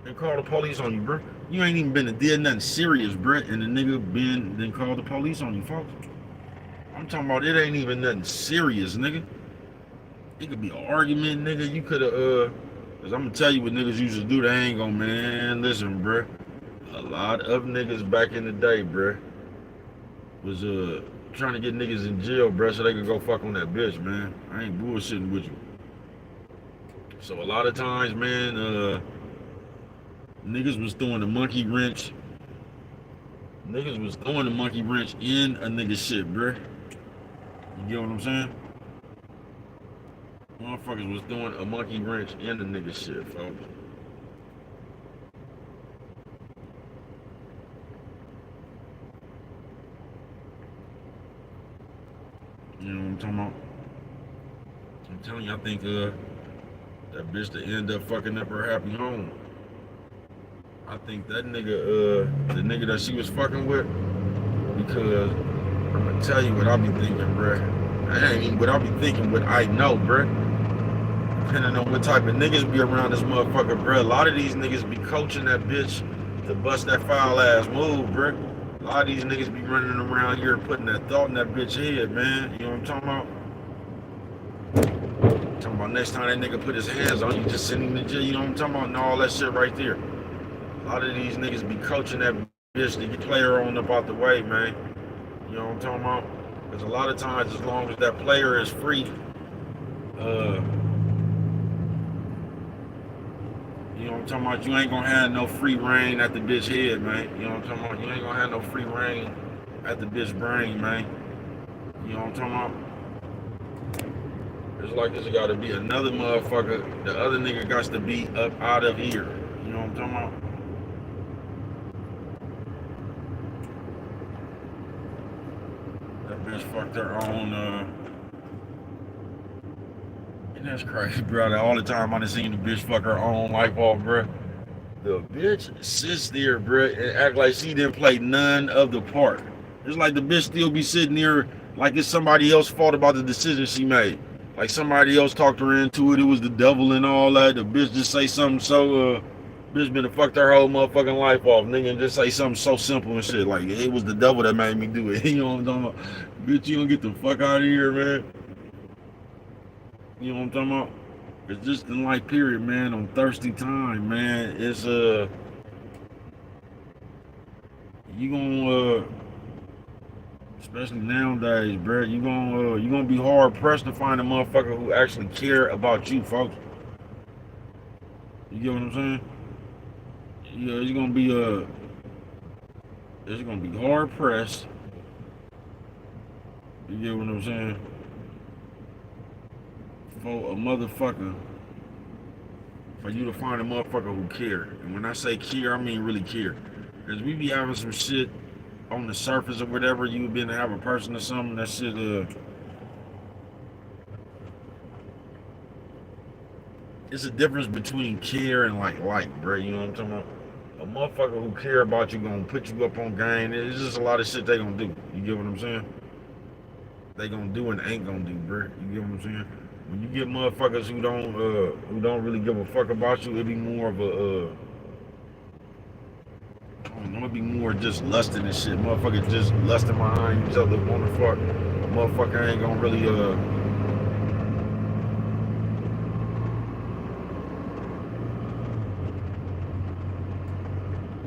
And call the police on you, bro. You ain't even been did nothing serious, bro, and the nigga then called the police on you, folks. I'm talking about it ain't even nothing serious, nigga. It could be an argument, nigga. You could have, cause I'm gonna tell you what niggas used to do. They ain't gonna, man. Listen, bro. A lot of niggas back in the day, bro, was trying to get niggas in jail, bro, so they could go fuck on that bitch, man. I ain't bullshitting with you. So a lot of times, man, niggas was throwing the monkey wrench. Niggas was throwing the monkey wrench in a nigga shit, bro. You get what I'm saying? Motherfuckers was throwing a monkey wrench in the nigga shit, folks. You know what I'm talking about? I'm telling you, I think that bitch that end up fucking up her happy home. I think that nigga, the nigga that she was fucking with, because I'm gonna tell you what I be thinking, bruh. I ain't even what I be thinking, what I know, bruh. Depending on what type of niggas be around this motherfucker, bruh. A lot of these niggas be coaching that bitch to bust that foul ass move, bruh. A lot of these niggas be running around here putting that thought in that bitch head, man. You know what I'm talking about? Talking about next time that nigga put his hands on you, just send him to jail. You know what I'm talking about? And all that shit right there. A lot of these niggas be coaching that bitch to get player on up out the way, man. You know what I'm talking about? Because a lot of times, as long as that player is free, you know what I'm talking about? You ain't gonna have no free reign at the bitch head, man. You know what I'm talking about? You ain't gonna have no free reign at the bitch brain, man. You know what I'm talking about? It's like there's gotta be another motherfucker. The other nigga got to be up out of here. You know what I'm talking about? That bitch fucked her own, and that's crazy, bro. All the time I done seen the bitch fuck her own life off, bro. The bitch sits there, bro, and act like she didn't play none of the part. It's like the bitch still be sitting there like it's somebody else's fault about the decision she made. Like somebody else talked her into it. It was the devil and all that. The bitch just say something so, bitch been to fuck her whole motherfucking life off, nigga, and just say something so simple and shit. Like, it was the devil that made me do it. You know what I'm talking about? Bitch, you gonna get the fuck out of here, man. You know what I'm talking about? It's just in life period, man, on thirsty time, man. It's, you gonna, especially nowadays, bro, you gonna be hard pressed to find a motherfucker who actually care about you, folks. You get what I'm saying? Yeah, it's gonna be hard pressed. You get what I'm saying? For a motherfucker, for you to find a motherfucker who care. And when I say care, I mean really care. Cause we be having some shit on the surface or whatever. You been to have a person or something that shit, it's a difference between care and like, bro. You know what I'm talking about? A motherfucker who care about you gonna put you up on game. It's just a lot of shit they gonna do. You get what I'm saying? They gonna do and ain't gonna do, bro. You get what I'm saying? When you get motherfuckers who don't really give a fuck about you, it be more of a, I don't know, it be more just lusting and shit. Motherfuckers just lusting behind each other, wanna fuck. A motherfucker ain't gonna really,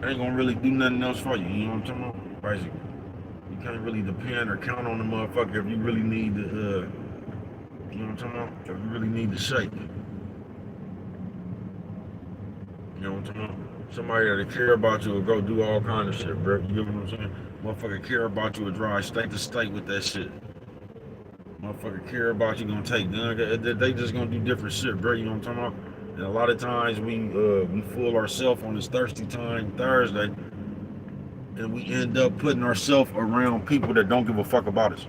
ain't gonna really do nothing else for you. You know what I'm talking about? Basically, you can't really depend or count on the motherfucker if you really need to You know what I'm talking about? If you really need to shake. You know what I'm talking about? Somebody that'll care about you will go do all kind of shit, bro. You get what I'm saying? Motherfucker care about you will drive state to state with that shit. Motherfucker care about you gonna take gun. They just gonna do different shit, bro. You know what I'm talking about? And a lot of times we fool ourselves on this thirsty time Thursday, and we end up putting ourselves around people that don't give a fuck about us.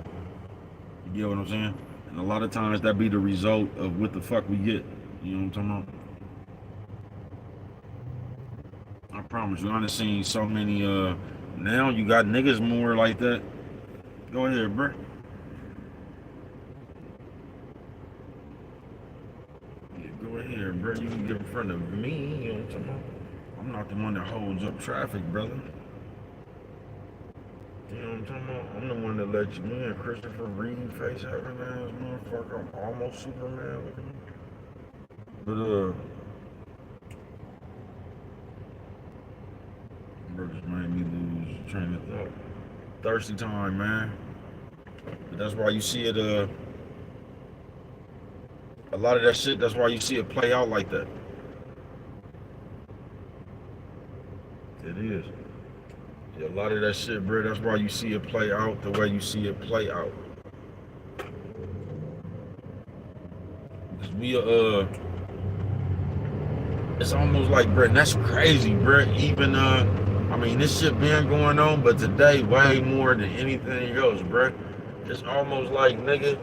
You get what I'm saying? And a lot of times that be the result of what the fuck we get. You know what I'm talking about? I promise you, I done seen so many. Now you got niggas more like that. Go ahead, bro. Yeah, go ahead, bro. You can get in front of me. You know what I'm talking about? I'm not the one that holds up traffic, brother. You know what I'm talking about? I'm the one that let you in. Christopher Reeve, face having ass motherfucker. I'm almost Superman. But bro just made me lose train of thought. Thirsty time, man. But that's why you see it. A lot of that shit. That's why you see it play out like that. It is. Yeah, a lot of that shit, bro. That's why you see it play out the way you see it play out. Cause it's almost like, bro. And that's crazy, bro. Even I mean, this shit been going on, but today way more than anything else, bro. It's almost like, nigga,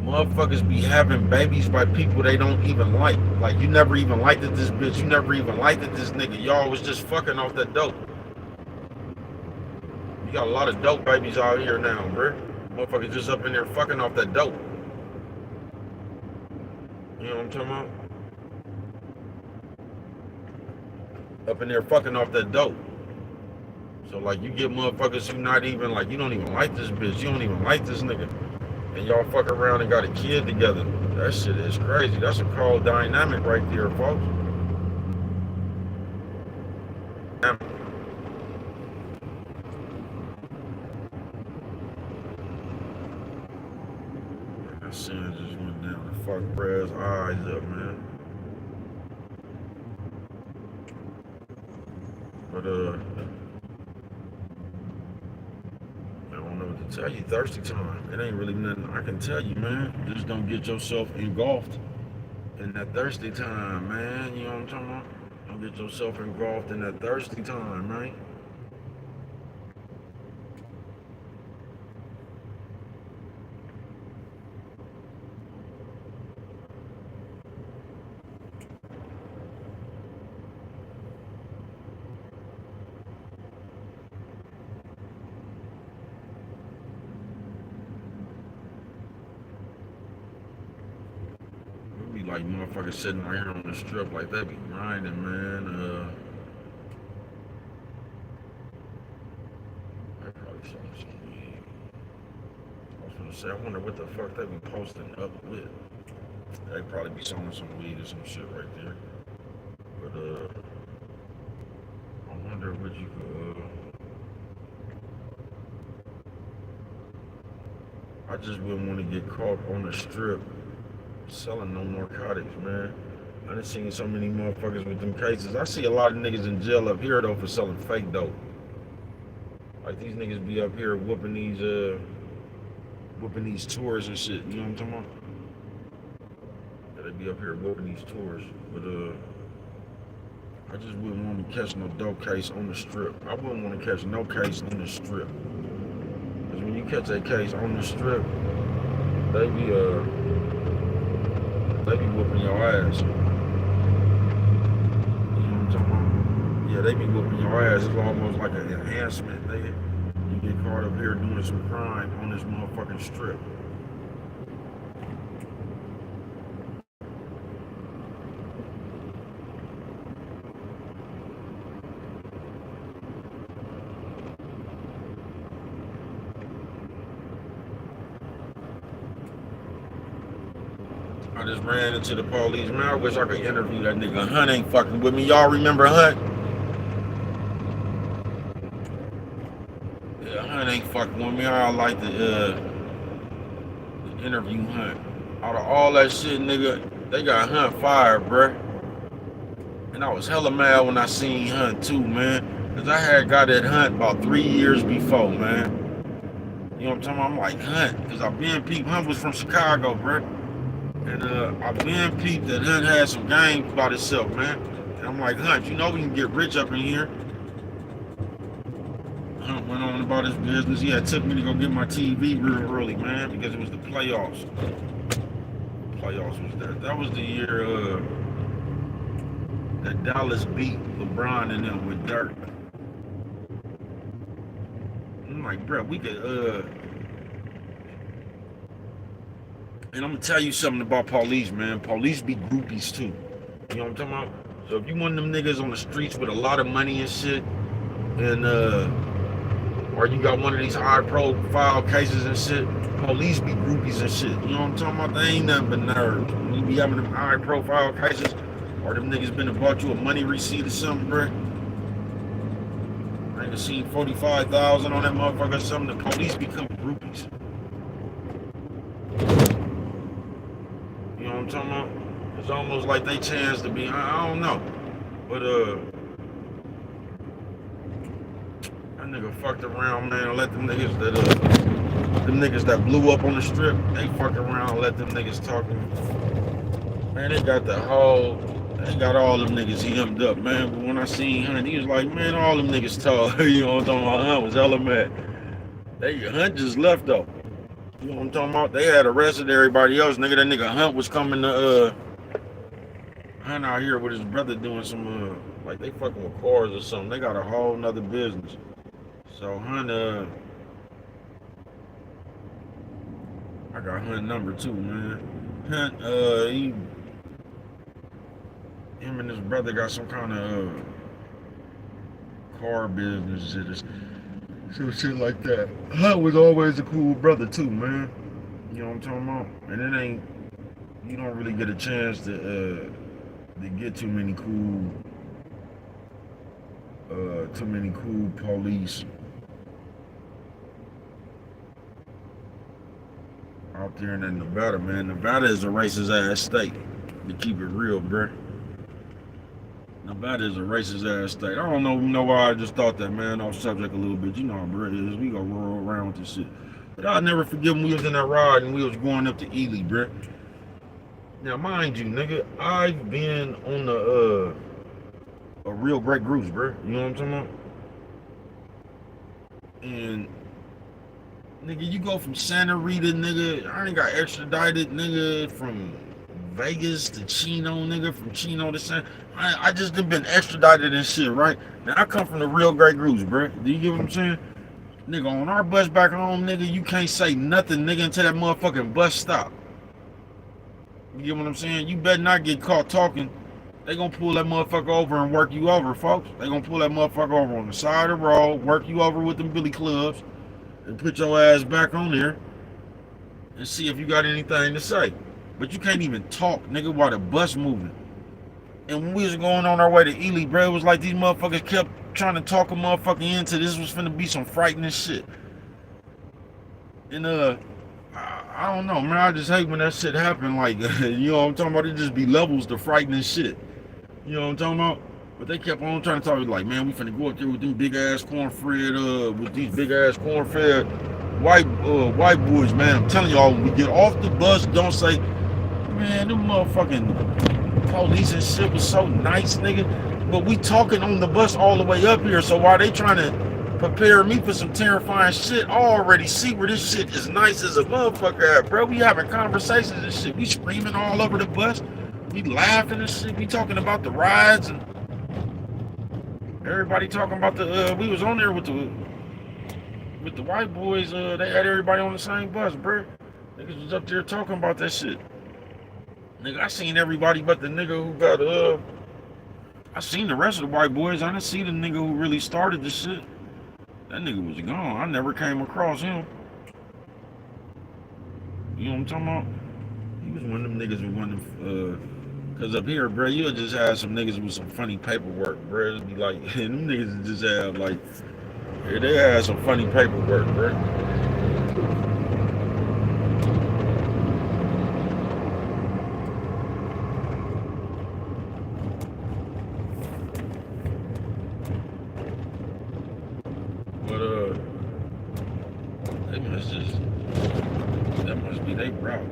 motherfuckers be having babies by people they don't even like. Like, you never even liked this bitch. You never even liked this nigga. Y'all was just fucking off that dope. You got a lot of dope babies out here now, bro. Motherfuckers just up in there fucking off that dope. You know what I'm talking about? Up in there fucking off that dope. So, like, you get motherfuckers who not even, like, you don't even like this bitch. You don't even like this nigga. And y'all fuck around and got a kid together. That shit is crazy. That's a cold dynamic right there, folks. That sin just went down and fucked Brad's eyes up, man. But, I don't know what to tell you. Thirsty time. It ain't really nothing I can tell you, man. Just don't get yourself engulfed in that thirsty time, man. You know what I'm talking about? Don't get yourself engulfed in that thirsty time, man. Like motherfuckers sitting right here on the strip like that be grinding, man. I probably selling some weed. I was gonna say, I wonder what the fuck they be posting up with. They probably be selling some weed or some shit right there. But I wonder what you could. I just wouldn't want to get caught on the strip selling no narcotics, man. I done seen so many motherfuckers with them cases. I see a lot of niggas in jail up here though for selling fake dope. Like these niggas be up here whooping these tours and shit. You know what I'm talking about? Yeah, they be up here whooping these tours. But I just wouldn't want to catch no dope case on the strip. I wouldn't want to catch no case on the strip. Cause when you catch a case on the strip, they be whooping your ass. You know what I'm talking about? Yeah, they be whooping your ass. It's almost like an enhancement, nigga. You get caught up here doing some crime on this motherfucking strip. I just ran into the police, man. I wish I could interview that nigga. Hunt ain't fucking with me. Y'all remember Hunt? Yeah, Hunt ain't fucking with me. I like to interview Hunt. Out of all that shit, nigga, they got Hunt fired, bruh. And I was hella mad when I seen Hunt too, man. Cause I had got that Hunt about 3 years before, man. You know what I'm talking about? I'm like, Hunt, cause I been peeped. Hunt was from Chicago, bruh. And I been peeped that Hunt had some game about himself, man. And I'm like, Hunt, you know we can get rich up in here. Hunt went on about his business. He had took me to go get my TV real early, man, because it was the playoffs. Playoffs was there. That was the year that Dallas beat LeBron and them with Dirk. I'm like, bro, we could and I'm gonna tell you something about police, man. Police be groupies too. You know what I'm talking about? So if you one of them niggas on the streets with a lot of money and shit, and or you got one of these high profile cases and shit, police be groupies and shit. You know what I'm talking about? They ain't nothing but nerves. When you be having them high profile cases, or them niggas been to bought you a money receipt or something, bruh. I ain't seen 45,000 on that motherfucker or something. The police become groupies. You know what I'm talking about? It's almost like they chance to be, I don't know. But that nigga fucked around, man, and let them niggas that blew up on the strip, they fuck around and let them niggas talk. Man, they got all them niggas hemmed up, man. But when I seen Hunt, he was like, man, all them niggas talk. You know what I'm talking about? Hunt was hella mad. Hunt just left though. You know what I'm talking about? They had arrested everybody else. Nigga, that nigga Hunt was coming to Hunt out here with his brother doing some like they fucking with cars or something. They got a whole nother business. So Hunt I got Hunt number 2, man. Hunt him and his brother got some kind of car business, some shit like that. Hunt was always a cool brother too, man. You know what I'm talking about? And you don't really get a chance to get too many cool police out there in Nevada, man. Nevada is a racist ass state. To keep it real, bruh. Nevada is a racist ass state. I don't know why I just thought that, man, off subject a little bit. You know how Brett is. We gonna roll around with this shit. But I'll never forget when we was in that ride and we was going up to Ely, Brett. Now, mind you, nigga, I've been on a real great groups, bro. You know what I'm talking about? And nigga, you go from Santa Rita, nigga. I ain't got extradited, nigga, from Vegas to Chino, nigga, from Chino to San. I just done been extradited and shit, right? Now I come from the real great groups, bro. Do you get what I'm saying? Nigga, on our bus back home, nigga, you can't say nothing, nigga, until that motherfucking bus stop. You get what I'm saying? You better not get caught talking. They gonna pull that motherfucker over and work you over, folks. They gonna pull that motherfucker over on the side of the road, work you over with them billy clubs, and put your ass back on there and see if you got anything to say. But you can't even talk, nigga, while the bus moving. And when we was going on our way to Ely, bro, it was like these motherfuckers kept trying to talk a motherfucker into this was finna be some frightening shit. And I don't know, man. I just hate when that shit happen. Like, you know what I'm talking about? It just be levels to frightening shit. You know what I'm talking about? But they kept on trying to talk like, man, we finna go up there with them big ass with these big ass corn-fed white boys, man. I'm telling y'all, when we get off the bus, don't say, man, them motherfucking police and shit was so nice, nigga. But we talking on the bus all the way up here, so while they trying to prepare me for some terrifying shit, I already see where this shit is nice as a motherfucker at, bro. We having conversations and shit. We screaming all over the bus. We laughing and shit. We talking about the rides and everybody talking about we was on there with the white boys. They had everybody on the same bus, bro. Niggas was up there talking about that shit. Nigga, I seen everybody but the nigga who got I seen the rest of the white boys. I didn't see the nigga who really started the shit. That nigga was gone. I never came across him. You know what I'm talking about? He was one of them niggas who wanted cause up here, bro, you'll just have some niggas with some funny paperwork, bro. It'd be like, them niggas just have like, yeah, they have some funny paperwork, bro.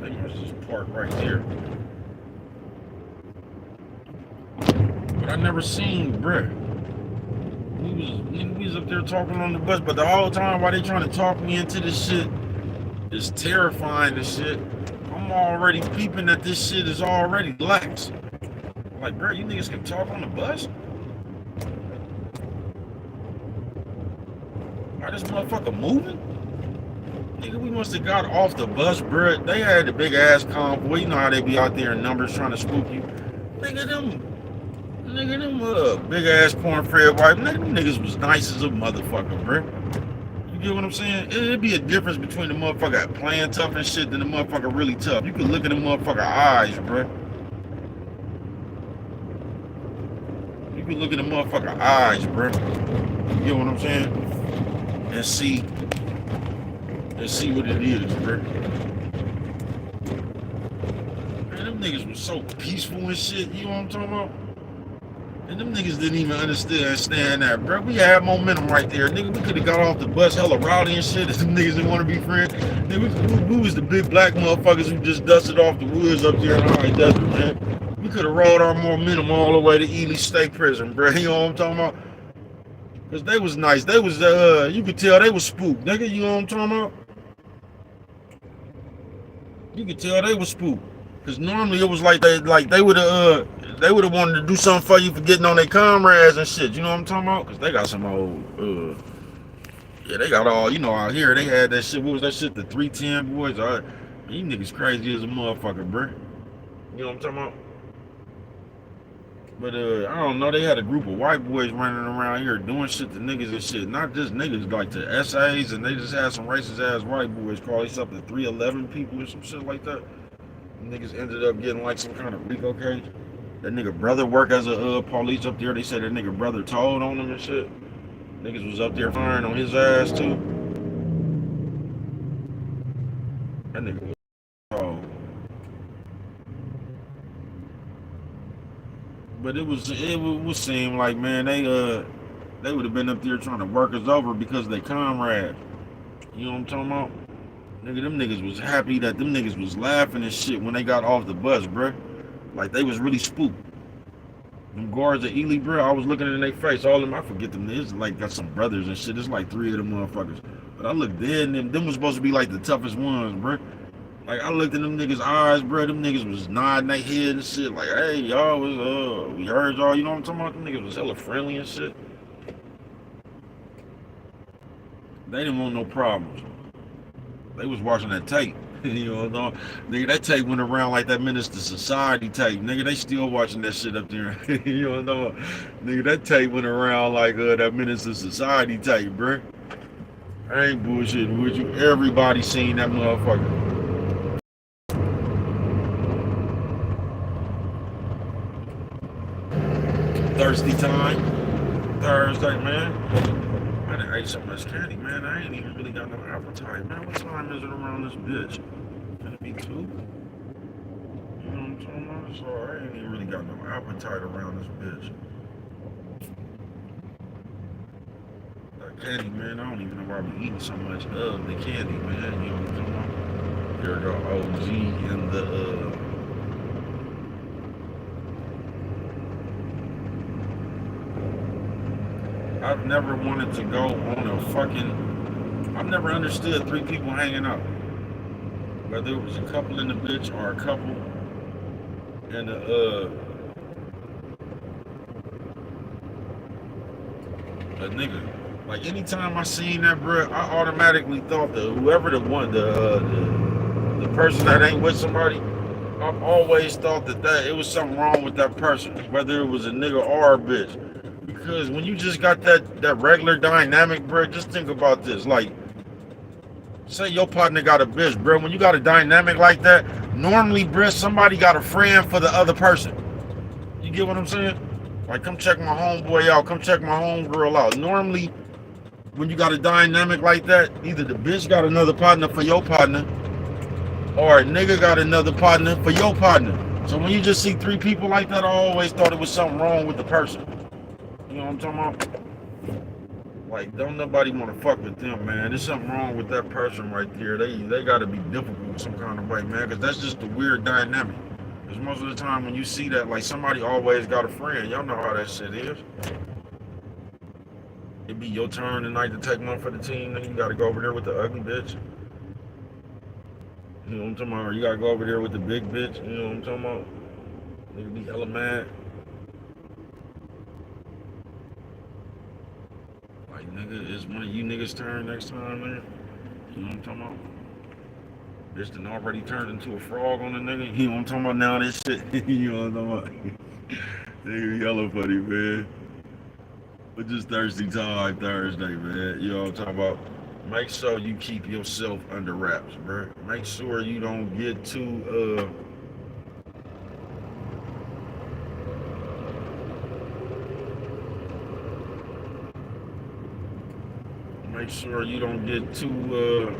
They must just park right there. But I never seen bruh. We was up there talking on the bus, but the whole time while they trying to talk me into this shit is terrifying and shit. I'm already peeping that this shit is already lax. Like, bro, you niggas can talk on the bus? Why this motherfucker moving? Nigga, we must have got off the bus, bro. They had the big ass convoy. You know how they be out there in numbers trying to spook you. Nigga, them big ass cornbread wife. Nigga, them niggas was nice as a motherfucker, bro. You get what I'm saying? It'd be a difference between the motherfucker playing tough and shit than the motherfucker really tough. You could look at the motherfucker eyes, bro. You could look at the motherfucker eyes, bro. You get what I'm saying? And see what it is, bro. Man, them niggas was so peaceful and shit, you know what I'm talking about? And them niggas didn't even understand that, bro. We had momentum right there. Nigga, we could have got off the bus hella rowdy and shit if them niggas didn't want to be friends. Nigga, we was the big black motherfuckers who just dusted off the woods up there in the high desert, man. We could have rolled our momentum all the way to Ely State Prison, bro. You know what I'm talking about? Because they was nice. They was, you could tell they was spooked, nigga. You know what I'm talking about? You could tell they was spooked. Because normally it was like they would have wanted to do something for you for getting on their comrades and shit. You know what I'm talking about? Because they got some old, yeah, they got all, you know, out here. They had that shit. What was that shit? The 310 boys. All right. You niggas crazy as a motherfucker, bro. You know what I'm talking about? But I don't know, they had a group of white boys running around here doing shit to niggas and shit. Not just niggas, like the SAs, and they just had some racist ass white boys call themselves the 311 people or some shit like that. Niggas ended up getting like some kind of RICO case. That nigga brother work as a police up there. They said that nigga brother told on him and shit. Niggas was up there firing on his ass too. That nigga was told. But it would seem like, man, they would have been up there trying to work us over because they comrades. You know what I'm talking about? Nigga, them niggas was happy that them niggas was laughing and shit when they got off the bus, bruh. Like, they was really spooked. Them guards at Ely, bruh, I was looking in their face. All of them, I forget them. It's like got some brothers and shit. It's like 3 of them motherfuckers. But I looked dead and them was supposed to be like the toughest ones, bruh. Like, I looked in them niggas' eyes, bruh. Them niggas was nodding their head and shit. Like, hey, y'all was, we heard y'all. You know what I'm talking about? Them niggas was hella friendly and shit. They didn't want no problems. They was watching that tape. You know, nigga, that tape went around like that Menace to Society tape. Nigga, they still watching that shit up there. You know, nigga, that tape went around like that Menace to Society tape, bruh. I ain't bullshitting with you. Everybody seen that motherfucker. Thirsty time. Thursday, man. I done ate so much candy, man. I ain't even really got no appetite, man. What time is it around this bitch? Can it be 2? You know what I'm talking about? So I ain't even really got no appetite around this bitch. That candy, man, I don't even know why I be eating so much of the candy, man. You know what I'm talking about? Here go OG in the, I've never wanted to go on a fucking... I've never understood 3 people hanging out. Whether it was a couple in the bitch or a couple in the, a nigga. Like, anytime I seen that, bro, I automatically thought that whoever the person that ain't with somebody, I've always thought that it was something wrong with that person. Whether it was a nigga or a bitch. Because when you just got that regular dynamic, bro, just think about this. Like, say your partner got a bitch, bro. When you got a dynamic like that, normally, bro, somebody got a friend for the other person. You get what I'm saying? Like, come check my homeboy out. Come check my homegirl out. Normally, when you got a dynamic like that, either the bitch got another partner for your partner, or a nigga got another partner for your partner. So when you just see 3 people like that, I always thought it was something wrong with the person. You know what I'm talking about? Like, don't nobody want to fuck with them, man. There's something wrong with that person right there. They got to be difficult some kind of way, man, because that's just a weird dynamic. Because most of the time when you see that, like, somebody always got a friend. Y'all know how that shit is. It be your turn tonight to take one for the team, then you got to go over there with the ugly bitch. You know what I'm talking about? Or you got to go over there with the big bitch. You know what I'm talking about? Nigga be hella mad. Like, nigga, it's one of you niggas' turn next time, man. You know what I'm talking about? Bitch done already turned into a frog on the nigga. You know what I'm talking about now, this shit. You know what I'm talking about? Nigga, hella funny, man. But just Thirsty Time Thursday, man. You know what I'm talking about? Make sure you keep yourself under wraps, bro. Make sure you don't get too, make sure you don't get too,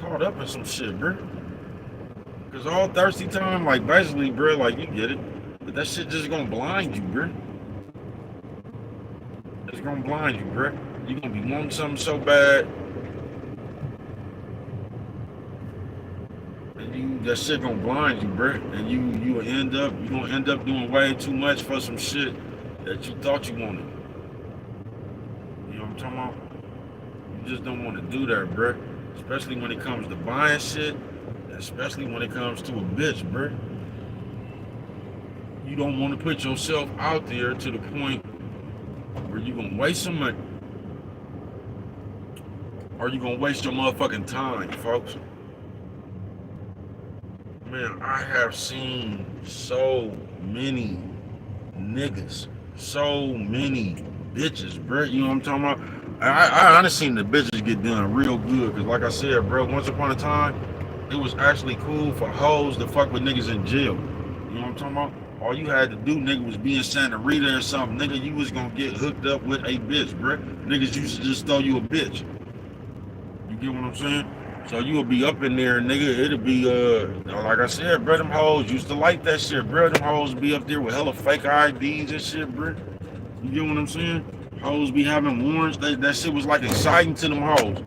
caught up in some shit, bro. Cause all Thirsty Time, like, basically, bro, like, you get it. But that shit just gonna blind you, bro. It's gonna blind you, bro. You gonna be wanting something so bad, and that shit gonna blind you, bro. And you gonna end up doing way too much for some shit that you thought you wanted. You know what I'm talking about? You just don't want to do that, bro. Especially when it comes to buying shit, especially when it comes to a bitch, bro. You don't want to put yourself out there to the point where you gonna waste some money, or you gonna waste your motherfucking time, folks. Man, I have seen so many niggas, so many bitches, bro. You know what I'm talking about? I honestly seen the bitches get done real good, cause like I said, bro, once upon a time, it was actually cool for hoes to fuck with niggas in jail. You know what I'm talking about? All you had to do, nigga, was be in Santa Rita or something. Nigga, you was gonna get hooked up with a bitch, bro. Niggas used to just throw you a bitch. You get what I'm saying? So you'll be up in there, nigga. It'll be, like I said, bro, them hoes used to like that shit, bro. Them hoes be up there with hella fake IDs and shit, bro. You get what I'm saying? Hoes be having warrants. That shit was like exciting to them hoes.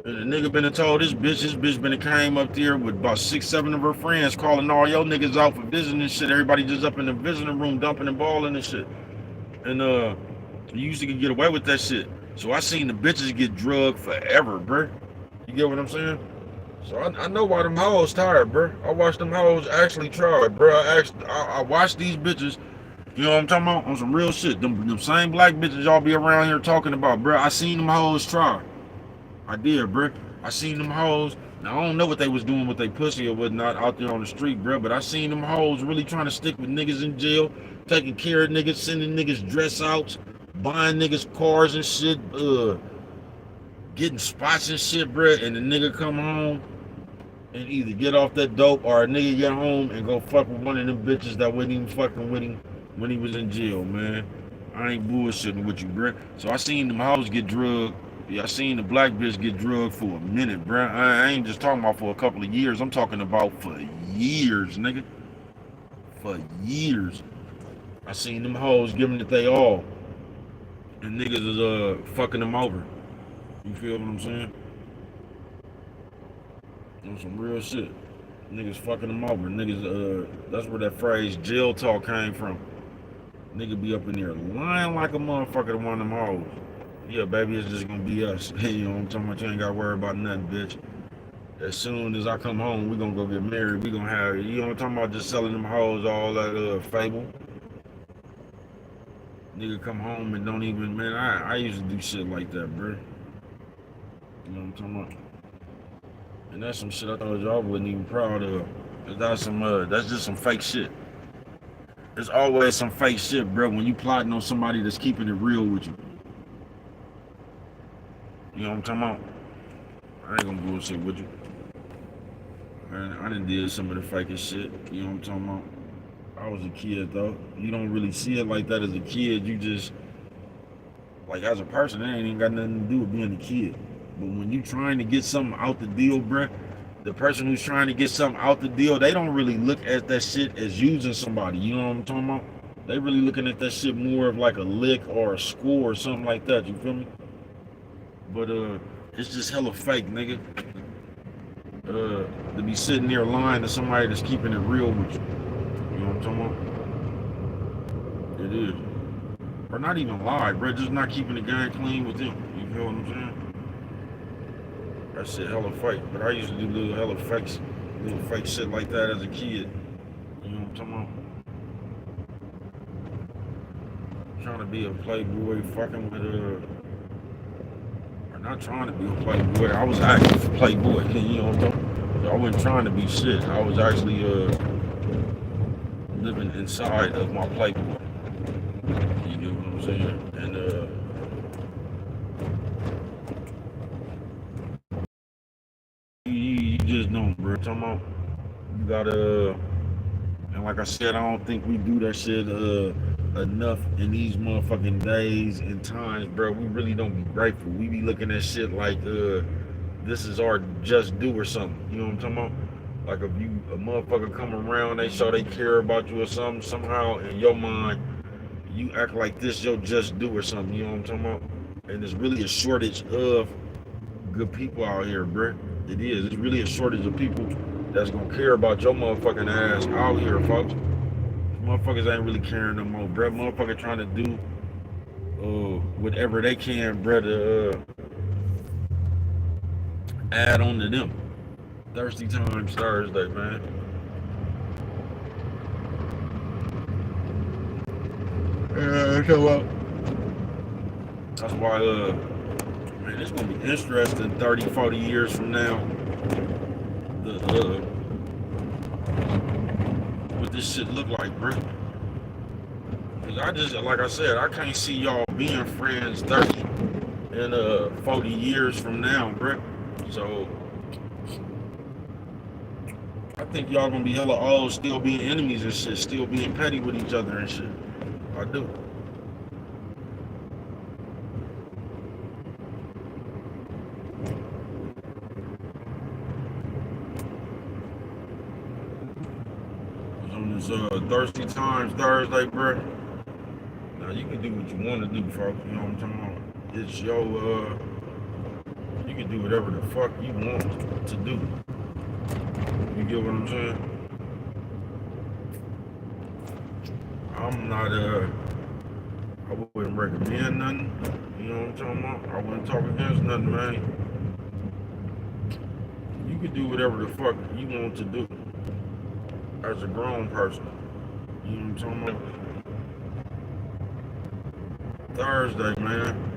And the nigga been told this bitch been came up there with about 6, 7 of her friends calling all your niggas out for visiting and shit. Everybody just up in the visiting room dumping and balling and shit. And you used to get away with that shit. So I seen the bitches get drugged forever, bro. You get what I'm saying? So I know why them hoes tired, bro. I watched them hoes actually try, bro. I watched these bitches. You know what I'm talking about? On some real shit. Them same black bitches y'all be around here talking about, bro. I seen them hoes try. I did, bro. I seen them hoes. Now, I don't know what they was doing with their pussy or whatnot out there on the street, bro, but I seen them hoes really trying to stick with niggas in jail, taking care of niggas, sending niggas dress outs, buying niggas cars and shit, getting spots and shit, bro, and the nigga come home and either get off that dope or a nigga get home and go fuck with one of them bitches that wasn't even fucking with him when he was in jail, man. I ain't bullshitting with you, bro. So I seen them hoes get drugged. Yeah, I seen the black bitch get drugged for a minute, bro. I ain't just talking about for a couple of years. I'm talking about for years, nigga. For years. I seen them hoes giving it they all. And niggas is fucking them over. You feel what I'm saying? On some real shit. Niggas fucking them over. Niggas, that's where that phrase jail talk came from. Nigga be up in there lying like a motherfucker to one of them hoes. Yeah, baby, it's just gonna be us. You know what I'm talking about? You ain't gotta worry about nothing, bitch. As soon as I come home, we gonna go get married. We gonna have, you know what I'm talking about? Just selling them hoes all that fable. Nigga come home and don't even, man, I used to do shit like that, bro. You know what I'm talking about? And that's some shit I thought y'all wasn't even proud of. That's just some fake shit. There's always some fake shit, bro, when you plotting on somebody that's keeping it real with you. You know what I'm talking about? I ain't gonna bullshit with you. Man, I done did some of the fakest shit. You know what I'm talking about? I was a kid, though. You don't really see it like that as a kid. You just, like, as a person, it ain't even got nothing to do with being a kid. But when you trying to get something out the deal, bruh, the person who's trying to get something out the deal, they don't really look at that shit as using somebody. You know what I'm talking about? They really looking at that shit more of like a lick or a score or something like that. You feel me? But it's just hella fake, nigga. To be sitting there lying to somebody that's keeping it real with you. You know what I'm talking about? It is. Or not even lie, bro. Just not keeping the game clean with them. You feel what I'm saying? That shit hella fake. But I used to do little fake shit like that as a kid. You know what I'm talking about? Trying to be a playboy, fucking with or not trying to be a playboy. I was acting for playboy. You know what I'm talking about? I wasn't trying to be shit. I was actually living inside of my playboy. You know what I'm saying? And you just don't, bro. Talking about you gotta, and like I said, I don't think we do that shit enough in these motherfucking days and times, bro. We really don't be grateful. We be looking at shit like this is our just due or something. You know what I'm talking about? Like if you a motherfucker come around, they show they care about you or something. Somehow in your mind, you act like this your just due or something. You know what I'm talking about? And there's really a shortage of good people out here, bro. It is. It's really a shortage of people that's gonna care about your motherfucking ass out here, folks. Motherfuckers ain't really caring no more, bro. Motherfucker trying to do whatever they can, bro, to add on to them. Thirsty Times Thursday, man. Yeah, come up. That's why, man, it's gonna be interesting 30, 40 years from now. What this shit look like, bro. Cause I just, like I said, I can't see y'all being friends 30 and 40 years from now, bro. So I think y'all gonna be hella old, still being enemies and shit, still being petty with each other and shit. I do. On this Thirsty Times Thursday, bro. Now you can do what you want to do, folks. You know what I'm talking about? It's your you can do whatever the fuck you want to do. You get what I'm saying? I'm not I wouldn't recommend nothing. You know what I'm talking about? I wouldn't talk against nothing, man. You can do whatever the fuck you want to do as a grown person. You know what I'm talking about? Thursday, man.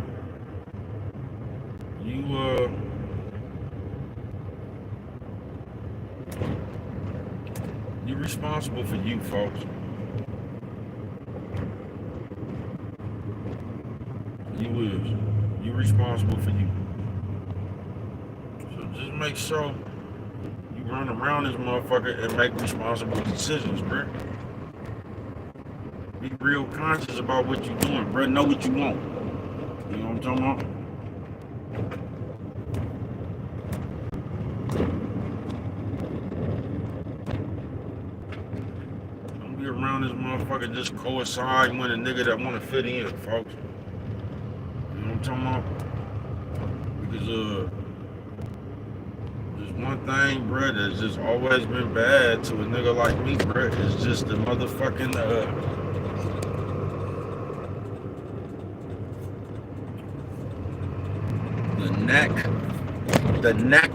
You're responsible for you, folks. You is. You're responsible for you. So just make sure you run around this motherfucker and make responsible decisions, bro. Be real conscious about what you're doing, bro. Know what you want. You know what I'm talking about? Don't be around this motherfucker just coincide with a nigga that want to fit in, folks. You know what I'm talking about? Because there's one thing, bro, that's just always been bad to a nigga like me, bro. It's just the motherfucking the knack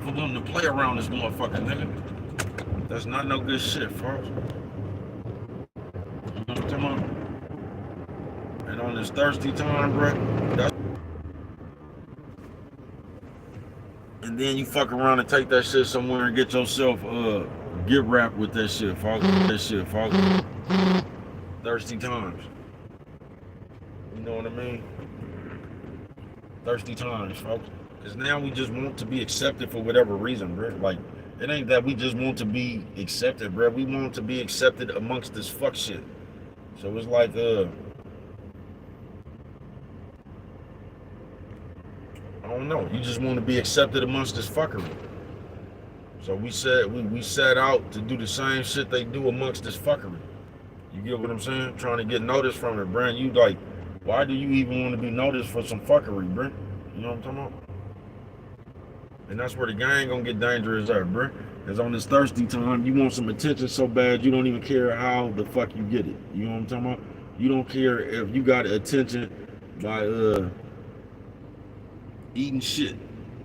for them to play around this motherfucker, nigga. That's not no good shit, folks. You know what I'm talking about? And on this thirsty time, bro, and then you fuck around and take that shit somewhere and get yourself get wrapped with that shit, folks. That shit, folks. Thirsty times. You know what I mean? Thirsty times, folks. Because now we just want to be accepted for whatever reason, bro. Like, it ain't that we just want to be accepted, bro. We want to be accepted amongst this fuck shit. So it's like, I don't know. You just want to be accepted amongst this fuckery. So we set out to do the same shit they do amongst this fuckery. You get what I'm saying? Trying to get noticed from it, Brent. You like, why do you even want to be noticed for some fuckery, Brent? You know what I'm talking about? And that's where the gang gonna get dangerous at, Brent. Cause on this thirsty time, you want some attention so bad you don't even care how the fuck you get it. You know what I'm talking about? You don't care if you got attention by eating shit.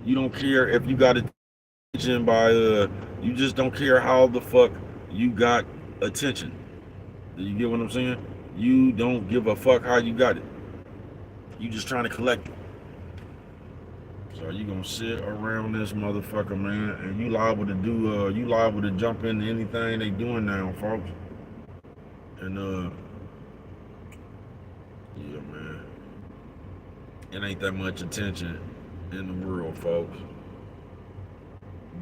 You don't care if you got attention by you just don't care how the fuck you got attention. Do you get what I'm saying? You don't give a fuck how you got it. You just trying to collect it. So you gonna sit around this motherfucker, man, and you liable to do you liable to jump into anything they doing now, folks. And yeah, man. It ain't that much attention in the world, folks.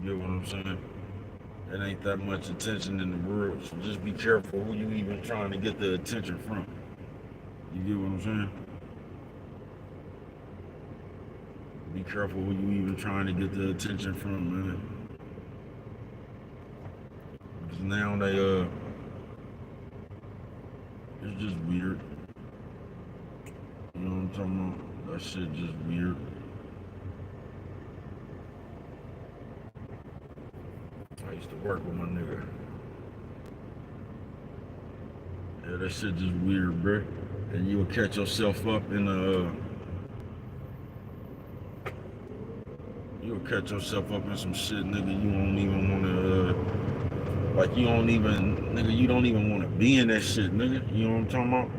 You get what I'm saying? It ain't that much attention in the world. So just be careful who you even trying to get the attention from. You get what I'm saying? Be careful who you even trying to get the attention from, man. Because now they it's just weird. You know what I'm talking about? That shit just weird. I used to work with my nigga. Yeah, that shit just weird, bro. And you will catch yourself up in you'll catch yourself up in some shit, nigga. You don't even wanna like you don't even nigga, you don't even wanna be in that shit, nigga. You know what I'm talking about?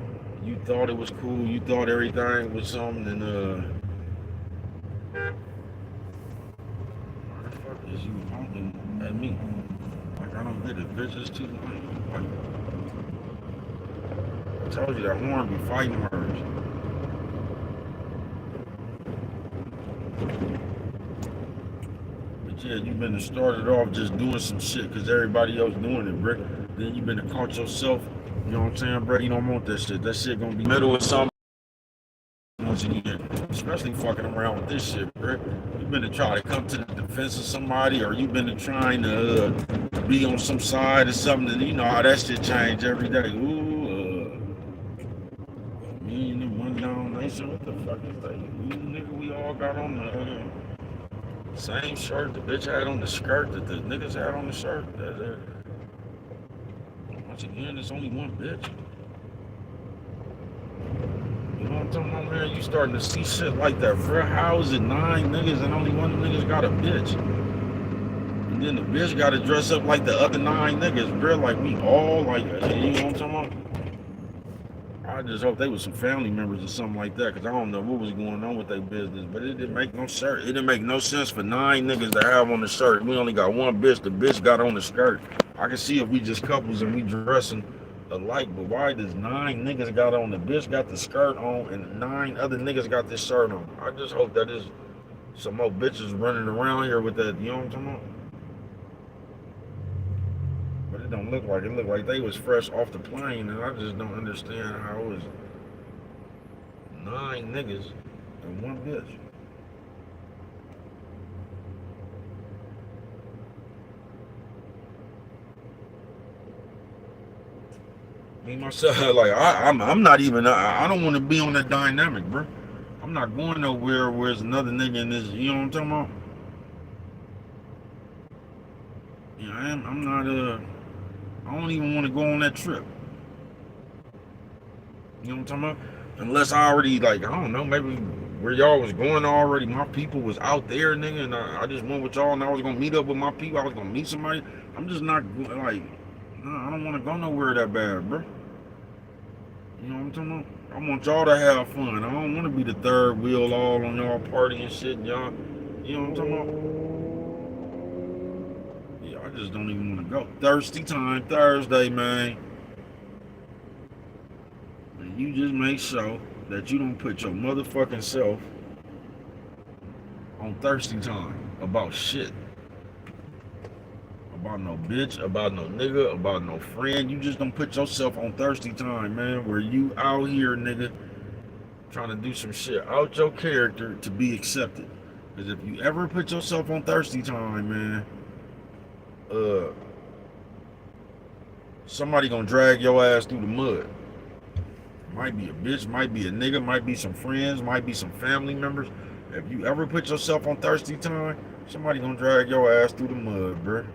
You thought it was cool, you thought everything was something, and why the fuck is you honking at me? Like I don't get it, bitches too. Like, I told you that horn be fighting words. But yeah, you been to started off just doing some shit because everybody else doing it, Brick. Then you been to caught yourself, you know what I'm saying, bro? You don't want that shit. That shit gonna be middle of something once again. Especially fucking around with this shit, Brick. You been to try to come to the defense of somebody, or you been to trying to be on some side or something, and you know how that shit change every day. Ooh, me and the one down nation, what the fuck is that? You nigga, we all got on the same shirt the bitch had on the skirt that the niggas had on the shirt. Once again, there's only one bitch. You know what I'm talking about, man? You starting to see shit like that, bro. How is it 9 niggas and only one of them niggas got a bitch? And then the bitch got to dress up like the other 9 niggas, bro. Like we all like, you know what I'm talking about? I just hope they was some family members or something like that, because I don't know what was going on with their business. But it didn't make no shirt. It didn't make no sense for 9 niggas to have on the shirt. We only got one bitch. The bitch got on the skirt. I can see if we just couples and we dressing alike, but why does 9 niggas got on? The bitch got the skirt on and 9 other niggas got this shirt on. I just hope that is some more bitches running around here with that, you know what I'm talking about? But it don't look like it. It looked like they was fresh off the plane, and I just don't understand how it was 9 niggas and one bitch. Me myself, like I'm not even. I don't want to be on that dynamic, bro. I'm not going nowhere where there's another nigga in this. You know what I'm talking about? Yeah, I'm not. I don't even want to go on that trip. You know what I'm talking about? Unless I already like, I don't know, maybe where y'all was going already. My people was out there, nigga, and I just went with y'all, and I was gonna meet up with my people. I was gonna meet somebody. I'm just not like. No, I don't want to go nowhere that bad, bro. You know what I'm talking about? I want y'all to have fun. I don't want to be the third wheel all on y'all party and shit, y'all. You know what I'm talking about? Yeah, I just don't even want to go. Thirsty time, Thursday, man. And you just make sure that you don't put your motherfucking self on thirsty time about shit. About no bitch, about no nigga, about no friend. You just don't put yourself on thirsty time, man. Where you out here, nigga, trying to do some shit out your character to be accepted. Because if you ever put yourself on thirsty time, man, Somebody gonna drag your ass through the mud. Might be a bitch, might be a nigga, might be some friends, might be some family members. If you ever put yourself on thirsty time, somebody gonna drag your ass through the mud, bruh.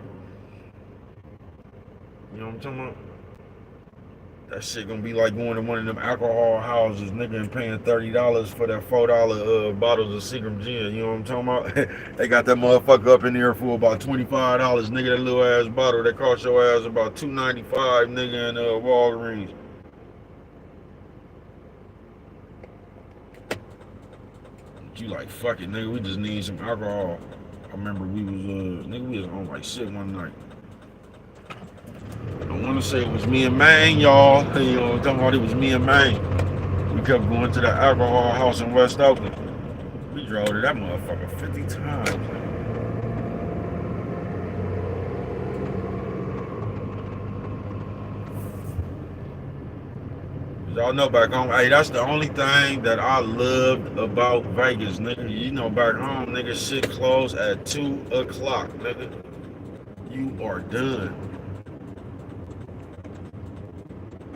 You know what I'm talking about? That shit gonna be like going to one of them alcohol houses, nigga, and paying $30 for that $4 bottles of Seagram gin. You know what I'm talking about? They got that motherfucker up in there for about $25, nigga. That little ass bottle that cost your ass about $2.95, nigga, in Walgreens. But you like, fuck it, nigga. We just need some alcohol. I remember we was nigga, we was on like shit one night. I want to say it was me and Maine, y'all. You know, I'm talking about it was me and Maine. We kept going to the alcohol house in West Oakland. We drove to that motherfucker 50 times. Y'all know back home, hey, that's the only thing that I loved about Vegas, nigga. You know, back home, nigga, shit closed at 2 o'clock, nigga. You are done.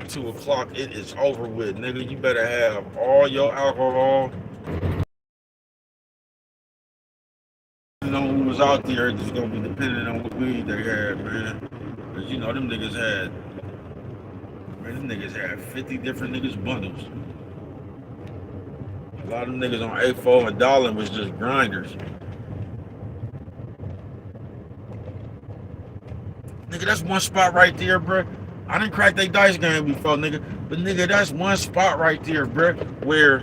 2 o'clock, it is over with, nigga. You better have all your alcohol. You know who was out there, it's gonna be dependent on what weed they had, man. Cause you know them niggas had, man, them niggas had 50 different niggas bundles. A lot of them niggas on A4 and Darlin was just grinders. Nigga, that's one spot right there, bruh. I didn't crack that dice game before, nigga. But nigga, that's one spot right there, bruh, where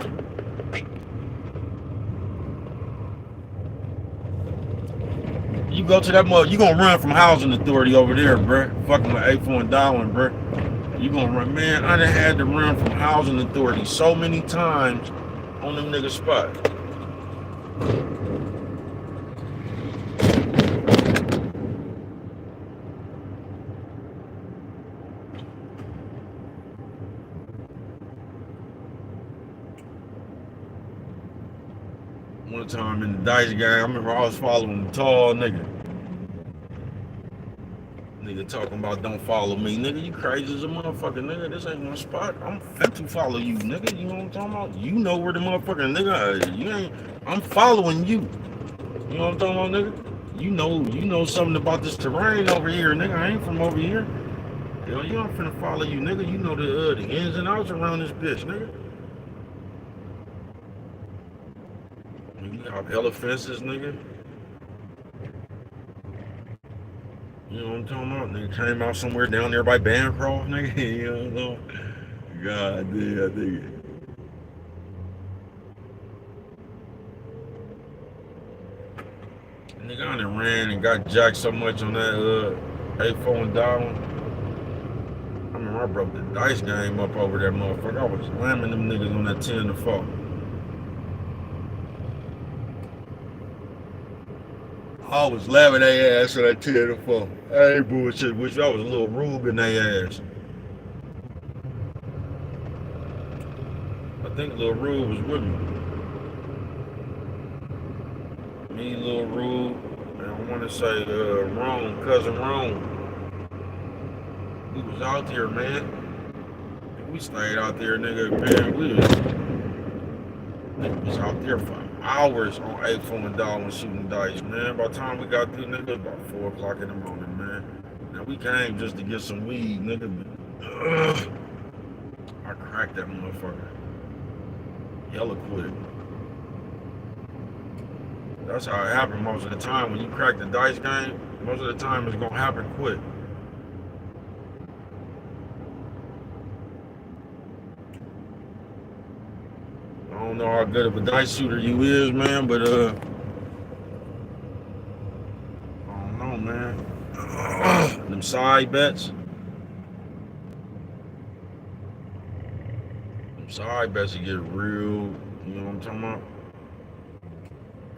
you go to that mother, you gonna run from housing authority over there, bruh. Fucking with A4 and Darwin, bruh. You gonna run, man. I done had to run from housing authority so many times on them nigga spot. One time in the dice game, I remember I was following the tall nigga. Nigga talking about don't follow me. Nigga, you crazy as a motherfucker, nigga. This ain't my spot. I'm fit to follow you, nigga. You know what I'm talking about? You know where the motherfucker nigga is. You ain't, I'm following you. You know what I'm talking about, nigga? You know something about this terrain over here, nigga. I ain't from over here. Yo, you ain't finna follow you, nigga. You know the ins and outs around this bitch, nigga. You got hella fences, nigga. You know what I'm talking about? Nigga came out somewhere down there by Bancroft, nigga. You know? God damn, nigga. Nigga, I done ran and got jacked so much on that A4 and Darwin. I remember I broke the dice game up over that motherfucker. I was slamming them niggas on that 10 to 4. I was slamming their ass on that 10 to 4. I ain't bullshit, which I was a little Rube in their ass. I think Lil Rube was with me. Me, Lil Rube, and I want to say Rome, cousin Rome. We was out there, man. We stayed out there, nigga. Man, we was out there for hours on A4 and Darwin shooting dice, man. By the time we got through, nigga, it was about 4 o'clock in the morning, man. Now we came just to get some weed, nigga. I cracked that motherfucker. Hella quick. That's how it happened most of the time. When you crack the dice game, most of the time it's gonna happen quick. I don't know how good of a dice shooter you is, man, but I don't know, man. Them side bets. Them side bets you get real, you know what I'm talking about?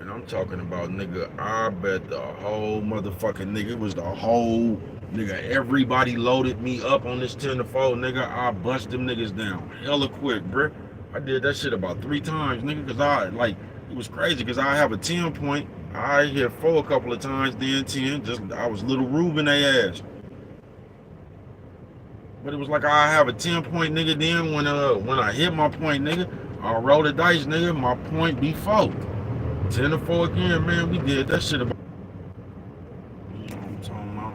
And I'm talking about, nigga, I bet the whole motherfucking nigga, it was the whole nigga, everybody loaded me up on this 10 to 4, nigga. I bust them niggas down hella quick, bruh. I did that shit about 3 times, nigga, cause I, like, it was crazy, cause I have a 10 point, I hit 4 a couple of times, then 10, just, I was little Rube in their ass. But it was like I have a 10-point nigga. Then when I hit my point, nigga, I roll the dice, nigga. My point be 4. 10 to 4 again, man. We did that shit about. You know what I'm talking about?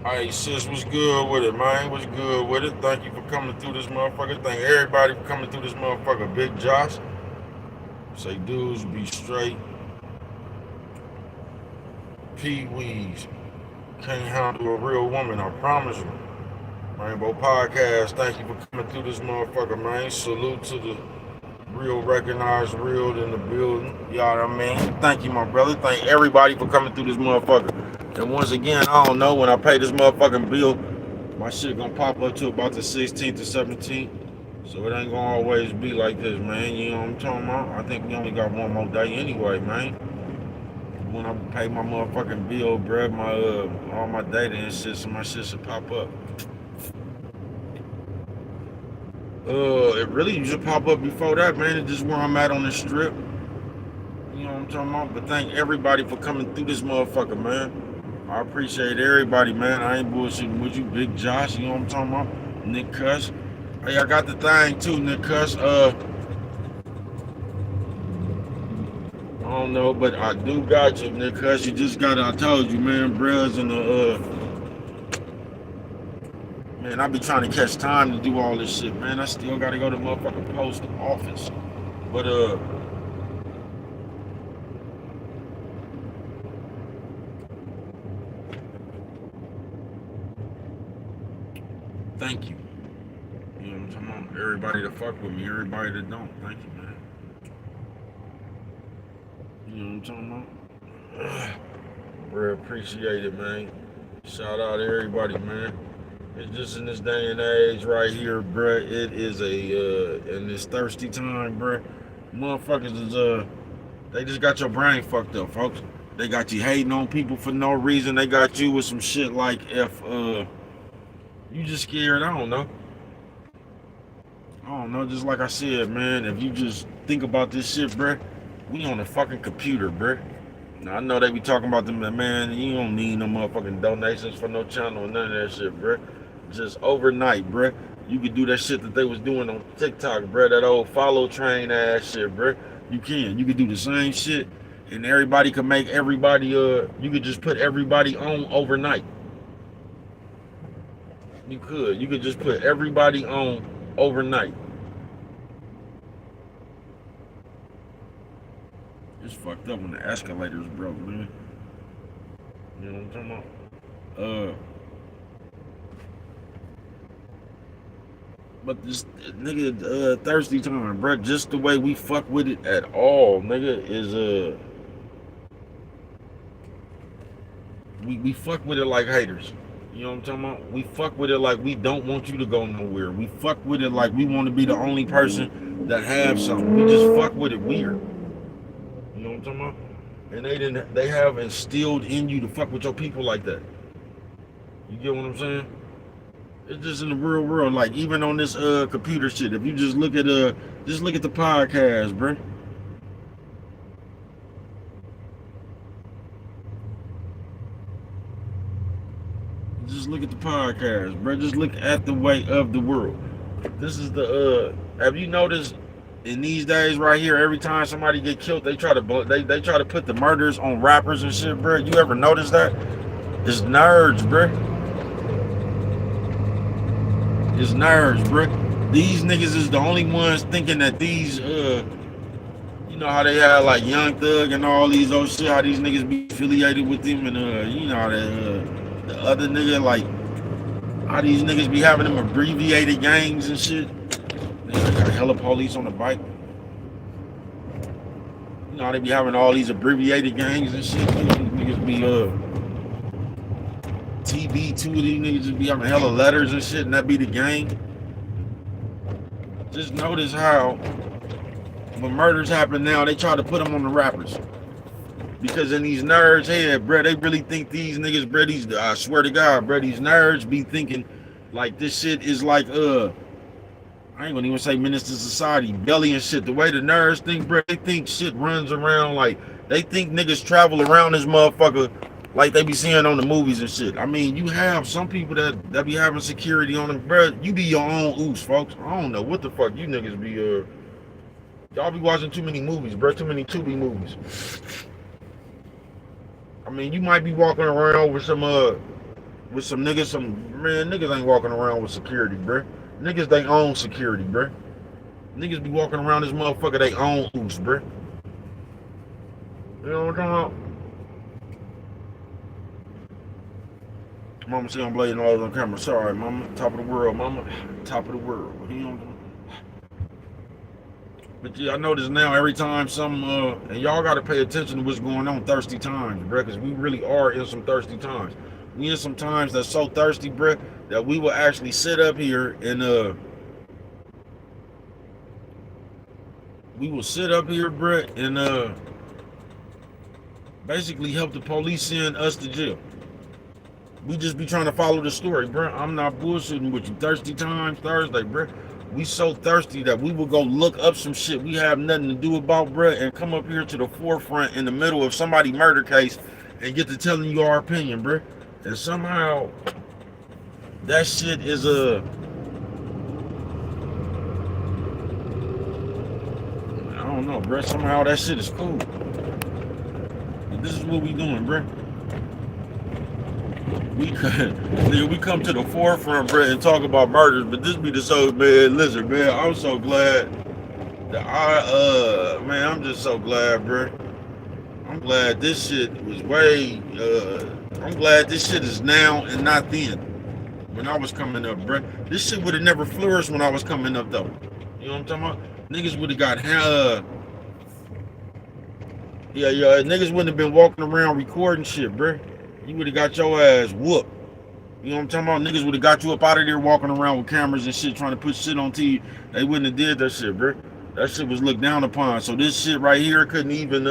Hey sis, what's good with it, man? What's good with it? Thank you for coming through this motherfucker. Thank everybody for coming through this motherfucker. Big Josh. Say dudes be straight. Pee-wees. Can't handle a real woman, I promise you. Rainbow Podcast, thank you for coming through this motherfucker, man. Salute to the real, recognized real in the building. You know what I mean? Thank you, my brother. Thank everybody for coming through this motherfucker. And once again, I don't know, when I pay this motherfucking bill, my shit gonna pop up to about the 16th to 17th. So it ain't gonna always be like this, man. You know what I'm talking about? I think we only got one more day anyway, man. When I pay my motherfucking bill, bruh, my all my data and shit, so my shit should pop up. It really used to pop up before that, man. It's just where I'm at on the strip. You know what I'm talking about? But thank everybody for coming through this motherfucker, man. I appreciate everybody, man. I ain't bullshitting with you, Big Josh. You know what I'm talking about? Nick Cuss. Hey, I got the thing too, Nick Cuss. I don't know, but I do got you, Nick Cuss. You just got it. I told you, man. Bruh's in the man, I be trying to catch time to do all this shit, man. I still gotta go to motherfucking post office. But thank you. You know what I'm talking about? Everybody that fuck with me, everybody that don't, thank you, man. You know what I'm talking about? Bro, appreciate it, man. Shout out to everybody, man. It's just in this day and age right here, bruh. It is in this thirsty time, bruh. Motherfuckers is they just got your brain fucked up, folks. They got you hating on people for no reason. They got you with some shit like if you just scared. I don't know, just like I said, man, if you just think about this shit, bruh, we on the fucking computer, bruh. Now I know they be talking about them, man, you don't need no motherfucking donations for no channel or none of that shit, bruh. Just overnight, bruh. You could do that shit that they was doing on TikTok, bruh. That old follow train ass shit, bruh. You could do the same shit, and everybody could make everybody, you could just put everybody on overnight. You could just put everybody on overnight. It's fucked up when the escalators broke, man. You know what I'm talking about? But this nigga thirsty time, bro. Just the way we fuck with it at all, nigga, is we fuck with it like haters. You know what I'm talking about? We fuck with it like we don't want you to go nowhere. We fuck with it like we want to be the only person that have something. We just fuck with it weird. You know what I'm talking about? And they have instilled in you to fuck with your people like that. You get what I'm saying? It's just in the real world, like even on this computer shit. If you just look at the podcast, bro. Just look at the podcast, bro. Just look at the way of the world. This is the have you noticed in these days right here, every time somebody get killed, they try to put the murders on rappers and shit, bro. You ever notice that? It's nerds, bro. It's nerds, bro. These niggas is the only ones thinking that these, you know how they have like Young Thug and all these old shit, how these niggas be affiliated with them, and you know the other nigga, like how these niggas be having them abbreviated gangs and shit. They got hella police on the bike. You know how they be having all these abbreviated gangs and shit. These niggas be TB2, these niggas just be having hella letters and shit, and that be the gang. Just notice how when murders happen now, they try to put them on the rappers. Because in these nerds' head, bro, they really think these niggas, bro, I swear to God, bro, these nerds be thinking like this shit is like, I ain't gonna even say Minister Society, belly and shit. The way the nerds think, bro, they think shit runs around like, they think niggas travel around this motherfucker like they be seeing on the movies and shit. I mean, you have some people that be having security on them, bro. You be your own oos, folks. I don't know what the fuck you niggas be, y'all be watching too many movies, bro, too many Tubi movies. I mean, you might be walking around with some niggas, niggas ain't walking around with security, bro. Niggas, they own security, bro. Niggas be walking around this motherfucker, they own oos, bro. You know what I'm talking about? Mama see I'm blading all on camera. Sorry, mama. Top of the world, mama. Top of the world. You know what I'm talking about? But yeah, I notice now every time and y'all gotta pay attention to what's going on thirsty times, bro, because we really are in some thirsty times. We in some times that's so thirsty, bro, that we will actually sit up here and bro, and basically help the police send us to jail. We just be trying to follow the story, bro. I'm not bullshitting with you. Thirsty times, Thursday, bro. We so thirsty that we will go look up some shit we have nothing to do about, bro, and come up here to the forefront in the middle of somebody's murder case and get to telling you our opinion, bro. And somehow that shit is I don't know, bro. Somehow that shit is cool. And this is what we doing, bro. We come to the forefront, bro, and talk about murders, but this be the so, man. Listen, man, I'm so glad that I'm just so glad, bro. I'm glad this shit was I'm glad this shit is now and not then. When I was coming up, bro, this shit would have never flourished when I was coming up, though. You know what I'm talking about? Niggas would have got niggas wouldn't have been walking around recording shit, bro. You would have got your ass whooped. You know what I'm talking about? Niggas would have got you up out of there walking around with cameras and shit trying to put shit on TV. They wouldn't have did that shit, bro. That shit was looked down upon. So this shit right here couldn't even,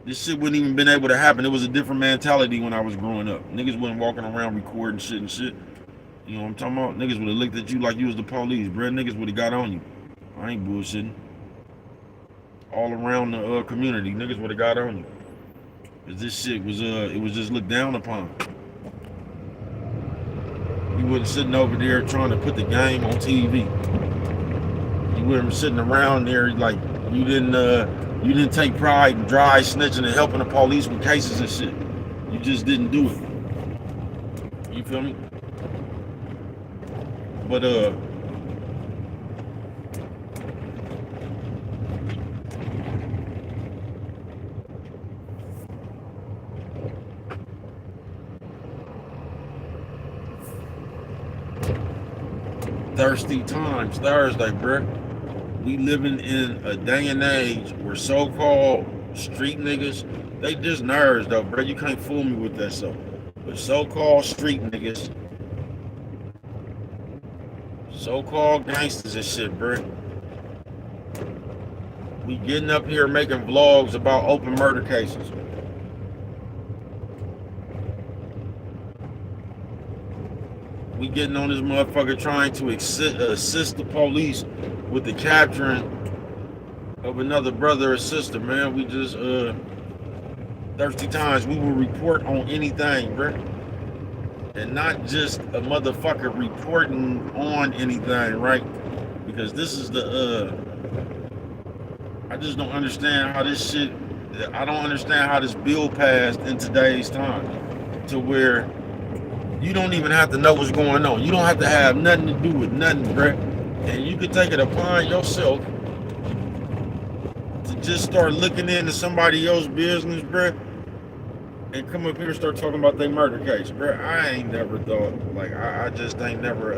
this shit wouldn't even been able to happen. It was a different mentality when I was growing up. Niggas wasn't walking around recording shit and shit. You know what I'm talking about? Niggas would have looked at you like you was the police, bro. Niggas would have got on you. I ain't bullshitting. All around the community, niggas would have got on you. Cause this shit was it was just looked down upon. You wasn't sitting over there trying to put the game on TV. You weren't sitting around there like you didn't take pride in dry snitching and helping the police with cases and shit. You just didn't do it. You feel me? But thirsty times, Thursday, bruh. We living in a day and age where so-called street niggas, they just nerds though, bruh. You can't fool me with that stuff. But so-called street niggas, so-called gangsters and shit, bruh. We getting up here making vlogs about open murder cases. We getting on this motherfucker trying to assist the police with the capturing of another brother or sister, man. We just, thirsty times, we will report on anything, bruh. And not just a motherfucker reporting on anything, right? Because this is I just don't understand how this shit, I don't understand how this bill passed in today's time to where you don't even have to know what's going on. You don't have to have nothing to do with nothing, bruh. And you can take it upon yourself to just start looking into somebody else's business, bruh, and come up here and start talking about their murder case, bruh. I ain't never thought, like, I just ain't never,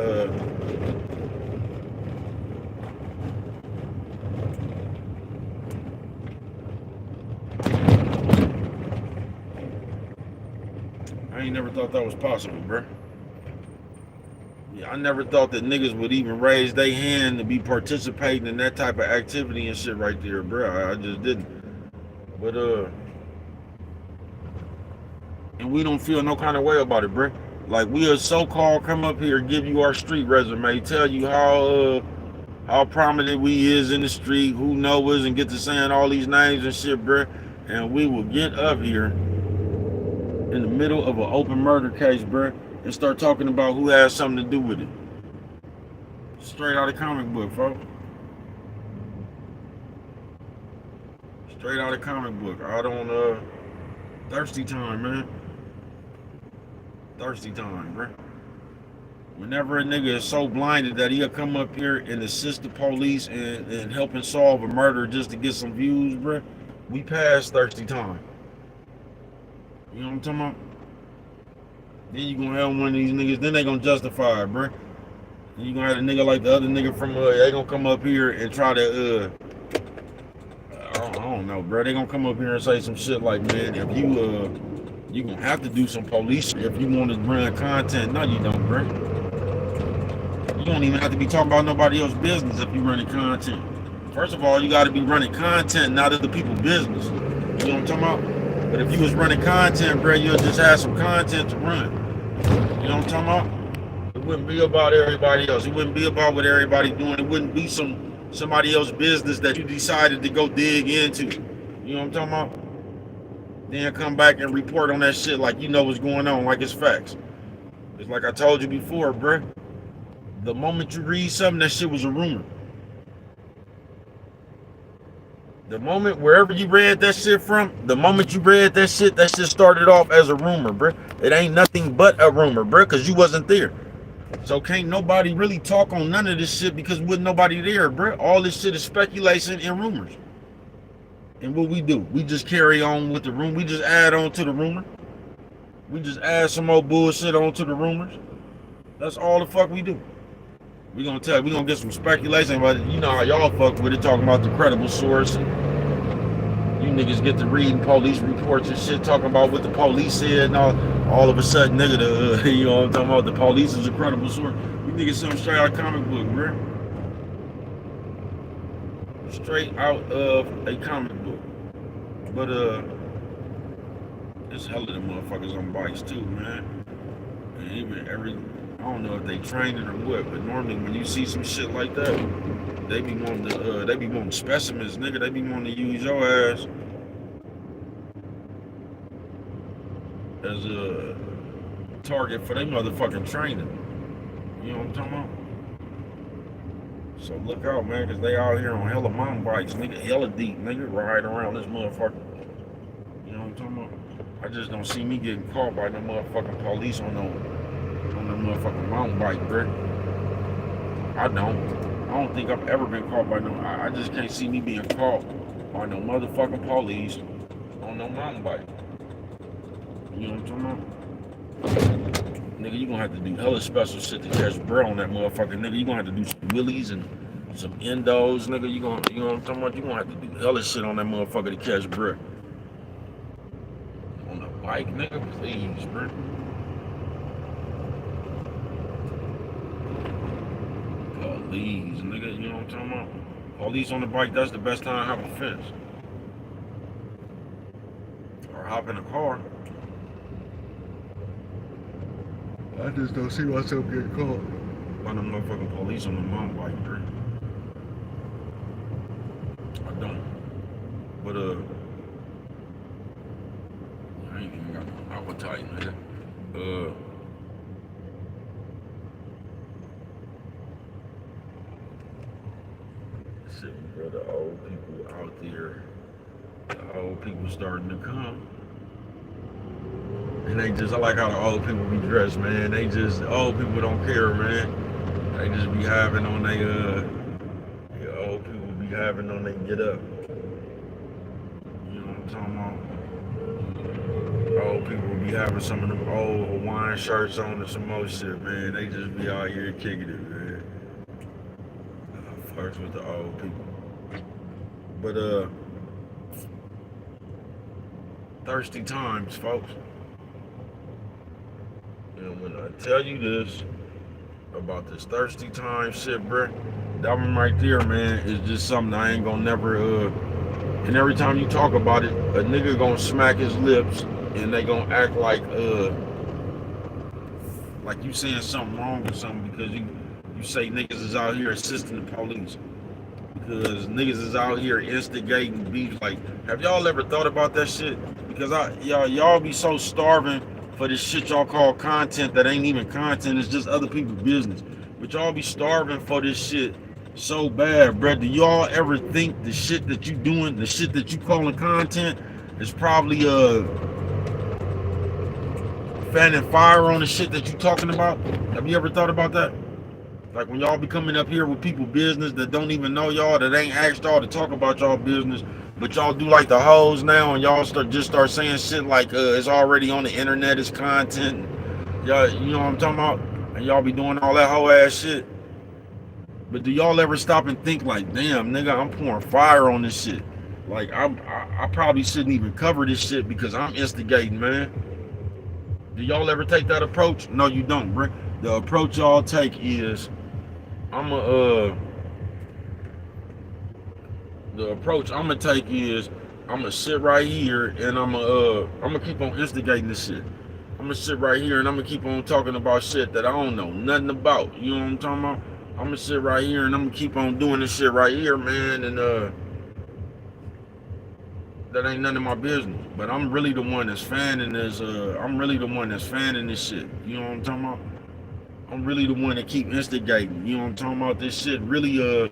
I ain't never thought that was possible, bruh. Yeah, I never thought that niggas would even raise their hand to be participating in that type of activity and shit right there, bruh. I just didn't. But and we don't feel no kind of way about it, bruh. Like we are so-called come up here, give you our street resume, tell you how prominent we is in the street, who know us, and get to saying all these names and shit, bruh. And we will get up here in the middle of an open murder case, bruh, and start talking about who has something to do with it. Straight out of comic book, folks. Straight out of comic book. I don't thirsty time, man. Thirsty time, bruh. Whenever a nigga is so blinded that he'll come up here and assist the police and helping solve a murder just to get some views, bruh, we pass thirsty time. You know what I'm talking about? Then you gonna have one of these niggas, then they gonna justify it, bruh. Then you gonna have a nigga like the other nigga from, they gonna come up here and try to, I don't know, bruh. They gonna come up here and say some shit like, man, if you gonna have to do some police if you want to run content. No, you don't, bruh. You don't even have to be talking about nobody else's business if you running content. First of all, you got to be running content, not other people's business. You know what I'm talking about? But if you was running content, bro, you'll just have some content to run. You know what I'm talking about? It wouldn't be about everybody else. It wouldn't be about what everybody doing. It wouldn't be somebody else's business that you decided to go dig into. You know what I'm talking about? Then come back and report on that shit like you know what's going on, like it's facts. It's like I told you before, bro. The moment you read something, that shit was a rumor. The moment, wherever you read that shit from, the moment you read that shit started off as a rumor, bruh. It ain't nothing but a rumor, bruh, because you wasn't there. So can't nobody really talk on none of this shit because wasn't nobody there, bruh. All this shit is speculation and rumors. And what we do, we just carry on with the rumor. We just add on to the rumor. We just add some more bullshit onto the rumors. That's all the fuck we do. We gonna get some speculation, but you know how y'all fuck with it, talking about the credible source. And you niggas get to reading police reports and shit, talking about what the police said, and all of a sudden, nigga, you know what I'm talking about, the police is a credible source. You niggas something straight out of comic book, bro. Straight out of a comic book. But there's hella of them motherfuckers on bikes too, man. And even I don't know if they trained it or what, but normally when you see some shit like that, they be wanting specimens, nigga. They be wanting to use your ass as a target for their motherfucking training. You know what I'm talking about? So look out, man, because they out here on hella mountain bikes, nigga, hella deep, nigga, riding around this motherfucker. You know what I'm talking about? I just don't see me getting caught by no motherfucking police on the motherfucking mountain bike, bro. I don't think I've ever been caught by I just can't see me being caught by no motherfucking police on no mountain bike. You know what I'm talking about? Nigga, you gonna have to do hella special shit to catch bro on that motherfucker. Nigga, you gonna have to do some wheelies and some endos, nigga. You know what I'm talking about? You gonna have to do hella shit on that motherfucker to catch bro. On a bike, nigga, please, bro. Police, nigga, you know what I'm talking about? Police on the bike, that's the best time to have a fence. Or hop in a car. I just don't see myself getting caught by the motherfucking police on the mountain bike, bro. I don't. But I ain't even got no appetite, nigga. Bro, the old people out there, the old people starting to come. And I like how the old people be dressed, man. Old people don't care, man. They just be having on old people be having on they get up. You know what I'm talking about? Old people be having some of them old Hawaiian shirts on and some more shit, man. They just be out here kicking it, man. First with the old people. But thirsty times, folks. And when I tell you this about this thirsty time shit, bruh, that one right there, man, is just something I ain't gonna never And every time you talk about it, a nigga gonna smack his lips and they gonna act like you saying something wrong or something because you say niggas is out here assisting the police. Because niggas is out here instigating beef. Like, have y'all ever thought about that shit? Because y'all be so starving for this shit y'all call content that ain't even content. It's just other people's business. But y'all be starving for this shit so bad, bruh. Do y'all ever think the shit that you doing, the shit that you calling content, is probably fanning fire on the shit that you talking about? Have you ever thought about that? Like when y'all be coming up here with people business that don't even know y'all, that ain't asked y'all to talk about y'all business, but y'all do like the hoes now, and y'all start saying shit like it's already on the internet, it's content. Y'all, you know what I'm talking about? And y'all be doing all that whole ass shit. But do y'all ever stop and think like, damn, nigga, I'm pouring fire on this shit. Like I probably shouldn't even cover this shit because I'm instigating, man. Do y'all ever take that approach? No, you don't, bro. The approach y'all take is I'm a the approach I'm gonna take is I'm gonna sit right here and I'm gonna keep on instigating this shit. I'm gonna sit right here and I'm gonna keep on talking about shit that I don't know nothing about. You know what I'm talking about? I'm gonna sit right here and I'm gonna keep on doing this shit right here, man. And that ain't none of my business. But I'm really the one that's fanning this. I'm really the one that's fanning this shit. You know what I'm talking about? I'm really the one that keep instigating. You know what I'm talking about? This shit really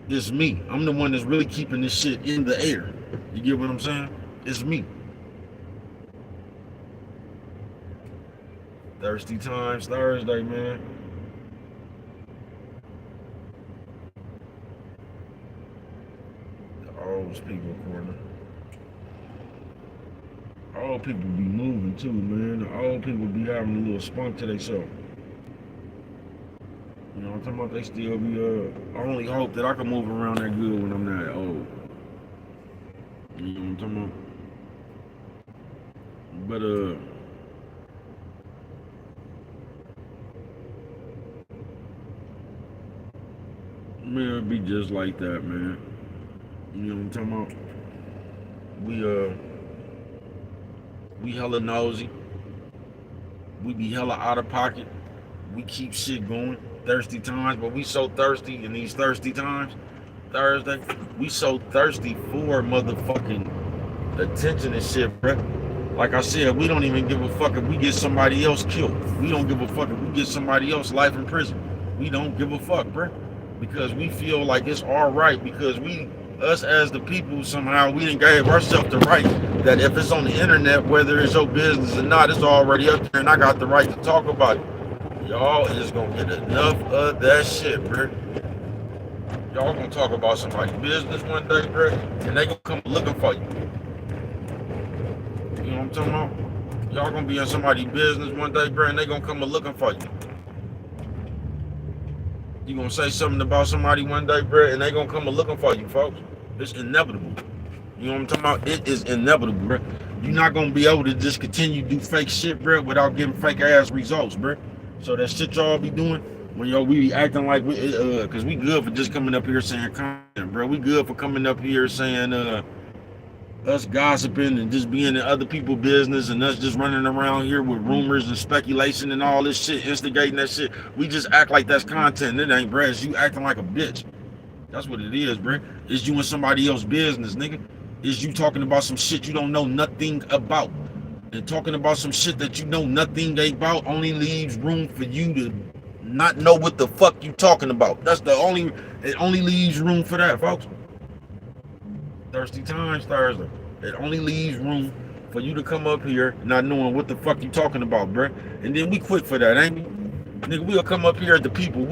it's me. I'm the one that's really keeping this shit in the air. You get what I'm saying? It's me. Thirsty Times Thursday, man. The old people corner. Old people be moving too, man. The old people be having a little spunk to themselves. You know what I'm talking about? They still be I only hope that I can move around that good when I'm that old. You know what I'm talking about? But man, it be just like that, man. You know what I'm talking about? We hella nosy. We be hella out of pocket. We keep shit going. Thirsty times, but we so thirsty in these thirsty times. Thursday, we so thirsty for motherfucking attention and shit, bruh. Like I said, we don't even give a fuck if we get somebody else killed. We don't give a fuck if we get somebody else life in prison. We don't give a fuck, bruh. Because we feel like it's all right because us as the people, somehow we didn't gave ourselves the right that if it's on the internet, whether it's your business or not, it's already up there and I got the right to talk about it. Y'all is gonna get enough of that shit, bruh. Y'all gonna talk about somebody's business one day, bruh, and they gonna come looking for you. You know what I'm talking about? Y'all gonna be in somebody's business one day, bruh, and they gonna come looking for you. You gonna say something about somebody one day, bruh, and they gonna come looking for you, folks. It's inevitable. You know what I'm talking about? It is inevitable, bruh. You're not gonna be able to just continue to do fake shit, bruh, without getting fake ass results, bruh. So that shit y'all be doing, when y'all we be acting like cause we good for just coming up here saying content, bro. We good for coming up here saying us gossiping and just being in other people's business and us just running around here with rumors and speculation and all this shit, instigating that shit. We just act like that's content. It ain't, bro. It's you acting like a bitch. That's what it is, bro. It's you in somebody else's business, nigga. It's you talking about some shit you don't know nothing about. And talking about some shit that you know nothing about only leaves room for you to not know what the fuck you talking about. It only leaves room for that, folks. Thirsty Times Thursday. It only leaves room for you to come up here not knowing what the fuck you talking about, bruh. And then we quick for that, ain't we? Nigga, we'll come up here at the people.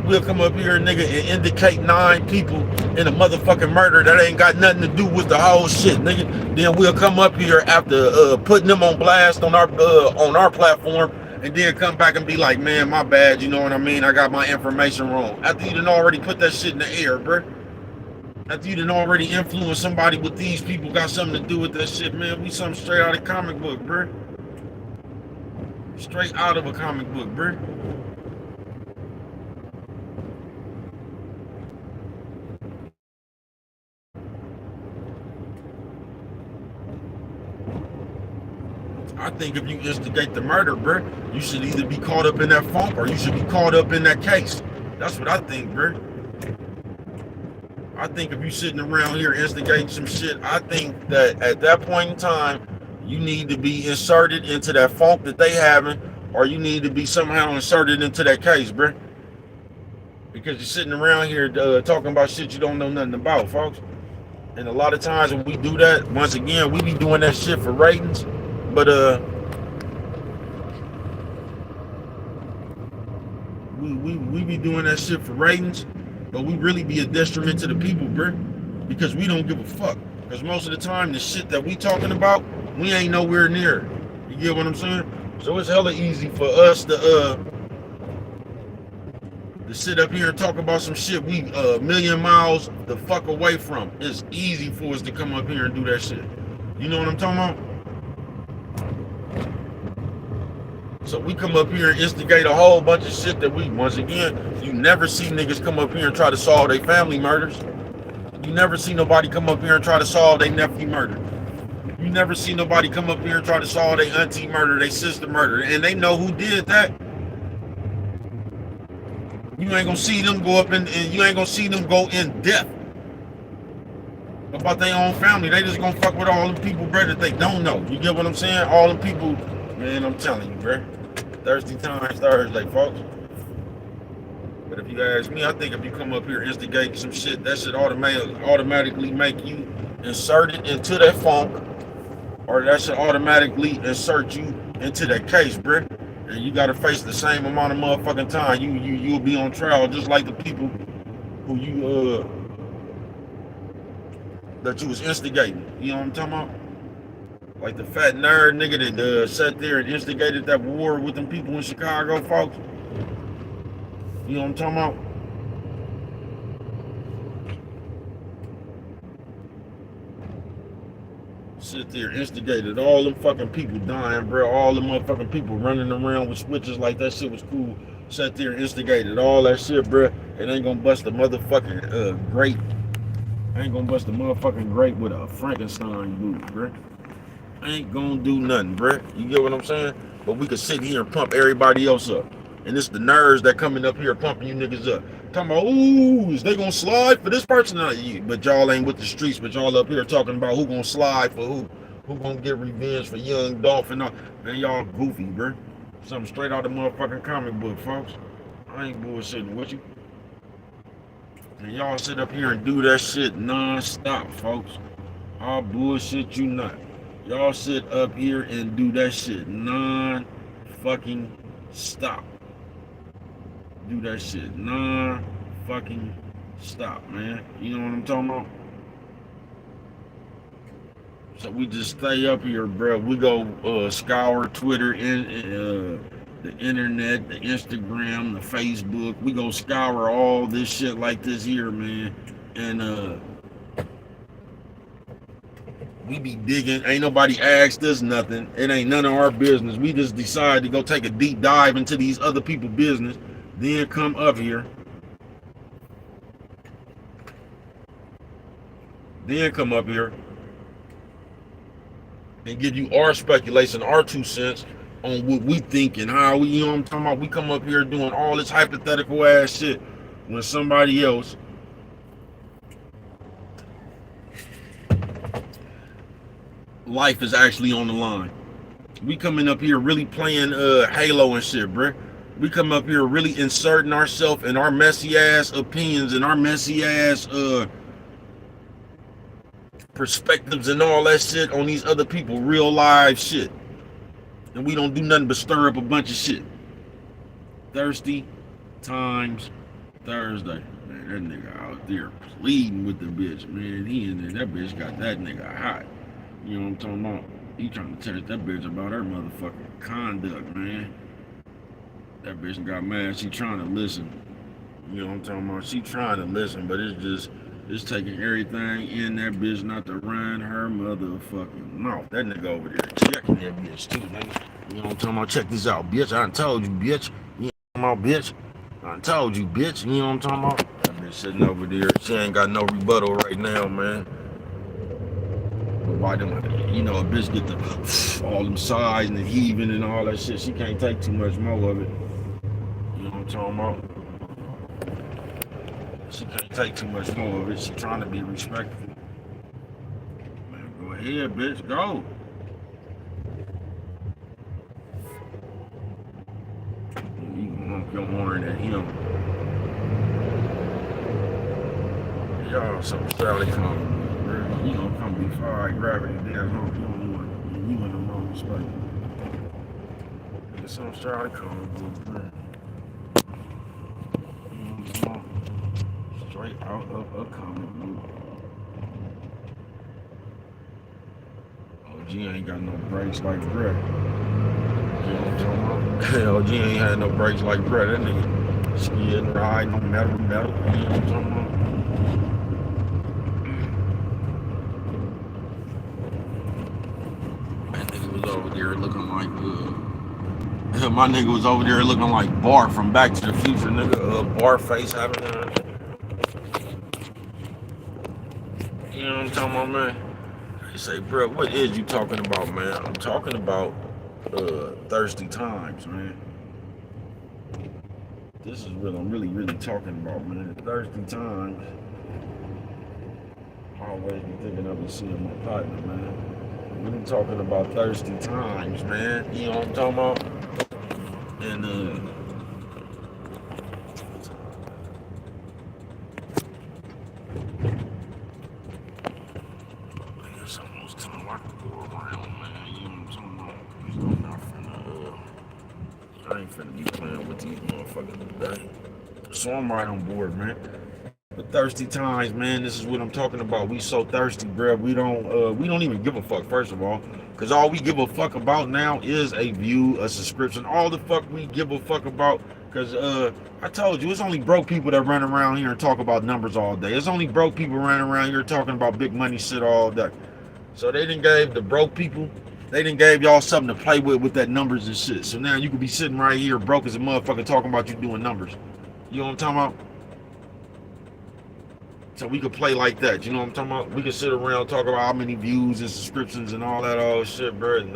We'll come up here, nigga, and indicate 9 people in a motherfucking murder that ain't got nothing to do with the whole shit, nigga. Then we'll come up here after putting them on blast on our platform, and then come back and be like, man, my bad, you know what I mean? I got my information wrong. After you done already put that shit in the air, bruh. After you done already influenced somebody with these people got something to do with that shit, man. We something straight out of comic book, bruh. Straight out of a comic book, bruh. I think if you instigate the murder, bro, you should either be caught up in that funk or you should be caught up in that case. That's what I think, bro. I think if you sitting around here instigating some shit, I think that at that point in time, you need to be inserted into that funk that they having, or you need to be somehow inserted into that case, bro. Because you're sitting around here talking about shit you don't know nothing about, folks. And a lot of times when we do that, once again, we be doing that shit for ratings, but we be doing that shit for ratings, but we really be a detriment to the people, bro, because we don't give a fuck. Because most of the time, the shit that we talking about, we ain't nowhere near. You get what I'm saying? So it's hella easy for us to sit up here and talk about some shit we a million miles the fuck away from. It's easy for us to come up here and do that shit. You know what I'm talking about? So we come up here and instigate a whole bunch of shit that we, once again, you never see niggas come up here and try to solve their family murders. You never see nobody come up here and try to solve their nephew murder. You never see nobody come up here and try to solve their auntie murder, their sister murder, and they know who did that. You ain't gonna see them go up and you ain't gonna see them go in depth about their own family. They just gonna fuck with all them people, bro, that they don't know. You get what I'm saying? All them people, man, I'm telling you, bro. Thirsty times Thursday, folks. But if you ask me, I think if you come up here instigating some shit, that should automatically make you inserted into that funk, or that should automatically insert you into that case, bro. And you gotta face the same amount of motherfucking time. You'll be on trial just like the people who you that you was instigating. You know what I'm talking about? Like the fat nerd nigga that sat there and instigated that war with them people in Chicago, folks. You know what I'm talking about? Sit there, instigated all them fucking people dying, bro. All them motherfucking people running around with switches like that shit was cool. Sat there, instigated all that shit, bro. It ain't gonna bust the motherfucking grape. Ain't gonna bust the motherfucking grape with a Frankenstein boot, bro. Ain't gonna do nothing, bro. You get what I'm saying? But we could sit here and pump everybody else up. And it's the nerds that coming up here pumping you niggas up. Talking about, ooh, is they gonna slide for this person? But y'all ain't with the streets, but y'all up here talking about who gonna slide for who. Who gonna get revenge for young Dolph and all. Man, y'all goofy, bro. Something straight out of the motherfucking comic book, folks. I ain't bullshitting with you. And y'all sit up here and do that shit non-stop, folks. I'll bullshit you not. Y'all sit up here and do that shit non-fucking stop. Do that shit non-fucking stop, man. You know what I'm talking about? So we just stay up here, bro. We go scour Twitter and the internet, the Instagram, the Facebook. We go scour all this shit like this here, man. And we be digging. Ain't nobody asked us nothing. It ain't none of our business. We just decide to go take a deep dive into these other people's business, then come up here. And give you our speculation, our 2 cents on what we think and how we, you know what I'm talking about? We come up here doing all this hypothetical ass shit when somebody else life is actually on the line. We coming up here really playing Halo and shit, bruh. We come up here really inserting ourselves in our messy ass opinions and our messy ass perspectives and all that shit on these other people, real live shit. And we don't do nothing but stir up a bunch of shit. Thirsty times Thursday. Man, that nigga out there pleading with the bitch, man. He in there, that bitch got that nigga hot. You know what I'm talking about? He trying to tell that bitch about her motherfucking conduct, man. That bitch got mad. She trying to listen. You know what I'm talking about? She trying to listen, but it's taking everything in that bitch not to run her motherfucking mouth. That nigga over there checking that bitch too, nigga. You know what I'm talking about? Check this out, bitch. I done told you, bitch. You know what I'm talking about, bitch? I done told you, bitch. You know what I'm talking about? That bitch sitting over there. She ain't got no rebuttal right now, man. about them, you know, a bitch get the all them sighs and the heaving and all that shit. She can't take too much more of it. You know what I'm talking about? She can't take too much more of it. She trying to be respectful. Man, go ahead, bitch, go. You can hump your horn at him. Y'all some Sally come. You gonna come before I grab it and damn hump you on you in the wrong spot. Get some Sally come, man. Straight out of a comic book. OG ain't got no brakes like Brett. You know what I'm talking about? OG ain't had no brakes like Brett. That nigga skiing, riding on metal. You know what I'm talking about? That nigga was over there looking like my nigga was over there looking like Bart from Back to the Future, nigga. Bart face having you know what I'm talking about, man? They say, bro, what is you talking about, man? I'm talking about thirsty times, man. This is what I'm really, really talking about, man. Thirsty times. I always be thinking of and seeing my partner, man. Really talking about thirsty times, man. You know what I'm talking about? And it's almost time I can go around, man. You know what I'm talking about? I'm not finna, I ain't finna be playing with these motherfuckers today. So I'm right on board, man. But thirsty times, man. This is what I'm talking about. We so thirsty, bruh. We don't even give a fuck, first of all. Cause all we give a fuck about now is a view, a subscription. All the fuck we give a fuck about. Cause I told you, it's only broke people that run around here and talk about numbers all day. It's only broke people running around here talking about big money shit all day. So they didn't gave the broke people, they didn't gave y'all something to play with that numbers and shit. So now you could be sitting right here broke as a motherfucker talking about you doing numbers. You know what I'm talking about? So we could play like that, you know what I'm talking about? We could sit around talk about how many views and subscriptions and all that old shit, bro. And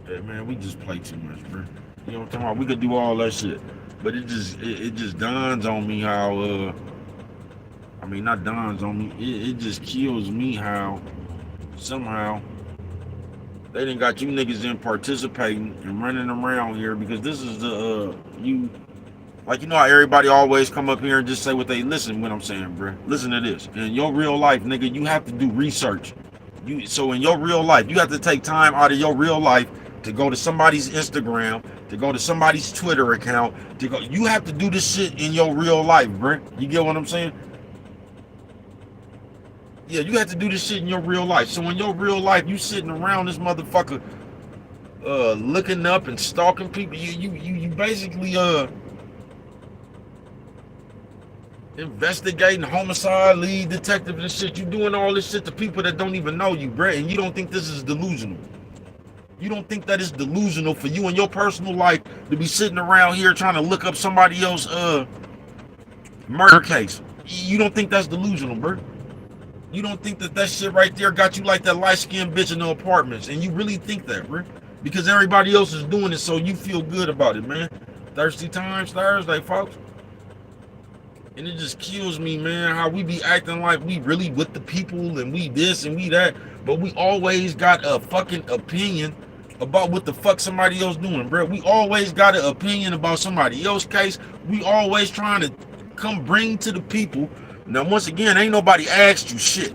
yeah, man, we just play too much, bro. You know what I'm talking about? We could do all that shit, but it just dawns on me how I mean, not dawns on me. It just kills me how somehow they done got you niggas in participating and running around here because this is the you. Like, you know how everybody always come up here and just say what they listen what I'm saying, bro. Listen to this. In your real life, nigga, you have to do research. So in your real life, you have to take time out of your real life to go to somebody's Instagram, to go to somebody's Twitter account, to go. You have to do this shit in your real life, bro. You get what I'm saying? Yeah, you have to do this shit in your real life. So in your real life, you sitting around this motherfucker looking up and stalking people. You basically investigating homicide, lead detective and shit. You doing all this shit to people that don't even know you, bruh, and you don't think this is delusional. You don't think that it's delusional for you in your personal life to be sitting around here trying to look up somebody else's murder case. You don't think that's delusional, bruh. You don't think that shit right there got you like that light-skinned bitch in the apartments, and you really think that, bruh, because everybody else is doing it, so you feel good about it, man. Thirsty times Thursday, folks. And it just kills me, man, how we be acting like we really with the people and we this and we that, but we always got a fucking opinion about what the fuck somebody else doing, bro. We always got an opinion about somebody else's case. We always trying to come bring to the people. Now, once again, ain't nobody asked you shit.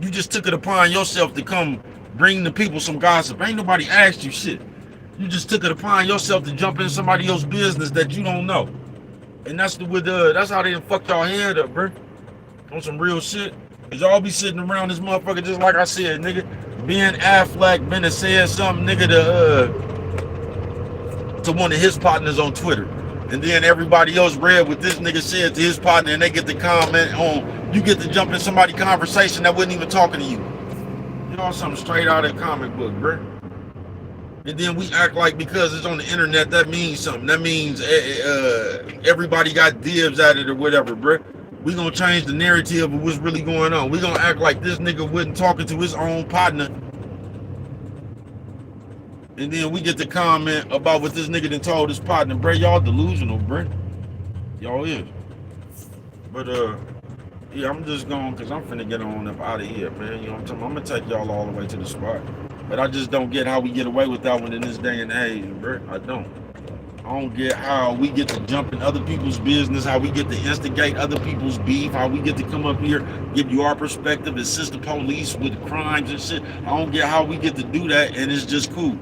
You just took it upon yourself to come bring the people some gossip. Ain't nobody asked you shit. You just took it upon yourself to jump in somebody else's business that you don't know. And that's that's how they done fucked y'all head up, bro. On some real shit. Cause y'all be sitting around this motherfucker just like I said, nigga. Ben Affleck been and said something, nigga, to one of his partners on Twitter. And then everybody else read what this nigga said to his partner and they get to comment on, you get to jump in somebody's conversation that wasn't even talking to you. You know, something straight out of the comic book, bro. And then we act like because it's on the internet, that means something. That means everybody got dibs at it or whatever, bro. We gonna change the narrative of what's really going on. We gonna act like this nigga wasn't talking to his own partner, and then we get to comment about what this nigga done told his partner. Bro, y'all delusional, bro. Y'all is. But yeah, I'm just going because I'm finna get on up out of here, man. You know what I'm talking about? I'm gonna take y'all all the way to the spot. But I just don't get how we get away with that one in this day and age, bro. I don't get how we get to jump in other people's business, how we get to instigate other people's beef, how we get to come up here, give you our perspective, assist the police with crimes and shit. I don't get how we get to do that and it's just cool.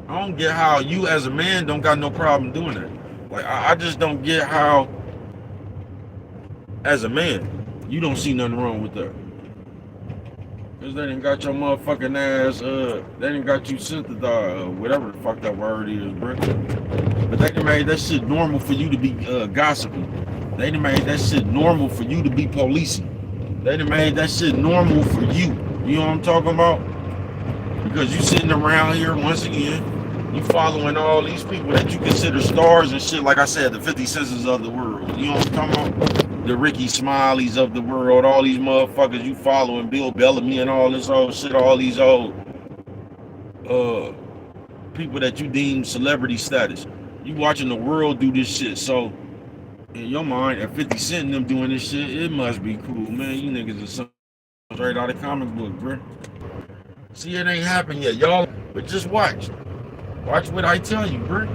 I don't get how you as a man don't got no problem doing that. Like, I just don't get how, as a man, you don't see nothing wrong with that. Because they done got your motherfucking ass, they done got you synthesized, whatever the fuck that word is, bro. But they done made that shit normal for you to be gossiping. They done made that shit normal for you to be policing. They done made that shit normal for you. You know what I'm talking about? Because you sitting around here, once again, you following all these people that you consider stars and shit. Like I said, the 50 Cents of the world. You know what I'm talking about? The Ricky Smileys of the world. All these motherfuckers you following, Bill Bellamy and all this old shit. All these old people that you deem celebrity status. You watching the world do this shit. So in your mind, at 50 Cent and them doing this shit, it must be cool, man. You niggas are something straight out of comic book, bro. See, it ain't happened yet, y'all. But just watch. Watch what I tell you, bro.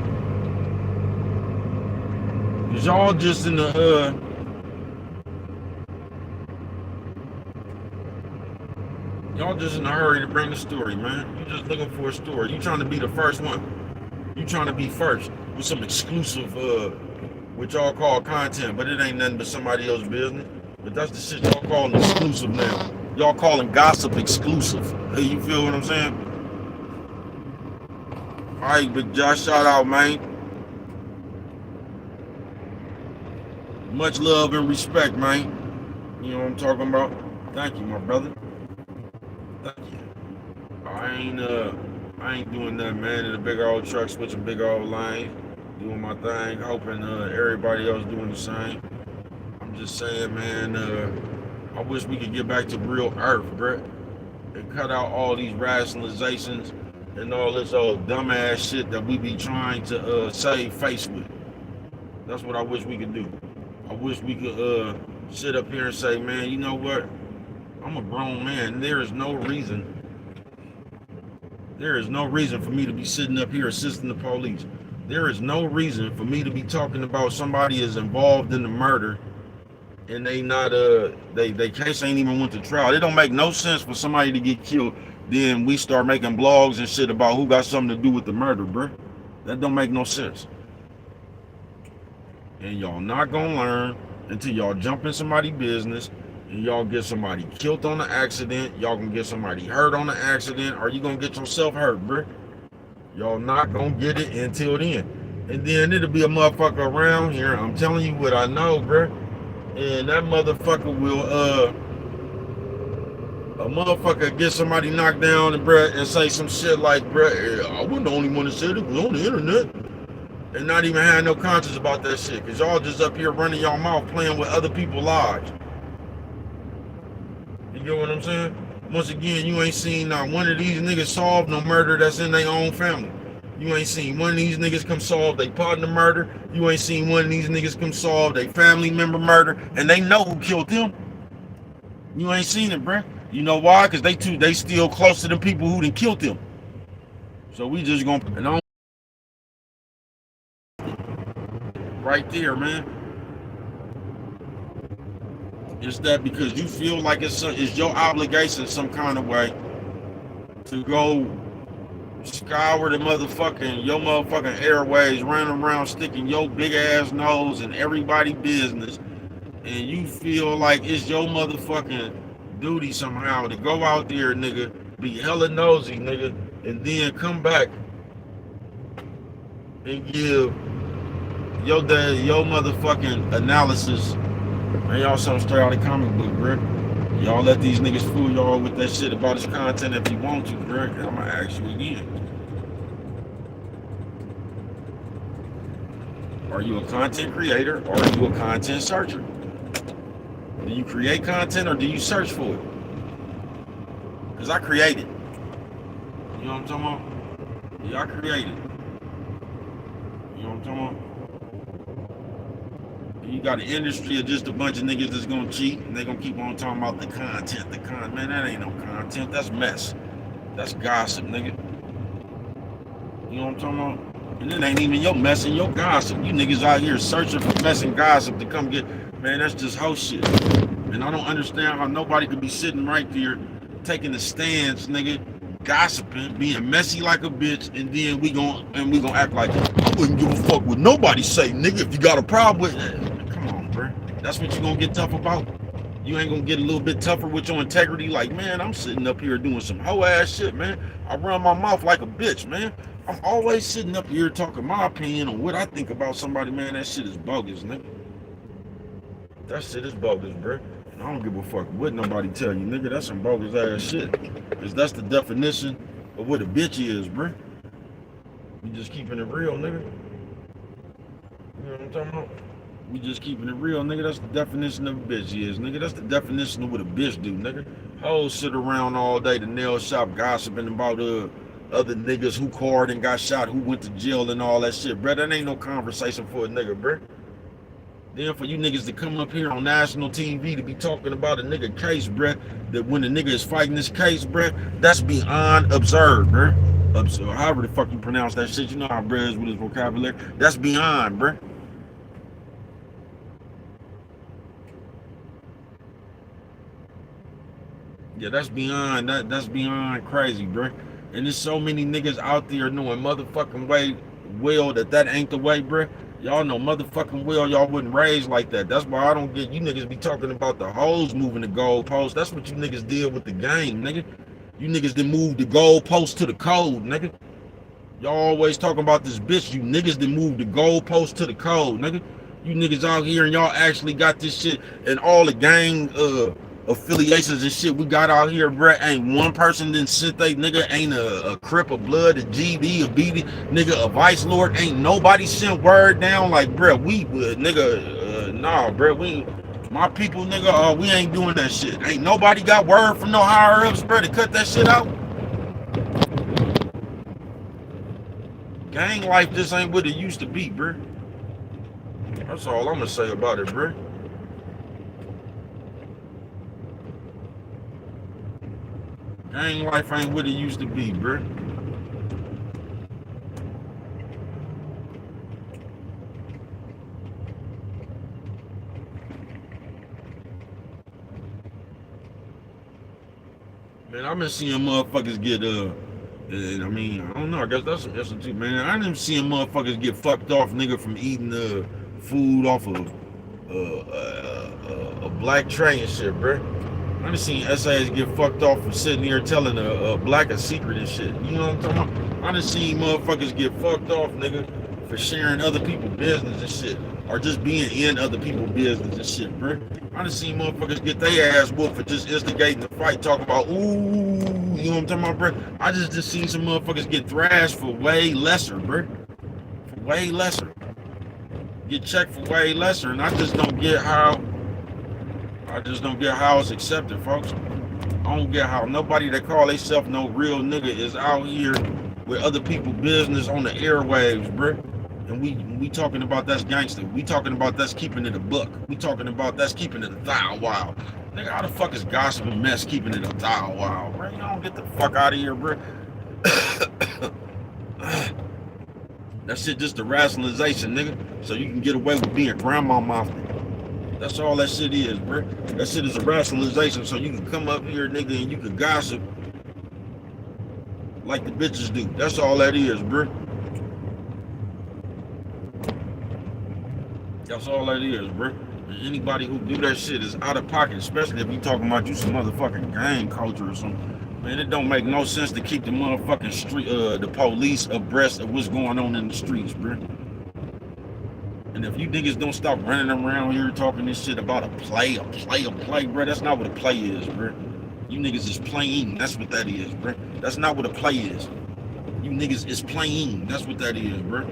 Cause y'all just in the y'all just in a hurry to bring the story, man. You just looking for a story. You trying to be the first one. You trying to be first with some exclusive what y'all call content, but it ain't nothing but somebody else's business. But that's the shit y'all calling exclusive now. Y'all calling gossip exclusive. Hey, you feel what I'm saying? Alright, Big Josh, shout out, man. Much love and respect, man. You know what I'm talking about? Thank you, my brother. Thank you. I ain't doing nothing, man. In a big old truck, switching big old lanes, doing my thing, hoping everybody else doing the same. I'm just saying, man, I wish we could get back to real earth, bruh, and cut out all these rationalizations and all this old dumbass shit that we be trying to save face with. That's what I wish we could do. I wish we could sit up here and say, man, you know what? I'm a grown man. There is no reason for me to be sitting up here assisting the police. There is no reason for me to be talking about somebody is involved in the murder and they not they case ain't even went to trial. It don't make no sense for somebody to get killed. Then we start making blogs and shit about who got something to do with the murder, bro. That don't make no sense. And y'all not gonna learn until y'all jump in somebody's business and y'all get somebody killed on the accident. Y'all gonna get somebody hurt on the accident, or you gonna get yourself hurt, bro. Y'all not gonna get it until then. And then it'll be a motherfucker around here. I'm telling you what I know, bro. And that motherfucker will a motherfucker get somebody knocked down and say some shit like, bruh, I wasn't the only one that said it, was on the internet. And not even have no conscience about that shit. Cause y'all just up here running y'all mouth playing with other people's lives. You get what I'm saying? Once again, you ain't seen not one of these niggas solve no murder that's in their own family. You ain't seen one of these niggas come solve they partner murder. You ain't seen one of these niggas come solve they family member murder. And they know who killed them. You ain't seen it, bruh. You know why? Because they still close to the people who done killed them. So we just gonna put it on right there, man. It's that because you feel like it's your obligation some kind of way to go scour your motherfucking airways, running around sticking your big ass nose in everybody's business, and you feel like it's your motherfucking duty somehow to go out there, nigga, be hella nosy, nigga, and then come back and give your motherfucking analysis. Man, y'all something straight out of comic book, bro. Y'all let these niggas fool y'all with that shit about his content if you want to, bro. I'm gonna ask you again. Are you a content creator or are you a content searcher? Do you create content or do you search for it? Because I create it. You know what I'm talking about? Yeah, I create it. You know what I'm talking about? You got an industry of just a bunch of niggas that's gonna cheat and they gonna keep on talking about the content. Man, that ain't no content. That's mess. That's gossip, nigga. You know what I'm talking about? And it ain't even your mess and your gossip. You niggas out here searching for mess and gossip to come get, man, that's just hoe shit. And I don't understand how nobody could be sitting right there taking the stands, nigga, gossiping, being messy like a bitch, and then we gon' act like I wouldn't give a fuck what nobody say, nigga. If you got a problem with it, come on, bro. That's what you gonna get tough about? You ain't gonna get a little bit tougher with your integrity? Like, man, I'm sitting up here doing some hoe ass shit, man. I run my mouth like a bitch, man. I'm always sitting up here talking my opinion on what I think about somebody, man. That shit is bogus, nigga. That shit is bogus, bro. I don't give a fuck what nobody tell you, nigga. That's some bogus ass shit. Cause that's the definition of what a bitch is, bro. We just keeping it real, nigga. You know what I'm talking about? We just keeping it real, nigga. That's the definition of a bitch is, nigga. That's the definition of what a bitch do, nigga. Hoes sit around all day, the nail shop, gossiping about other niggas who caught and got shot, who went to jail and all that shit, bro. That ain't no conversation for a nigga, bro. Then for you niggas to come up here on national TV to be talking about a nigga case, bruh, that when the nigga is fighting this case, bruh, that's beyond absurd, bruh. Absurd. However the fuck you pronounce that shit, you know how bruh is with his vocabulary. That's beyond, bruh. Yeah, that's beyond that's beyond crazy, bruh. And there's so many niggas out there knowing motherfucking way well that ain't the way, bruh. Y'all know motherfucking well y'all wouldn't raise like that. That's why I don't get you niggas be talking about the hoes moving the goalposts. That's what you niggas did with the game, nigga. You niggas done moved the goalpost to the code, nigga. Y'all always talking about this bitch. You niggas done moved the goalpost to the code, nigga. You niggas out here and y'all actually got this shit and all the gang affiliations and shit we got out here, bruh. Ain't one person didn't sent they nigga, ain't a Crip, a Blood, a GD, a BD, nigga, a Vice Lord. Ain't nobody sent word down like, bruh, we would, nigga, nah, bruh, we, my people, nigga, we ain't doing that shit. Ain't nobody got word from no higher ups, bruh, to cut that shit out. Gang life just ain't what it used to be, bruh. That's all I'm gonna say about it, bruh. Gang life ain't what it used to be, bruh. Man, I've been seeing motherfuckers get I mean, I don't know. I guess that's some too, man. I didn't see motherfuckers get fucked off, nigga, from eating food off of a black tray and shit, bruh. I done seen SAs get fucked off for sitting here telling a black a secret and shit. You know what I'm talking about? I done seen motherfuckers get fucked off, nigga, for sharing other people's business and shit. Or just being in other people's business and shit, bro. I done seen motherfuckers get their ass whooped for just instigating the fight, talking about, ooh, you know what I'm talking about, bro? I just seen some motherfuckers get thrashed for way lesser, bro. For way lesser. Get checked for way lesser, and I just don't get how it's accepted, folks. I don't get how nobody that call themselves no real nigga is out here with other people's business on the airwaves, bruh. And we talking about that's gangster. We talking about that's keeping it a buck. We talking about that's keeping it a thou wow. Nigga, how the fuck is gossip and mess keeping it a thou wow, bruh? You don't get the fuck out of here, bruh. That shit just a rationalization, nigga. So you can get away with being grandma mouth. That's all that shit is, bro. That shit is a rationalization so you can come up here, nigga, and you can gossip like the bitches do. That's all that is, bro. That's all that is, bro. And anybody who do that shit is out of pocket, especially if you talking about you some motherfucking gang culture or something. Man, it don't make no sense to keep the motherfucking street, the police abreast of what's going on in the streets, bro. And if you niggas don't stop running around here talking this shit about a play, bro, that's not what a play is, bro. You niggas is playing, that's what that is, bro. That's not what a play is. You niggas is playing, that's what that is, bro.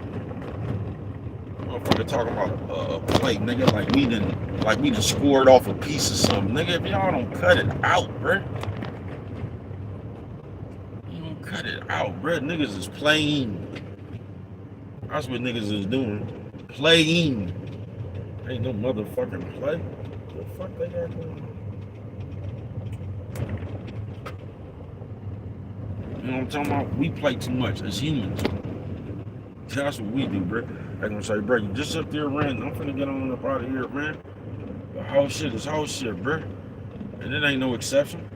Motherfucker talking about a plate, nigga, like we done scored off a piece of something. Nigga, if y'all don't cut it out, bruh. You don't cut it out, bruh. Niggas is playing. That's what niggas is doing. Playing. Ain't no motherfucking play. What the fuck they got going on? You know what I'm talking about? We play too much as humans. That's what we do, bro. They gonna say, bro, you just up there ranting. I'm finna get on up out of here, man. The whole shit is whole shit, bro. And it ain't no exception.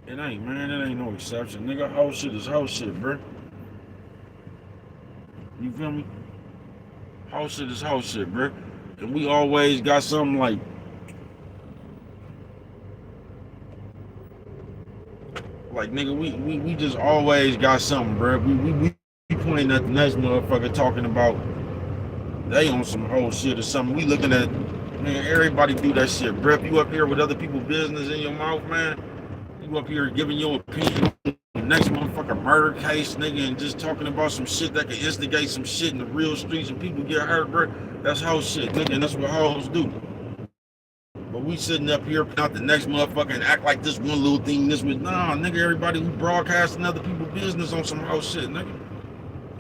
It ain't, man. It ain't no exception. Nigga, whole shit is whole shit, bro. You feel me? Whole shit is whole shit, bro. And we always got something like nigga, we just always got something, bro. We pointing at the next motherfucker talking about they on some whole shit or something. We looking at, man, everybody do that shit, bro. If you up here with other people's business in your mouth, man, you up here giving your opinion on the next motherfucker murder case, nigga, and just talking about some shit that can instigate some shit in the real streets and people get hurt, bro. That's whole shit, nigga, and that's what hoes do. But we sitting up here out the next motherfucker and act like this one little thing, this was, nah, nigga, everybody who broadcasting other people's business on some whole shit, nigga.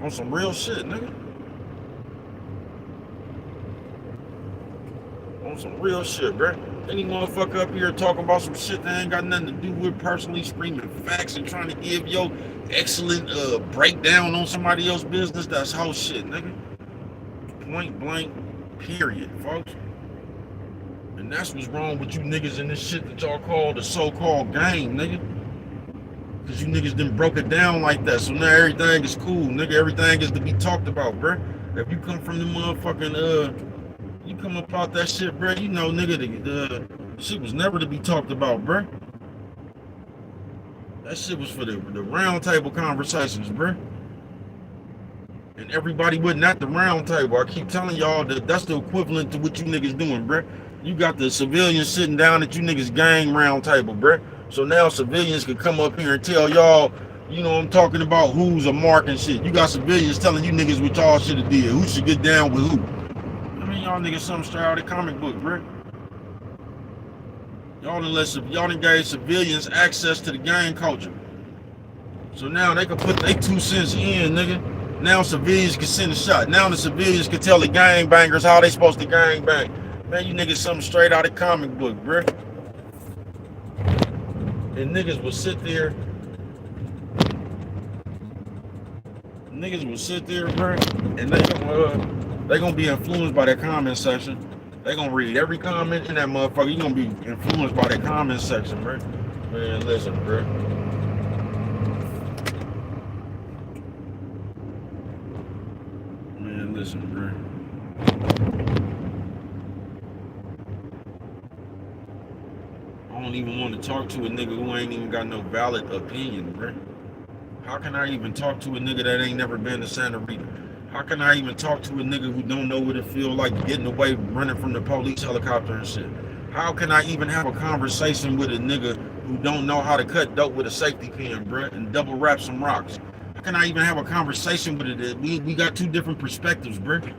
On some real shit, nigga. On some real shit, bro. Any motherfucker up here talking about some shit that ain't got nothing to do with personally screaming facts and trying to give your excellent breakdown on somebody else's business, that's whole shit, nigga. Point blank, period, folks. And that's what's wrong with you niggas in this shit that y'all call the so-called game, nigga. Cause you niggas done broke it down like that, so now everything is cool, nigga. Everything is to be talked about, bruh. If you come from the motherfucking, you come up out that shit, bruh, you know, nigga, the shit was never to be talked about, bruh. That shit was for the round table conversations, bruh. And everybody wasn't at the round table. I keep telling y'all that that's the equivalent to what you niggas doing, bruh. You got the civilians sitting down at you niggas gang round table, bruh. So now civilians can come up here and tell y'all, you know, I'm talking about who's a mark and shit. You got civilians telling you niggas what y'all should have did. Who should get down with who? I mean, y'all niggas something straight out of the comic book, bro. Y'all done gave civilians access to the gang culture. So now they can put their 2 cents in, nigga. Now civilians can send a shot. Now the civilians can tell the gang bangers how they supposed to gang bang. Man, you niggas something straight out of the comic book, bro. And niggas will sit there. Niggas will sit there, bro, and they gonna be influenced by that comment section. They gonna read every comment in that motherfucker. You gonna be influenced by that comment section, bro. Man, listen, bro. Man, listen, bro. I don't even want to talk to a nigga who ain't even got no valid opinion, bro. How can I even talk to a nigga that ain't never been to Santa Rita? How can I even talk to a nigga who don't know what it feel like getting away, running from the police helicopter and shit? How can I even have a conversation with a nigga who don't know how to cut dope with a safety pin, bruh, and double wrap some rocks? How can I even have a conversation with it? We got two different perspectives, bruh.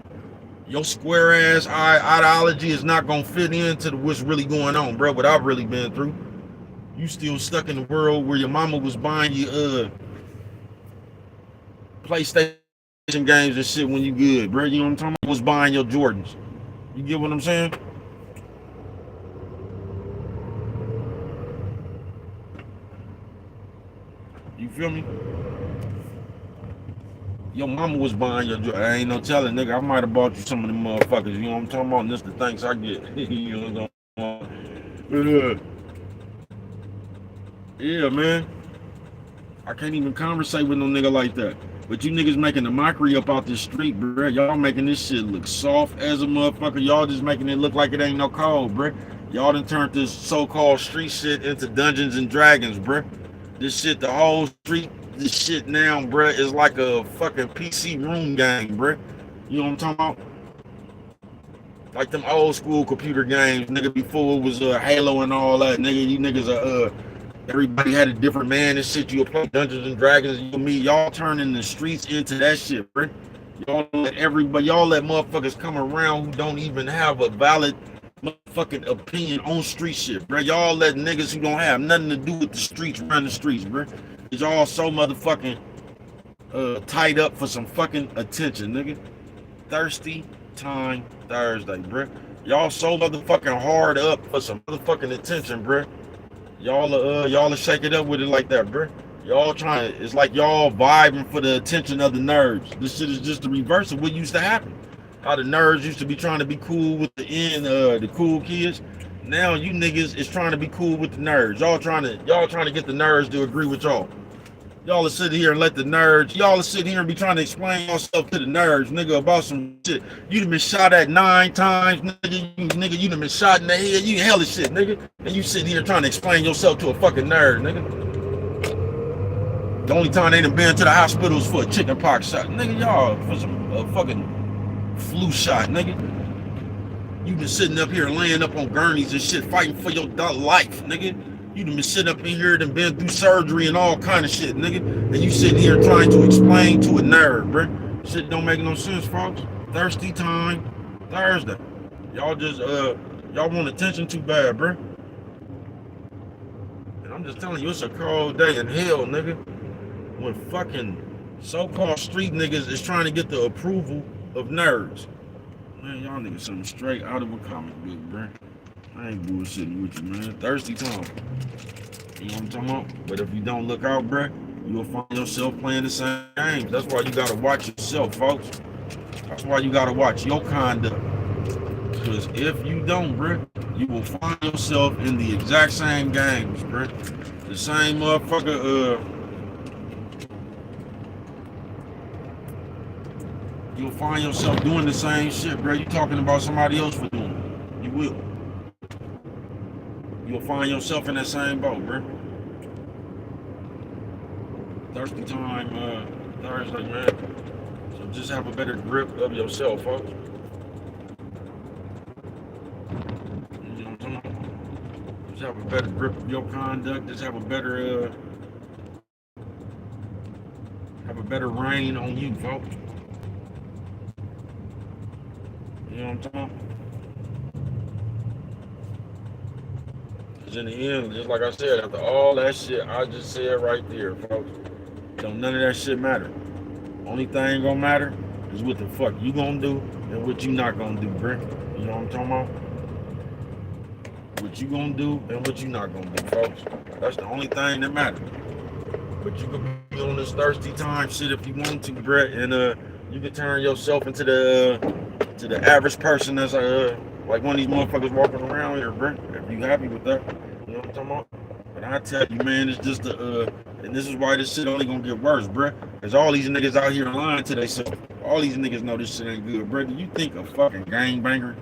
Your square ass ideology is not gonna fit into what's really going on, bruh, what I've really been through. You still stuck in the world where your mama was buying you PlayStation games and shit when you good, bro. You know what I'm talking about? Was buying your Jordans. You get what I'm saying? You feel me? Your mama was buying your Jordans. I ain't no telling, nigga. I might have bought you some of them motherfuckers. You know what I'm talking about? And this the thanks I get. You know what I'm talking about? Yeah, man. I can't even conversate with no nigga like that. But you niggas making a mockery up out this street, bruh. Y'all making this shit look soft as a motherfucker. Y'all just making it look like it ain't no cold, bruh. Y'all done turned this so-called street shit into Dungeons and Dragons, bruh. This shit, the whole street, this shit now, bruh, is like a fucking PC room game, bruh. You know what I'm talking about? Like them old school computer games, nigga, before it was Halo and all that, nigga. You niggas are, everybody had a different man and shit. You play Dungeons and Dragons, you and me. Y'all turning the streets into that shit, bro. Y'all let motherfuckers come around who don't even have a valid motherfucking opinion on street shit, bro. Y'all let niggas who don't have nothing to do with the streets run the streets, bro. Cause y'all so motherfucking tied up for some fucking attention, nigga. Thirsty Time Thursday, bro. Y'all so motherfucking hard up for some motherfucking attention, bro. Y'all shake it up with it like that, bro. Y'all trying to, it's like y'all vibing for the attention of the nerds. This shit is just the reverse of what used to happen. How the nerds used to be trying to be cool with the cool kids. Now you niggas is trying to be cool with the nerds. Y'all trying to get the nerds to agree with y'all. Y'all are sitting here and let the nerds, y'all are sitting here and be trying to explain yourself to the nerds, nigga, about some shit. You done been shot at 9 times, nigga, you done been shot in the head, you hella shit, nigga. And you sitting here trying to explain yourself to a fucking nerd, nigga. The only time they done been to the hospitals for a chicken pox shot. Nigga, y'all for some fucking flu shot, nigga. You been sitting up here laying up on gurneys and shit, fighting for your life, nigga. You done been sitting up in here and been through surgery and all kind of shit, nigga. And you sitting here trying to explain to a nerd, bruh. Shit don't make no sense, folks. Thirsty Time Thursday. Y'all just, y'all want attention too bad, bruh. And I'm just telling you, it's a cold day in hell, nigga. When fucking so-called street niggas is trying to get the approval of nerds. Man, y'all niggas something straight out of a comic book, bruh. I ain't bullshitting with you, man. Thirsty Time. You know what I'm talking about? But if you don't look out, bruh, you'll find yourself playing the same games. That's why you gotta watch yourself, folks. That's why you gotta watch your conduct. Because if you don't, bruh, you will find yourself in the exact same games, bruh. The same motherfucker, you'll find yourself doing the same shit, bruh. You talking about somebody else for doing it. You will. You'll find yourself in that same boat, bro. Thirsty Time Thursday, man. So just have a better grip of yourself, folks. You know what I'm talking about? Just have a better grip of your conduct. Just have a better reign on you, folks. You know what I'm talking about? In the end, just like I said, after all that shit I just said right there, folks, don't none of that shit matter. Only thing gonna matter is what the fuck you gonna do and what you not gonna do, bruh. You know what I'm talking about? What you gonna do and what you not gonna do, folks. That's the only thing that matters. But you can be on this thirsty time shit if you want to, bruh, and you can turn yourself into the average person that's like one of these motherfuckers walking around here, bro. If you happy with that, you know what I'm talking about? But I tell you, man, it's just and this is why this shit only gonna get worse, bro. Cause all these niggas out here lying to themselves. All these niggas know this shit ain't good, bro. Do you think a fucking gangbanger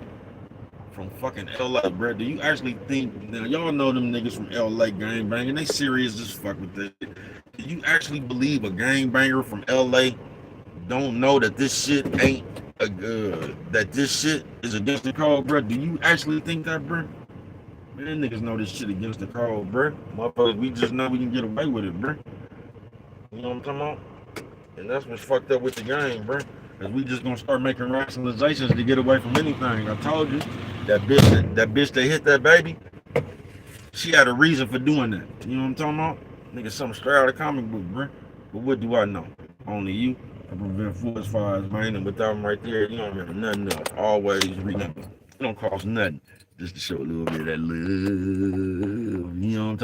from fucking LA, bro? Do you actually think, now y'all know them niggas from LA gangbanging, they serious as fuck with this? Do you actually believe a gangbanger from LA don't know that this shit ain't that this shit is against the code, bro? Do you actually think that, bro? Man, niggas know this shit against the code, bro. Motherfuckers, we just know we can get away with it, bro. You know what I'm talking about? And that's what's fucked up with the game, bro. Cause we just gonna start making rationalizations to get away from anything. I told you, that bitch that hit that baby, she had a reason for doing that. You know what I'm talking about? Nigga, something straight out of comic book, bro. But what do I know? Only you. I prevent forest fires, man, and without them right there, you don't remember nothing else. Always remember. It don't cost nothing just to show a little bit of that love. You know what I'm talking about?